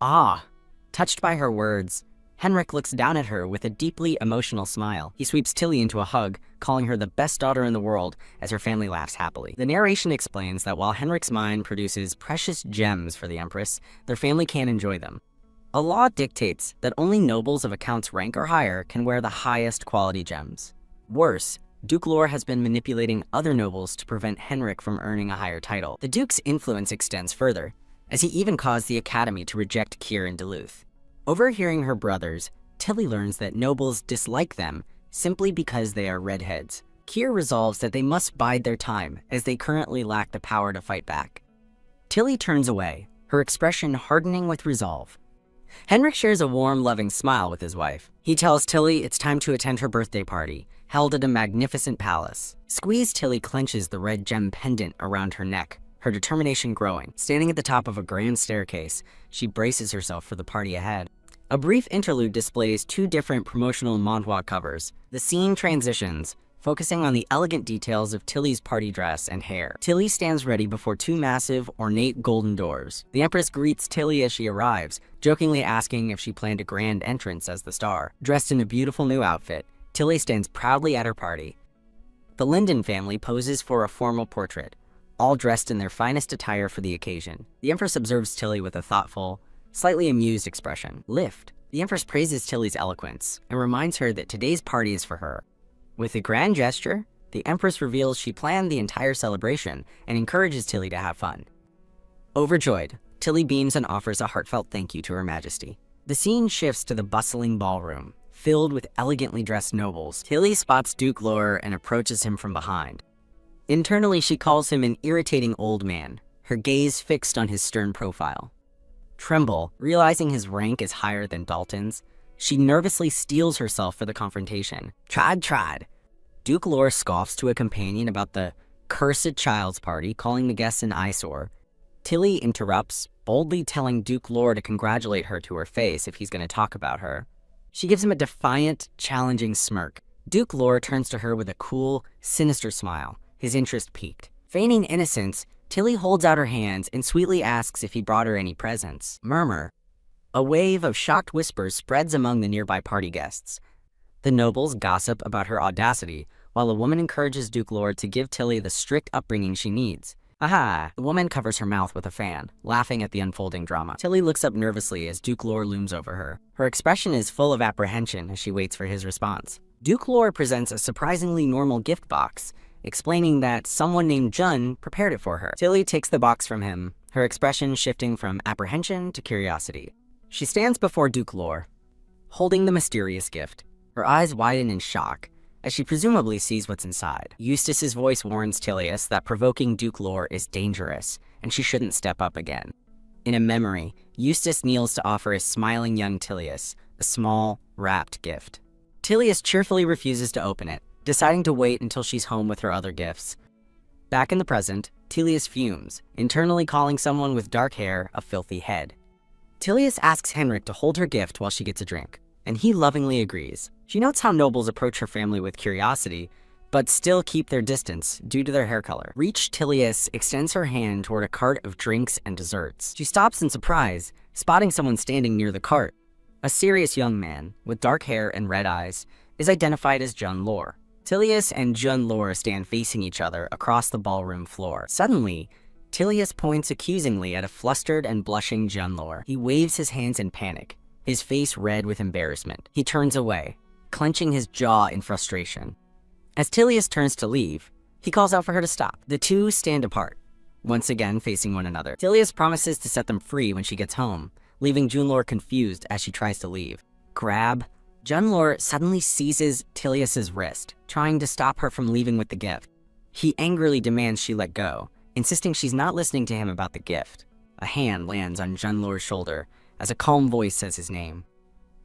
Ah! Touched by her words, Henrik looks down at her with a deeply emotional smile. He sweeps Tilly into a hug, calling her the best daughter in the world as her family laughs happily. The narration explains that while Henrik's mine produces precious gems for the Empress, their family can't enjoy them. A law dictates that only nobles of a count's rank or higher can wear the highest quality gems. Worse, Duke Lore has been manipulating other nobles to prevent Henrik from earning a higher title. The Duke's influence extends further, as he even caused the Academy to reject Kier in Duluth. Overhearing her brothers, Tilly learns that nobles dislike them simply because they are redheads. Kier resolves that they must bide their time, as they currently lack the power to fight back. Tilly turns away, her expression hardening with resolve. Henrik shares a warm, loving smile with his wife. He tells Tilly it's time to attend her birthday party, held at a magnificent palace. Squeezed Tilly clenches the red gem pendant around her neck, her determination growing. Standing at the top of a grand staircase, she braces herself for the party ahead. A brief interlude displays 2 different promotional Manhwa covers. The scene transitions, focusing on the elegant details of Tilly's party dress and hair. Tilly stands ready before 2 massive, ornate golden doors. The Empress greets Tilly as she arrives, jokingly asking if she planned a grand entrance as the star. Dressed in a beautiful new outfit, Tilly stands proudly at her party. The Linden family poses for a formal portrait, all dressed in their finest attire for the occasion. The Empress observes Tilly with a thoughtful, slightly amused expression. Lift. The Empress praises Tilly's eloquence and reminds her that today's party is for her. With a grand gesture, the Empress reveals she planned the entire celebration and encourages Tilly to have fun. Overjoyed, Tilly beams and offers a heartfelt thank you to Her Majesty. The scene shifts to the bustling ballroom, filled with elegantly dressed nobles. Tilly spots Duke Lore and approaches him from behind. Internally, she calls him an irritating old man, her gaze fixed on his stern profile. Tremble, realizing his rank is higher than Dalton's, she nervously steels herself for the confrontation. Trod. Duke Lore scoffs to a companion about the cursed child's party, calling the guests an eyesore. Tilly interrupts, boldly telling Duke Lore to congratulate her to her face if he's going to talk about her. She gives him a defiant, challenging smirk. Duke Lore turns to her with a cool, sinister smile, his interest piqued. Feigning innocence, Tilly holds out her hands and sweetly asks if he brought her any presents. Murmur. A wave of shocked whispers spreads among the nearby party guests. The nobles gossip about her audacity, while a woman encourages Duke Lore to give Tilly the strict upbringing she needs. Aha! The woman covers her mouth with a fan, laughing at the unfolding drama. Tilly looks up nervously as Duke Lore looms over her. Her expression is full of apprehension as she waits for his response. Duke Lore presents a surprisingly normal gift box, explaining that someone named Jun prepared it for her. Tilly takes the box from him, her expression shifting from apprehension to curiosity. She stands before Duke Lore, holding the mysterious gift. Her eyes widen in shock, as she presumably sees what's inside. Eustace's voice warns Tilius that provoking Duke Lore is dangerous, and she shouldn't step up again. In a memory, Eustace kneels to offer his smiling young Tilius a small, wrapped gift. Tilius cheerfully refuses to open it, deciding to wait until she's home with her other gifts. Back in the present, Tilius fumes, internally calling someone with dark hair a filthy head. Tilius asks Henrik to hold her gift while she gets a drink, and he lovingly agrees. She notes how nobles approach her family with curiosity, but still keep their distance due to their hair color. Reached, Tilius extends her hand toward a cart of drinks and desserts. She stops in surprise, spotting someone standing near the cart. A serious young man, with dark hair and red eyes, is identified as Jun Lore. Tilius and Jun Lore stand facing each other across the ballroom floor. Suddenly, Tilius points accusingly at a flustered and blushing Jun Lore. He waves his hands in panic, his face red with embarrassment. He turns away, clenching his jaw in frustration. As Tilius turns to leave, he calls out for her to stop. The two stand apart, once again facing one another. Tilius promises to set them free when she gets home, leaving Jun Lore confused as she tries to leave. Grab. Jun Lore suddenly seizes Tilius's wrist, trying to stop her from leaving with the gift. He angrily demands she let go, insisting she's not listening to him about the gift. A hand lands on Jun Lore's shoulder as a calm voice says his name.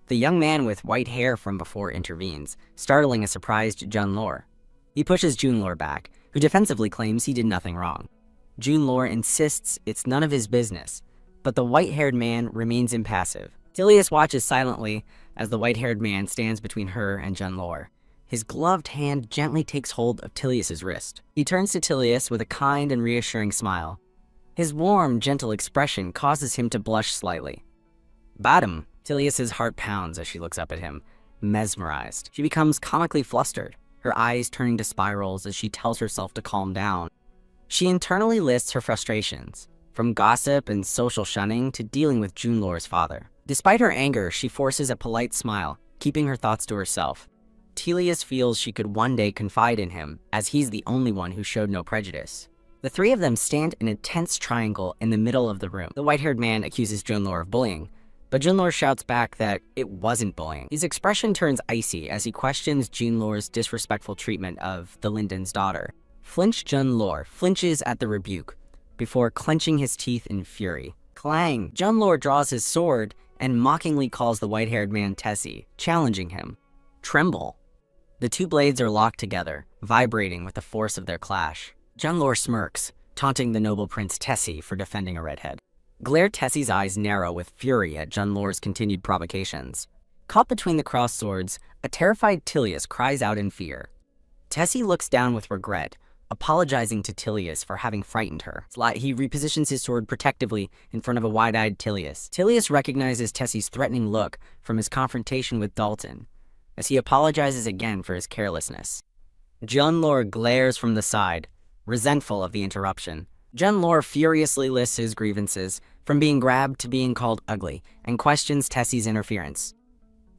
The young man with white hair from before intervenes, startling a surprised Jun Lore. He pushes Jun Lore back, who defensively claims he did nothing wrong. Jun Lore insists it's none of his business, but the white-haired man remains impassive. Tilius watches silently as the white-haired man stands between her and Jun Lore. His gloved hand gently takes hold of Tilius's wrist. He turns to Tilius with a kind and reassuring smile. His warm, gentle expression causes him to blush slightly. Bottom. Tilius's heart pounds as she looks up at him, mesmerized. She becomes comically flustered, her eyes turning to spirals as she tells herself to calm down. She internally lists her frustrations, from gossip and social shunning to dealing with Jun Lore's father. Despite her anger, she forces a polite smile, keeping her thoughts to herself. Tilius feels she could one day confide in him, as he's the only one who showed no prejudice. The three of them stand in a tense triangle in the middle of the room. The white-haired man accuses Jun Lore of bullying, but Jun Lore shouts back that it wasn't bullying. His expression turns icy as he questions Jun Lore's disrespectful treatment of the Linden's daughter. Flinched Jun Lore flinches at the rebuke, before clenching his teeth in fury. Clang! Jun Lore draws his sword and mockingly calls the white-haired man Tessie, challenging him. Tremble! The two blades are locked together, vibrating with the force of their clash. Jun Lore smirks, taunting the noble prince Tessie for defending a redhead. Glare Tessie's eyes narrow with fury at Jun Lore's continued provocations. Caught between the crossed swords, a terrified Tilius cries out in fear. Tessie looks down with regret, apologizing to Tilius for having frightened her. He repositions his sword protectively in front of a wide-eyed Tilius. Tilius recognizes Tessie's threatening look from his confrontation with Dalton, as he apologizes again for his carelessness. Jun Lore glares from the side, resentful of the interruption. Jun Lore furiously lists his grievances, from being grabbed to being called ugly, and questions Tessie's interference.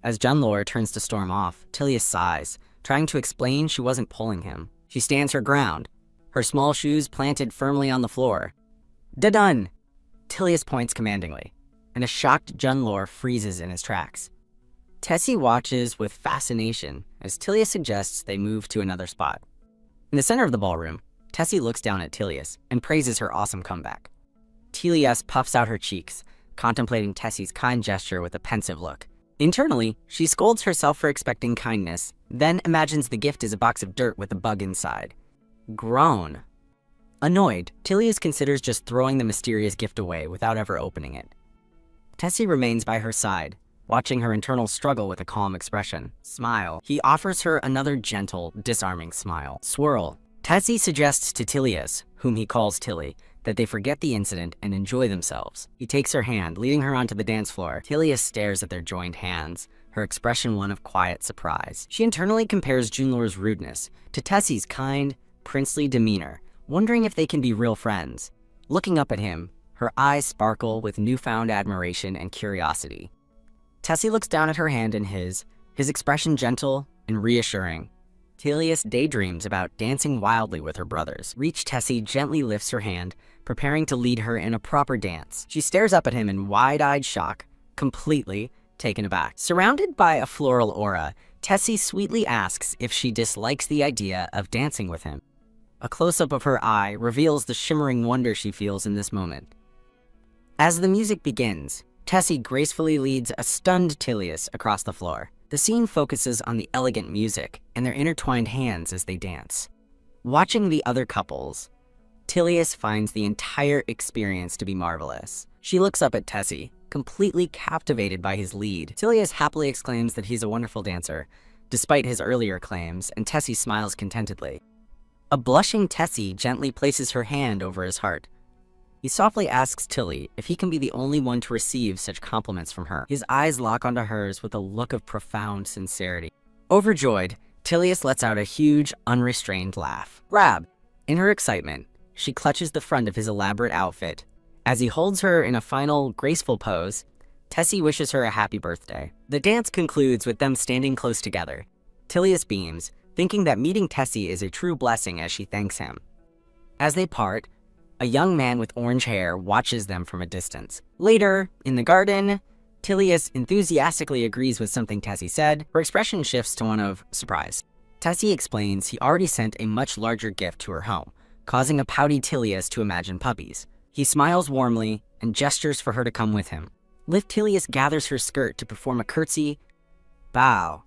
As Jun Lore turns to storm off, Tilius sighs, trying to explain she wasn't pulling him. She stands her ground, her small shoes planted firmly on the floor. Da-done! Tilius points commandingly, and a shocked Junlor freezes in his tracks. Tessie watches with fascination as Tilius suggests they move to another spot. In the center of the ballroom, Tessie looks down at Tilius and praises her awesome comeback. Tilius puffs out her cheeks, contemplating Tessie's kind gesture with a pensive look. Internally, she scolds herself for expecting kindness, then imagines the gift is a box of dirt with a bug inside. Groan. Annoyed, Tilius considers just throwing the mysterious gift away without ever opening it. Tessie remains by her side, watching her internal struggle with a calm expression. Smile. He offers her another gentle, disarming smile. Swirl. Tessie suggests to Tilius, whom he calls Tilly, that they forget the incident and enjoy themselves. He takes her hand, leading her onto the dance floor. Tilius stares at their joined hands, her expression one of quiet surprise. She internally compares Junlor's rudeness to Tessie's kind, princely demeanor, wondering if they can be real friends. Looking up at him, her eyes sparkle with newfound admiration and curiosity. Tessie looks down at her hand in his expression gentle and reassuring. Tilius daydreams about dancing wildly with her brothers. Tessie gently lifts her hand, preparing to lead her in a proper dance. She stares up at him in wide-eyed shock, completely taken aback. Surrounded by a floral aura, Tessie sweetly asks if she dislikes the idea of dancing with him. A close-up of her eye reveals the shimmering wonder she feels in this moment. As the music begins, Tessie gracefully leads a stunned Tilius across the floor. The scene focuses on the elegant music and their intertwined hands as they dance. Watching the other couples, Tilius finds the entire experience to be marvelous. She looks up at Tessie, completely captivated by his lead. Tilius happily exclaims that he's a wonderful dancer, despite his earlier claims, and Tessie smiles contentedly. A blushing Tessie gently places her hand over his heart. He softly asks Tilly if he can be the only one to receive such compliments from her. His eyes lock onto hers with a look of profound sincerity. Overjoyed, Tilius lets out a huge, unrestrained laugh. Grab! In her excitement, she clutches the front of his elaborate outfit. As he holds her in a final, graceful pose, Tessie wishes her a happy birthday. The dance concludes with them standing close together. Tilius beams, thinking that meeting Tessie is a true blessing as she thanks him. As they part, a young man with orange hair watches them from a distance. Later, in the garden, Tilius enthusiastically agrees with something Tessie said. Her expression shifts to one of surprise. Tessie explains he already sent a much larger gift to her home, causing a pouty Tilius to imagine puppies. He smiles warmly and gestures for her to come with him. Tilius gathers her skirt to perform a curtsy. Bow.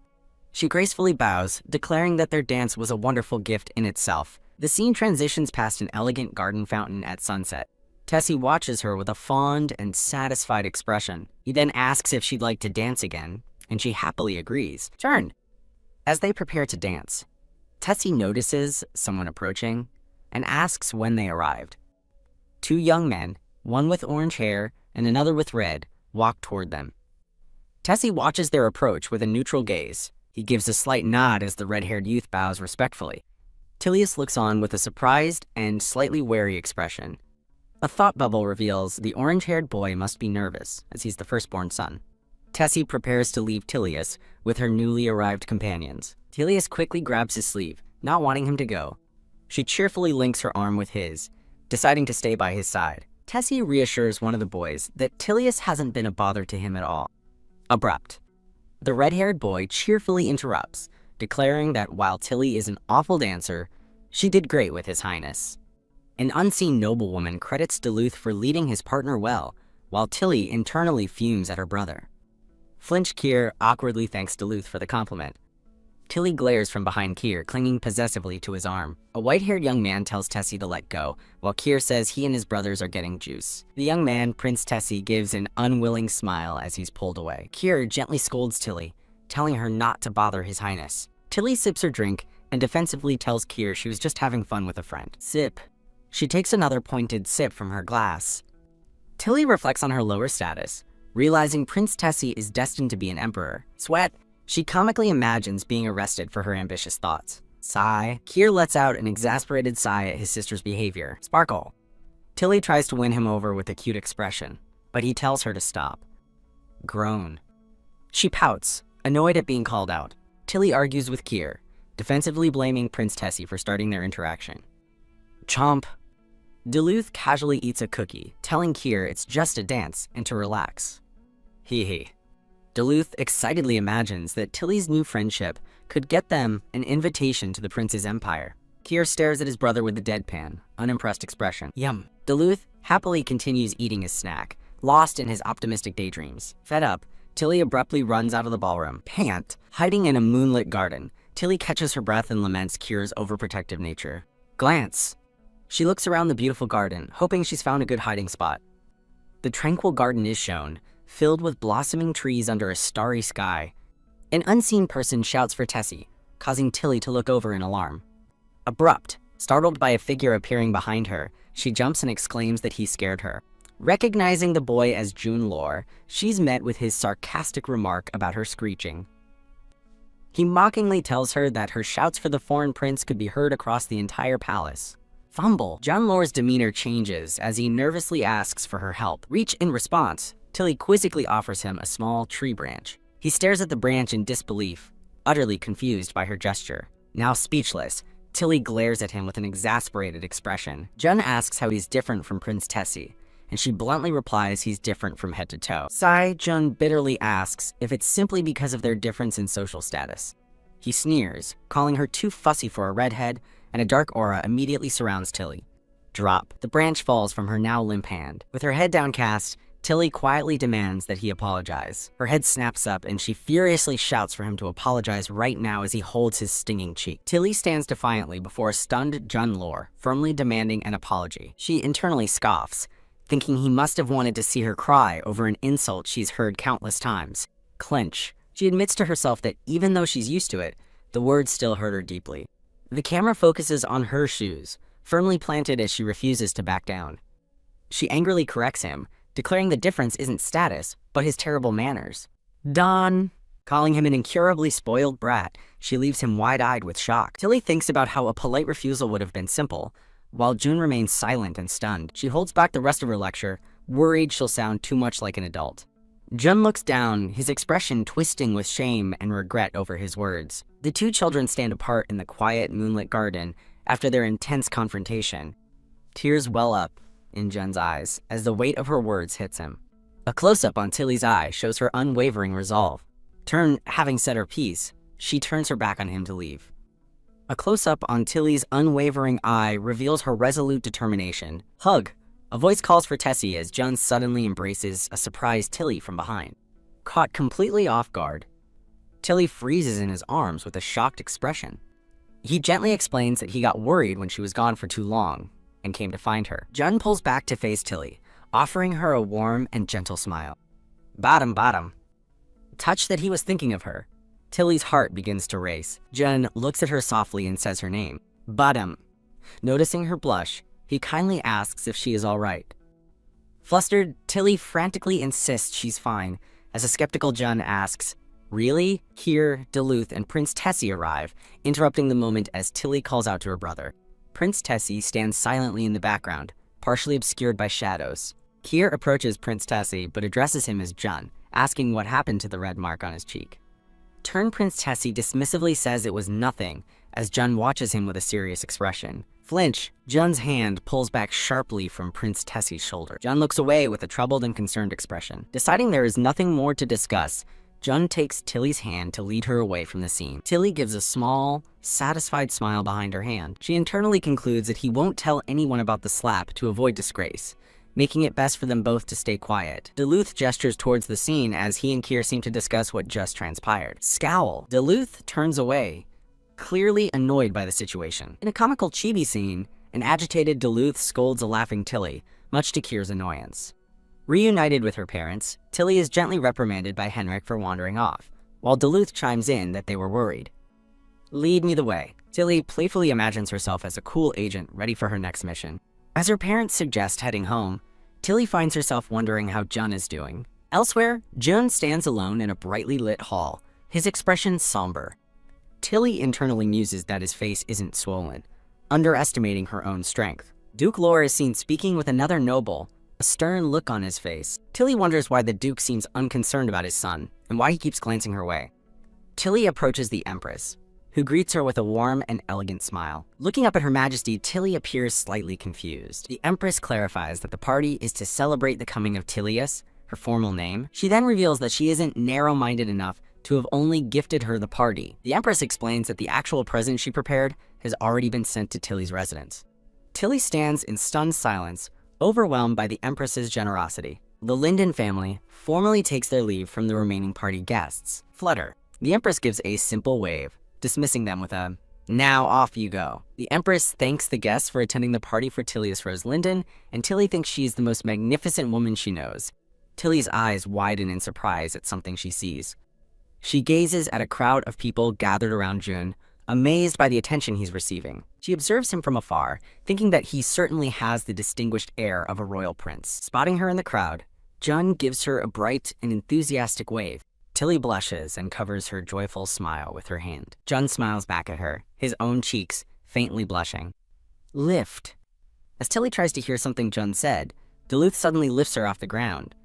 She gracefully bows, declaring that their dance was a wonderful gift in itself. The scene transitions past an elegant garden fountain at sunset. Tessie watches her with a fond and satisfied expression. He then asks if she'd like to dance again, and she happily agrees. Turn! As they prepare to dance, Tessie notices someone approaching and asks when they arrived. Two young men, one with orange hair and another with red, walk toward them. Tessie watches their approach with a neutral gaze. He gives a slight nod as the red-haired youth bows respectfully. Tilius looks on with a surprised and slightly wary expression. A thought bubble reveals the orange-haired boy must be nervous, as he's the firstborn son. Tessie prepares to leave Tilius with her newly arrived companions. Tilius quickly grabs his sleeve, not wanting him to go. She cheerfully links her arm with his, deciding to stay by his side. Tessie reassures one of the boys that Tilius hasn't been a bother to him at all. Abrupt. The red-haired boy cheerfully interrupts, declaring that while Tilly is an awful dancer, she did great with His Highness. An unseen noblewoman credits Duluth for leading his partner well, while Tilly internally fumes at her brother. Flinch Kier awkwardly thanks Duluth for the compliment. Tilly glares from behind Kier, clinging possessively to his arm. A white-haired young man tells Tessie to let go, while Kier says he and his brothers are getting juice. The young man, Prince Tessie, gives an unwilling smile as he's pulled away. Kier gently scolds Tilly, telling her not to bother His Highness. Tilly sips her drink and defensively tells Kier she was just having fun with a friend. Sip. She takes another pointed sip from her glass. Tilly reflects on her lower status, realizing Prince Tessie is destined to be an emperor. Sweat. She comically imagines being arrested for her ambitious thoughts. Sigh. Kier lets out an exasperated sigh at his sister's behavior. Sparkle. Tilly tries to win him over with a cute expression, but he tells her to stop. Groan. She pouts, annoyed at being called out. Tilly argues with Kier, defensively blaming Prince Tessie for starting their interaction. Chomp. Duluth casually eats a cookie, telling Kier it's just a dance and to relax. Hee hee. Duluth excitedly imagines that Tilly's new friendship could get them an invitation to the prince's empire. Kier stares at his brother with a deadpan, unimpressed expression. Yum. Duluth happily continues eating his snack, lost in his optimistic daydreams. Fed up, Tilly abruptly runs out of the ballroom. Pant. Hiding in a moonlit garden, Tilly catches her breath and laments Kier's overprotective nature. Glance. She looks around the beautiful garden, hoping she's found a good hiding spot. The tranquil garden is shown, filled with blossoming trees under a starry sky. An unseen person shouts for Tessie, causing Tilly to look over in alarm. Abrupt. Startled by a figure appearing behind her, she jumps and exclaims that he scared her. Recognizing the boy as June Lore, she's met with his sarcastic remark about her screeching. He mockingly tells her that her shouts for the foreign prince could be heard across the entire palace. Fumble. June Lore's demeanor changes as he nervously asks for her help. Reach in response, Tilly quizzically offers him a small tree branch. He stares at the branch in disbelief, utterly confused by her gesture. Now speechless, Tilly glares at him with an exasperated expression. Jun asks how he's different from Prince Tessie, and she bluntly replies he's different from head to toe. Jun bitterly asks if it's simply because of their difference in social status. He sneers, calling her too fussy for a redhead, and a dark aura immediately surrounds Tilly. Drop. The branch falls from her now limp hand. With her head downcast, Tilly quietly demands that he apologize. Her head snaps up and she furiously shouts for him to apologize right now as he holds his stinging cheek. Tilly stands defiantly before a stunned Jun Lore, firmly demanding an apology. She internally scoffs, thinking he must have wanted to see her cry over an insult she's heard countless times. Clench. She admits to herself that even though she's used to it, the words still hurt her deeply. The camera focuses on her shoes, firmly planted as she refuses to back down. She angrily corrects him, declaring the difference isn't status, but his terrible manners. Don. Calling him an incurably spoiled brat, she leaves him wide-eyed with shock. Tilly thinks about how a polite refusal would have been simple, while June remains silent and stunned. She holds back the rest of her lecture, worried she'll sound too much like an adult. Jun looks down, his expression twisting with shame and regret over his words. The two children stand apart in the quiet, moonlit garden after their intense confrontation. Tears well up in Jun's eyes as the weight of her words hits him. A close-up on Tilly's eye shows her unwavering resolve. Having said her piece, she turns her back on him to leave. A close-up on Tilly's unwavering eye reveals her resolute determination. Hug. A voice calls for Tessie as Jun suddenly embraces a surprised Tilly from behind. Caught completely off guard, Tilly freezes in his arms with a shocked expression. He gently explains that he got worried when she was gone for too long and came to find her. Jun pulls back to face Tilly, offering her a warm and gentle smile. Bottom. Touched that he was thinking of her, Tilly's heart begins to race. Jun looks at her softly and says her name, Bottom. Noticing her blush, he kindly asks if she is all right. Flustered, Tilly frantically insists she's fine, as a skeptical Jun asks, Really? Here, Duluth and Prince Tessie arrive, interrupting the moment as Tilly calls out to her brother. Prince Tessie stands silently in the background, partially obscured by shadows. Kier approaches Prince Tessie but addresses him as Jun, asking what happened to the red mark on his cheek. Prince Tessie dismissively says it was nothing, as Jun watches him with a serious expression. Flinch, Jun's hand pulls back sharply from Prince Tessie's shoulder. Jun looks away with a troubled and concerned expression. Deciding there is nothing more to discuss, Jun takes Tilly's hand to lead her away from the scene. Tilly gives a small, satisfied smile behind her hand. She internally concludes that he won't tell anyone about the slap to avoid disgrace, making it best for them both to stay quiet. Duluth gestures towards the scene as he and Kier seem to discuss what just transpired. Scowl. Duluth turns away, clearly annoyed by the situation. In a comical chibi scene, an agitated Duluth scolds a laughing Tilly, much to Kier's annoyance. Reunited with her parents, Tilly is gently reprimanded by Henrik for wandering off, while Duluth chimes in that they were worried. Lead me the way. Tilly playfully imagines herself as a cool agent ready for her next mission. As her parents suggest heading home, Tilly finds herself wondering how Jun is doing. Elsewhere, Jun stands alone in a brightly lit hall, his expression somber. Tilly internally muses that his face isn't swollen, underestimating her own strength. Duke Lore is seen speaking with another noble, a stern look on his face. Tilly wonders why the Duke seems unconcerned about his son, and why he keeps glancing her way. Tilly approaches the Empress, who greets her with a warm and elegant smile. Looking up at Her Majesty, Tilly appears slightly confused. The Empress clarifies that the party is to celebrate the coming of Tilius, her formal name. She then reveals that she isn't narrow-minded enough to have only gifted her the party. The Empress explains that the actual present she prepared has already been sent to Tilly's residence. Tilly stands in stunned silence, overwhelmed by the Empress's generosity. The Linden family formally takes their leave from the remaining party guests. Flutter. The Empress gives a simple wave, dismissing them with a, "Now off you go." The Empress thanks the guests for attending the party for Tilius Rose Linden, and Tilly thinks she's the most magnificent woman she knows. Tilly's eyes widen in surprise at something she sees. She gazes at a crowd of people gathered around Jun, amazed by the attention he's receiving. She observes him from afar, thinking that he certainly has the distinguished air of a royal prince. Spotting her in the crowd, Jun gives her a bright and enthusiastic wave. Tilly blushes and covers her joyful smile with her hand. Jun smiles back at her, his own cheeks faintly blushing. Lift. As Tilly tries to hear something Jun said, Duluth suddenly lifts her off the ground.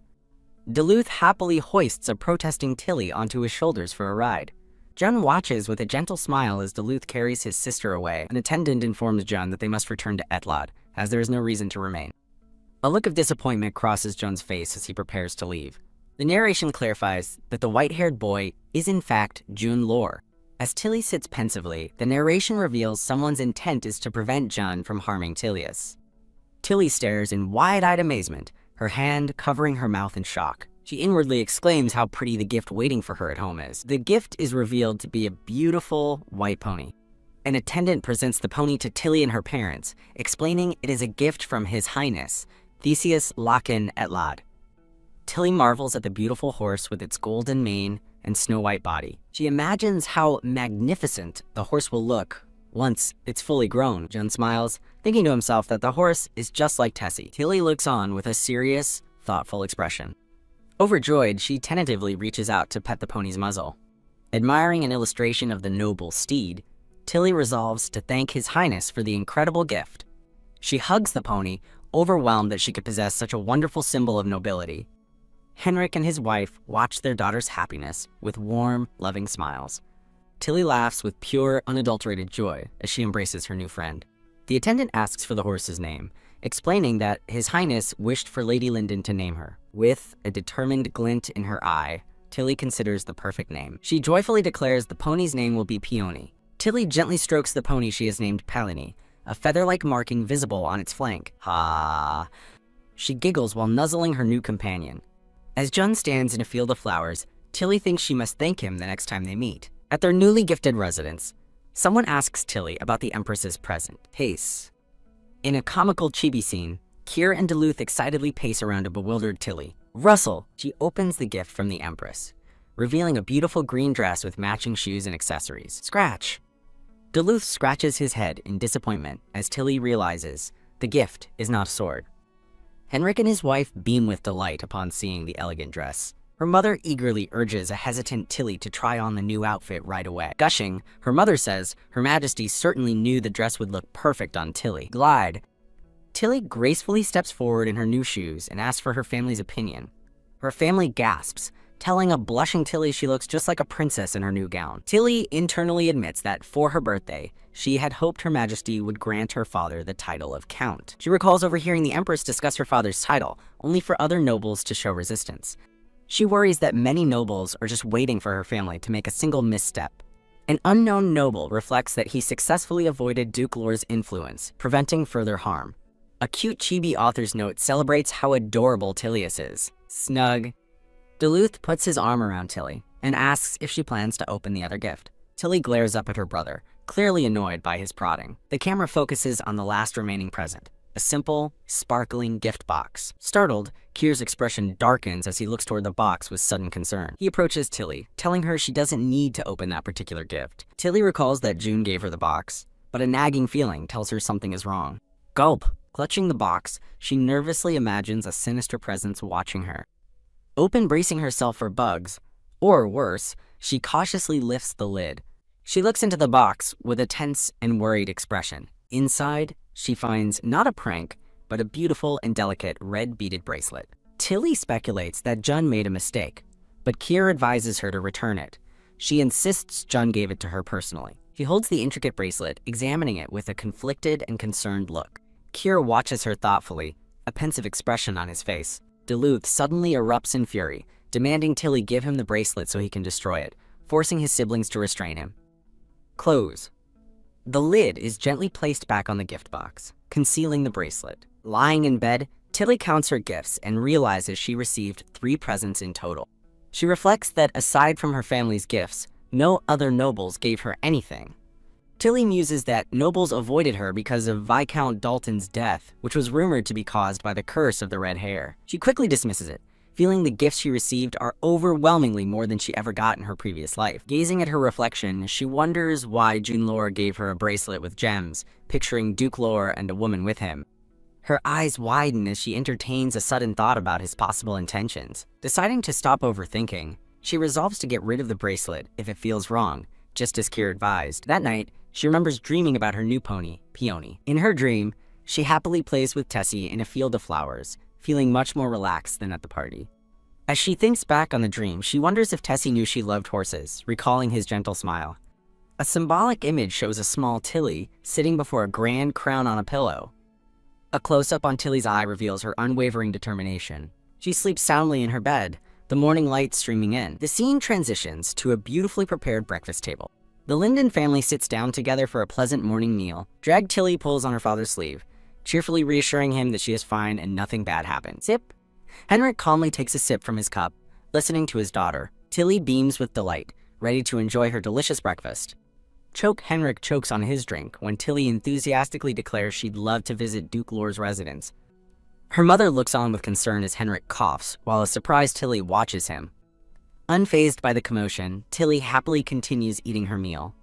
Duluth happily hoists a protesting Tilly onto his shoulders for a ride. Jun watches with a gentle smile as Duluth carries his sister away. An attendant informs Jun that they must return to Etlad, as there is no reason to remain. A look of disappointment crosses Jun's face as he prepares to leave. The narration clarifies that the white-haired boy is in fact Jun Lore. As Tilly sits pensively, the narration reveals someone's intent is to prevent Jun from harming Tilius. Tilly stares in wide-eyed amazement, her hand covering her mouth in shock. She inwardly exclaims how pretty the gift waiting for her at home is. The gift is revealed to be a beautiful white pony. An attendant presents the pony to Tilly and her parents, explaining it is a gift from His Highness, Theseus Lakin Etlad. Tilly marvels at the beautiful horse with its golden mane and snow-white body. She imagines how magnificent the horse will look once it's fully grown. Jun smiles, thinking to himself that the horse is just like Tessie. Tilly looks on with a serious, thoughtful expression. Overjoyed, she tentatively reaches out to pet the pony's muzzle. Admiring an illustration of the noble steed, Tilly resolves to thank His Highness for the incredible gift. She hugs the pony, overwhelmed that she could possess such a wonderful symbol of nobility. Henrik and his wife watch their daughter's happiness with warm, loving smiles. Tilly laughs with pure, unadulterated joy as she embraces her new friend. The attendant asks for the horse's name, explaining that His Highness wished for Lady Linden to name her. With a determined glint in her eye, Tilly considers the perfect name. She joyfully declares the pony's name will be Peony. Tilly gently strokes the pony she has named Pelini, a feather-like marking visible on its flank. Ha! She giggles while nuzzling her new companion. As Jun stands in a field of flowers, Tilly thinks she must thank him the next time they meet. At their newly gifted residence, someone asks Tilly about the Empress's present. Pace. In a comical chibi scene, Kier and Duluth excitedly pace around a bewildered Tilly. Rustle! She opens the gift from the Empress, revealing a beautiful green dress with matching shoes and accessories. Scratch! Duluth scratches his head in disappointment as Tilly realizes the gift is not a sword. Henrik and his wife beam with delight upon seeing the elegant dress. Her mother eagerly urges a hesitant Tilly to try on the new outfit right away. Gushing, her mother says Her Majesty certainly knew the dress would look perfect on Tilly. Glide. Tilly gracefully steps forward in her new shoes and asks for her family's opinion. Her family gasps, telling a blushing Tilly she looks just like a princess in her new gown. Tilly internally admits that for her birthday, she had hoped Her Majesty would grant her father the title of Count. She recalls overhearing the Empress discuss her father's title, only for other nobles to show resistance. She worries that many nobles are just waiting for her family to make a single misstep. An unknown noble reflects that he successfully avoided Duke Lore's influence, preventing further harm. A cute chibi author's note celebrates how adorable Tilius is. Snug. Duluth puts his arm around Tilly and asks if she plans to open the other gift. Tilly glares up at her brother, clearly annoyed by his prodding. The camera focuses on the last remaining present, a simple, sparkling gift box. Startled, Kier's expression darkens as he looks toward the box with sudden concern. He approaches Tilly, telling her she doesn't need to open that particular gift. Tilly recalls that June gave her the box, but a nagging feeling tells her something is wrong. Gulp! Clutching the box, she nervously imagines a sinister presence watching her. Open bracing herself for bugs, or worse, she cautiously lifts the lid. She looks into the box with a tense and worried expression. Inside, she finds not a prank, but a beautiful and delicate red beaded bracelet. Tilly speculates that Jun made a mistake, but Kier advises her to return it. She insists Jun gave it to her personally. She holds the intricate bracelet, examining it with a conflicted and concerned look. Kier watches her thoughtfully, a pensive expression on his face. Duluth suddenly erupts in fury, demanding Tilly give him the bracelet so he can destroy it, forcing his siblings to restrain him. Close. The lid is gently placed back on the gift box, concealing the bracelet. Lying in bed, Tilly counts her gifts and realizes she received 3 presents in total. She reflects that aside from her family's gifts, no other nobles gave her anything. Tilly muses that nobles avoided her because of Viscount Dalton's death, which was rumored to be caused by the curse of the red hair. She quickly dismisses it, feeling the gifts she received are overwhelmingly more than she ever got in her previous life. Gazing at her reflection, she wonders why Junlor gave her a bracelet with gems, picturing Duke Lore and a woman with him. Her eyes widen as she entertains a sudden thought about his possible intentions. Deciding to stop overthinking, she resolves to get rid of the bracelet if it feels wrong, just as Kier advised. That night, she remembers dreaming about her new pony, Peony. In her dream, she happily plays with Tessie in a field of flowers, feeling much more relaxed than at the party. As she thinks back on the dream, she wonders if Tessie knew she loved horses, recalling his gentle smile. A symbolic image shows a small Tilly sitting before a grand crown on a pillow. A close-up on Tilly's eye reveals her unwavering determination. She sleeps soundly in her bed, the morning light streaming in. The scene transitions to a beautifully prepared breakfast table. The Linden family sits down together for a pleasant morning meal. Dragged Tilly pulls on her father's sleeve, cheerfully reassuring him that she is fine and nothing bad happened. Sip. Henrik calmly takes a sip from his cup, listening to his daughter. Tilly beams with delight, ready to enjoy her delicious breakfast. Henrik chokes on his drink when Tilly enthusiastically declares she'd love to visit Duke Lore's residence. Her mother looks on with concern as Henrik coughs, while a surprised Tilly watches him. Unfazed by the commotion, Tilly happily continues eating her meal.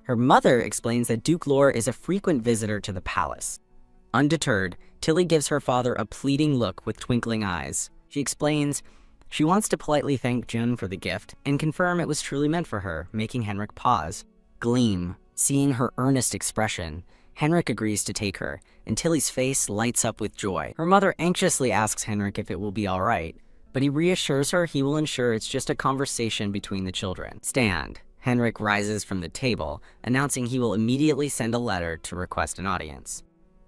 Her mother explains that Duke Lore is a frequent visitor to the palace. Undeterred, Tilly gives her father a pleading look with twinkling eyes. She explains she wants to politely thank Jun for the gift and confirm it was truly meant for her, making Henrik pause. Gleam. Seeing her earnest expression, Henrik agrees to take her, and Tilly's face lights up with joy. Her mother anxiously asks Henrik if it will be all right, but he reassures her he will ensure it's just a conversation between the children. Stand. Henrik rises from the table, announcing he will immediately send a letter to request an audience.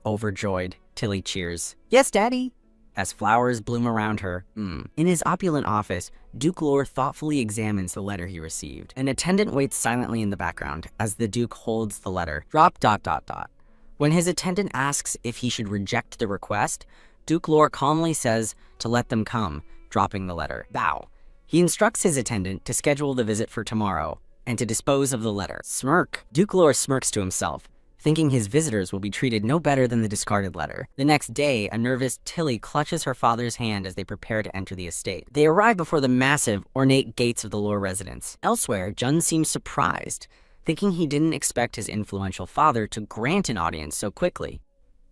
Overjoyed, Tilly cheers, "Yes, Daddy!" as flowers bloom around her. In his opulent office, Duke Lore thoughtfully examines the letter he received. An attendant waits silently in the background as the Duke holds the letter. When his attendant asks if he should reject the request, Duke Lore calmly says to let them come, dropping the letter. Bow. He instructs his attendant to schedule the visit for tomorrow and to dispose of the letter. Smirk. Duke Lore smirks to himself, thinking his visitors will be treated no better than the discarded letter. The next day, a nervous Tilly clutches her father's hand as they prepare to enter the estate. They arrive before the massive, ornate gates of the Lore residence. Elsewhere, Jun seems surprised, thinking he didn't expect his influential father to grant an audience so quickly.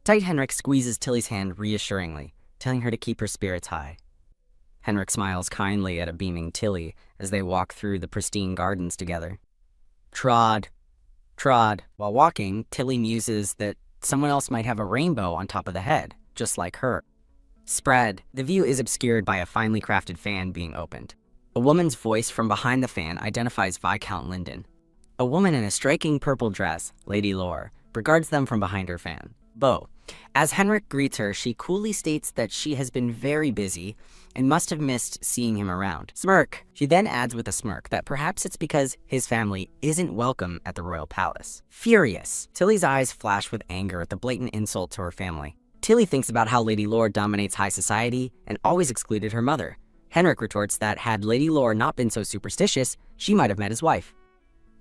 Tight Henrik squeezes Tilly's hand reassuringly, telling her to keep her spirits high. Henrik smiles kindly at a beaming Tilly as they walk through the pristine gardens together. Trod. While walking, Tilly muses that someone else might have a rainbow on top of the head, just like her. Spread. The view is obscured by a finely crafted fan being opened. A woman's voice from behind the fan identifies Viscount Linden. A woman in a striking purple dress, Lady Lore, regards them from behind her fan. Bow. As Henrik greets her, she coolly states that she has been very busy and must have missed seeing him around. Smirk. She then adds with a smirk that perhaps it's because his family isn't welcome at the royal palace. Furious. Tilly's eyes flash with anger at the blatant insult to her family. Tilly thinks about how Lady Lore dominates high society and always excluded her mother. Henrik retorts that had Lady Lore not been so superstitious, she might have met his wife.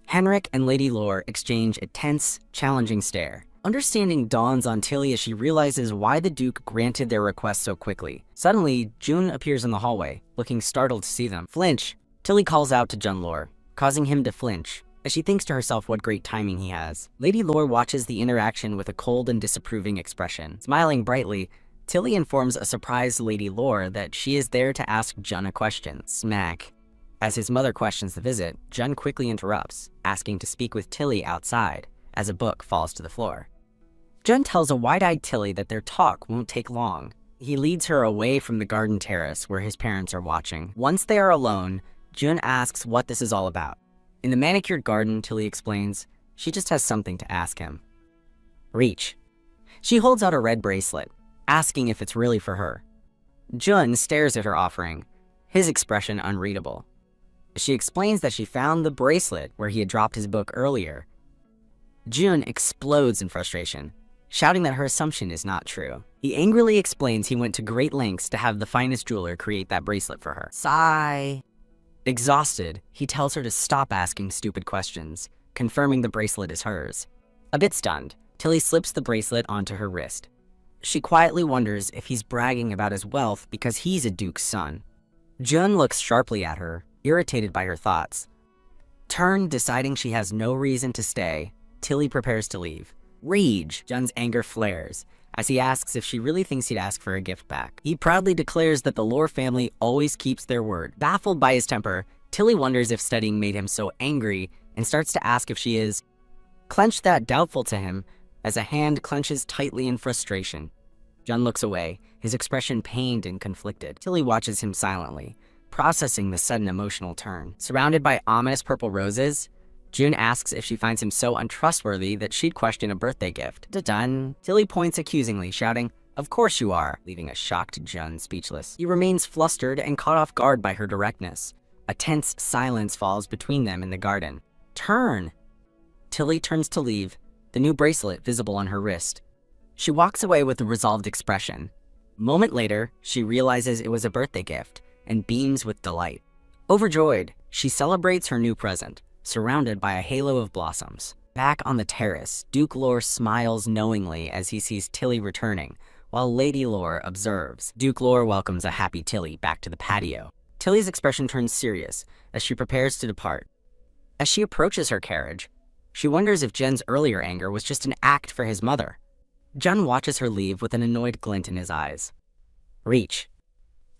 Henrik and Lady Lore exchange a tense, challenging stare. Understanding dawns on Tilly as she realizes why the Duke granted their request so quickly. Suddenly, Jun appears in the hallway, looking startled to see them. Flinch! Tilly calls out to Jun Lore, causing him to flinch, as she thinks to herself what great timing he has. Lady Lore watches the interaction with a cold and disapproving expression. Smiling brightly, Tilly informs a surprised Lady Lore that she is there to ask Jun a question. Smack. As his mother questions the visit, Jun quickly interrupts, asking to speak with Tilly outside, as a book falls to the floor. Jun tells a wide-eyed Tilly that their talk won't take long. He leads her away from the garden terrace where his parents are watching. Once they are alone, Jun asks what this is all about. In the manicured garden, Tilly explains, She just has something to ask him. Reach. She holds out a red bracelet, asking if it's really for her. Jun stares at her offering, his expression unreadable. She explains that she found the bracelet where he had dropped his book earlier. Jun explodes in frustration, shouting that her assumption is not true. He angrily explains he went to great lengths to have the finest jeweler create that bracelet for her. Sigh. Exhausted, he tells her to stop asking stupid questions, confirming the bracelet is hers. A bit stunned, Tilly slips the bracelet onto her wrist. She quietly wonders if he's bragging about his wealth because he's a duke's son. Jun looks sharply at her, irritated by her thoughts. Turned, deciding she has no reason to stay, Tilly prepares to leave. Rage! Jun's anger flares, as he asks if she really thinks he'd ask for a gift back. He proudly declares that the Lore family always keeps their word. Baffled by his temper, Tilly wonders if studying made him so angry and starts to ask if she is. Clenched that doubtful to him, as a hand clenches tightly in frustration. Jun looks away, his expression pained and conflicted. Tilly watches him silently, processing the sudden emotional turn. Surrounded by ominous purple roses, Jun asks if she finds him so untrustworthy that she'd question a birthday gift. Done. Tilly points accusingly, shouting, "Of course you are," leaving a shocked Jun speechless. He remains flustered and caught off guard by her directness. A tense silence falls between them in the garden. Turn! Tilly turns to leave, the new bracelet visible on her wrist. She walks away with a resolved expression. A moment later, she realizes it was a birthday gift and beams with delight. Overjoyed, she celebrates her new present, surrounded by a halo of blossoms. Back on the terrace, Duke Lore smiles knowingly as he sees Tilly returning, while Lady Lore observes. Duke Lore welcomes a happy Tilly back to the patio. Tilly's expression turns serious as she prepares to depart. As she approaches her carriage, she wonders if Jun's earlier anger was just an act for his mother. Jun watches her leave with an annoyed glint in his eyes. Reach.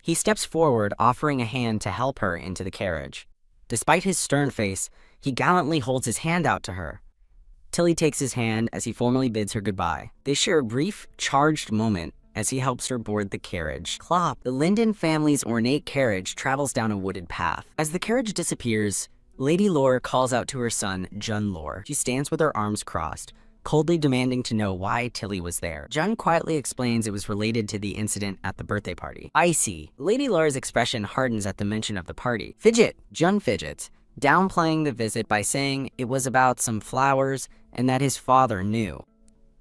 He steps forward, offering a hand to help her into the carriage. Despite his stern face, he gallantly holds his hand out to her. Tilly takes his hand as he formally bids her goodbye. They share a brief, charged moment as he helps her board the carriage. Clop! The Linden family's ornate carriage travels down a wooded path. As the carriage disappears, Lady Lore calls out to her son, Jun Lore. She stands with her arms crossed, coldly demanding to know why Tilly was there. Jun quietly explains it was related to the incident at the birthday party. I see. Lady Lore's expression hardens at the mention of the party. Fidget! Jun fidgets, downplaying the visit by saying it was about some flowers and that his father knew.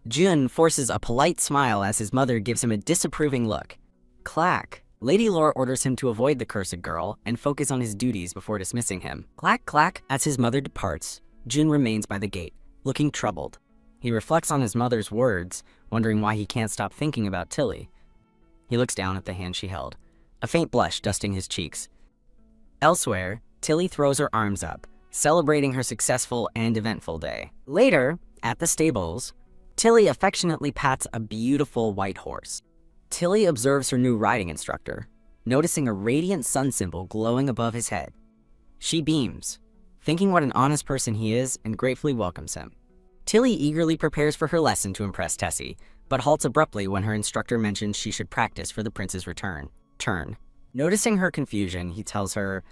Jun forces a polite smile as his mother gives him a disapproving look. Clack. Lady Lore orders him to avoid the cursed girl and focus on his duties before dismissing him. Clack, clack. As his mother departs, Jun remains by the gate, looking troubled. He reflects on his mother's words, wondering why he can't stop thinking about Tilly. He looks down at the hand she held, a faint blush dusting his cheeks. Elsewhere, Tilly throws her arms up, celebrating her successful and eventful day. Later, at the stables, Tilly affectionately pats a beautiful white horse. Tilly observes her new riding instructor, noticing a radiant sun symbol glowing above his head. She beams, thinking what an honest person he is, and gratefully welcomes him. Tilly eagerly prepares for her lesson to impress Tessie, but halts abruptly when her instructor mentions she should practice for the prince's return. Noticing her confusion, he tells her,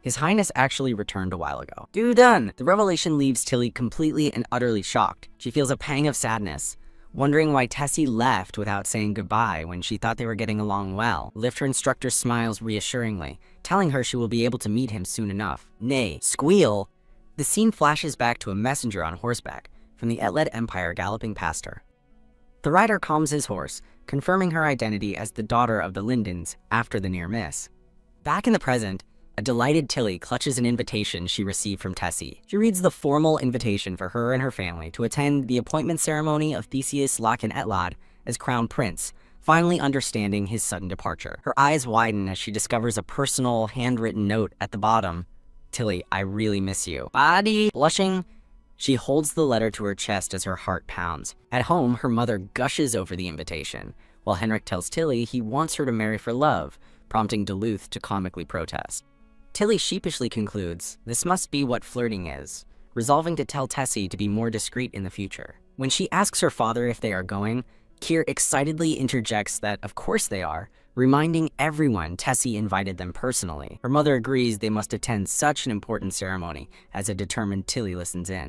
His Highness actually returned a while ago. Done! The revelation leaves Tilly completely and utterly shocked. She feels a pang of sadness, wondering why Tessie left without saying goodbye when she thought they were getting along well. Her instructor smiles reassuringly, telling her she will be able to meet him soon enough. Nay, squeal! The scene flashes back to a messenger on horseback from the Etled Empire galloping past her. The rider calms his horse, confirming her identity as the daughter of the Lindens after the near miss. Back in the present, a delighted Tilly clutches an invitation she received from Tessie. She reads the formal invitation for her and her family to attend the appointment ceremony of Theseus Lakin Etlad as Crown Prince, finally understanding his sudden departure. Her eyes widen as she discovers a personal, handwritten note at the bottom. Tilly, I really miss you. Body. Blushing, she holds the letter to her chest as her heart pounds. At home, her mother gushes over the invitation, while Henrik tells Tilly he wants her to marry for love, prompting Duluth to comically protest. Tilly sheepishly concludes this must be what flirting is, resolving to tell Tessie to be more discreet in the future. When she asks her father if they are going, Keir excitedly interjects that of course they are, reminding everyone Tessie invited them personally. Her mother agrees they must attend such an important ceremony as a determined Tilly listens in.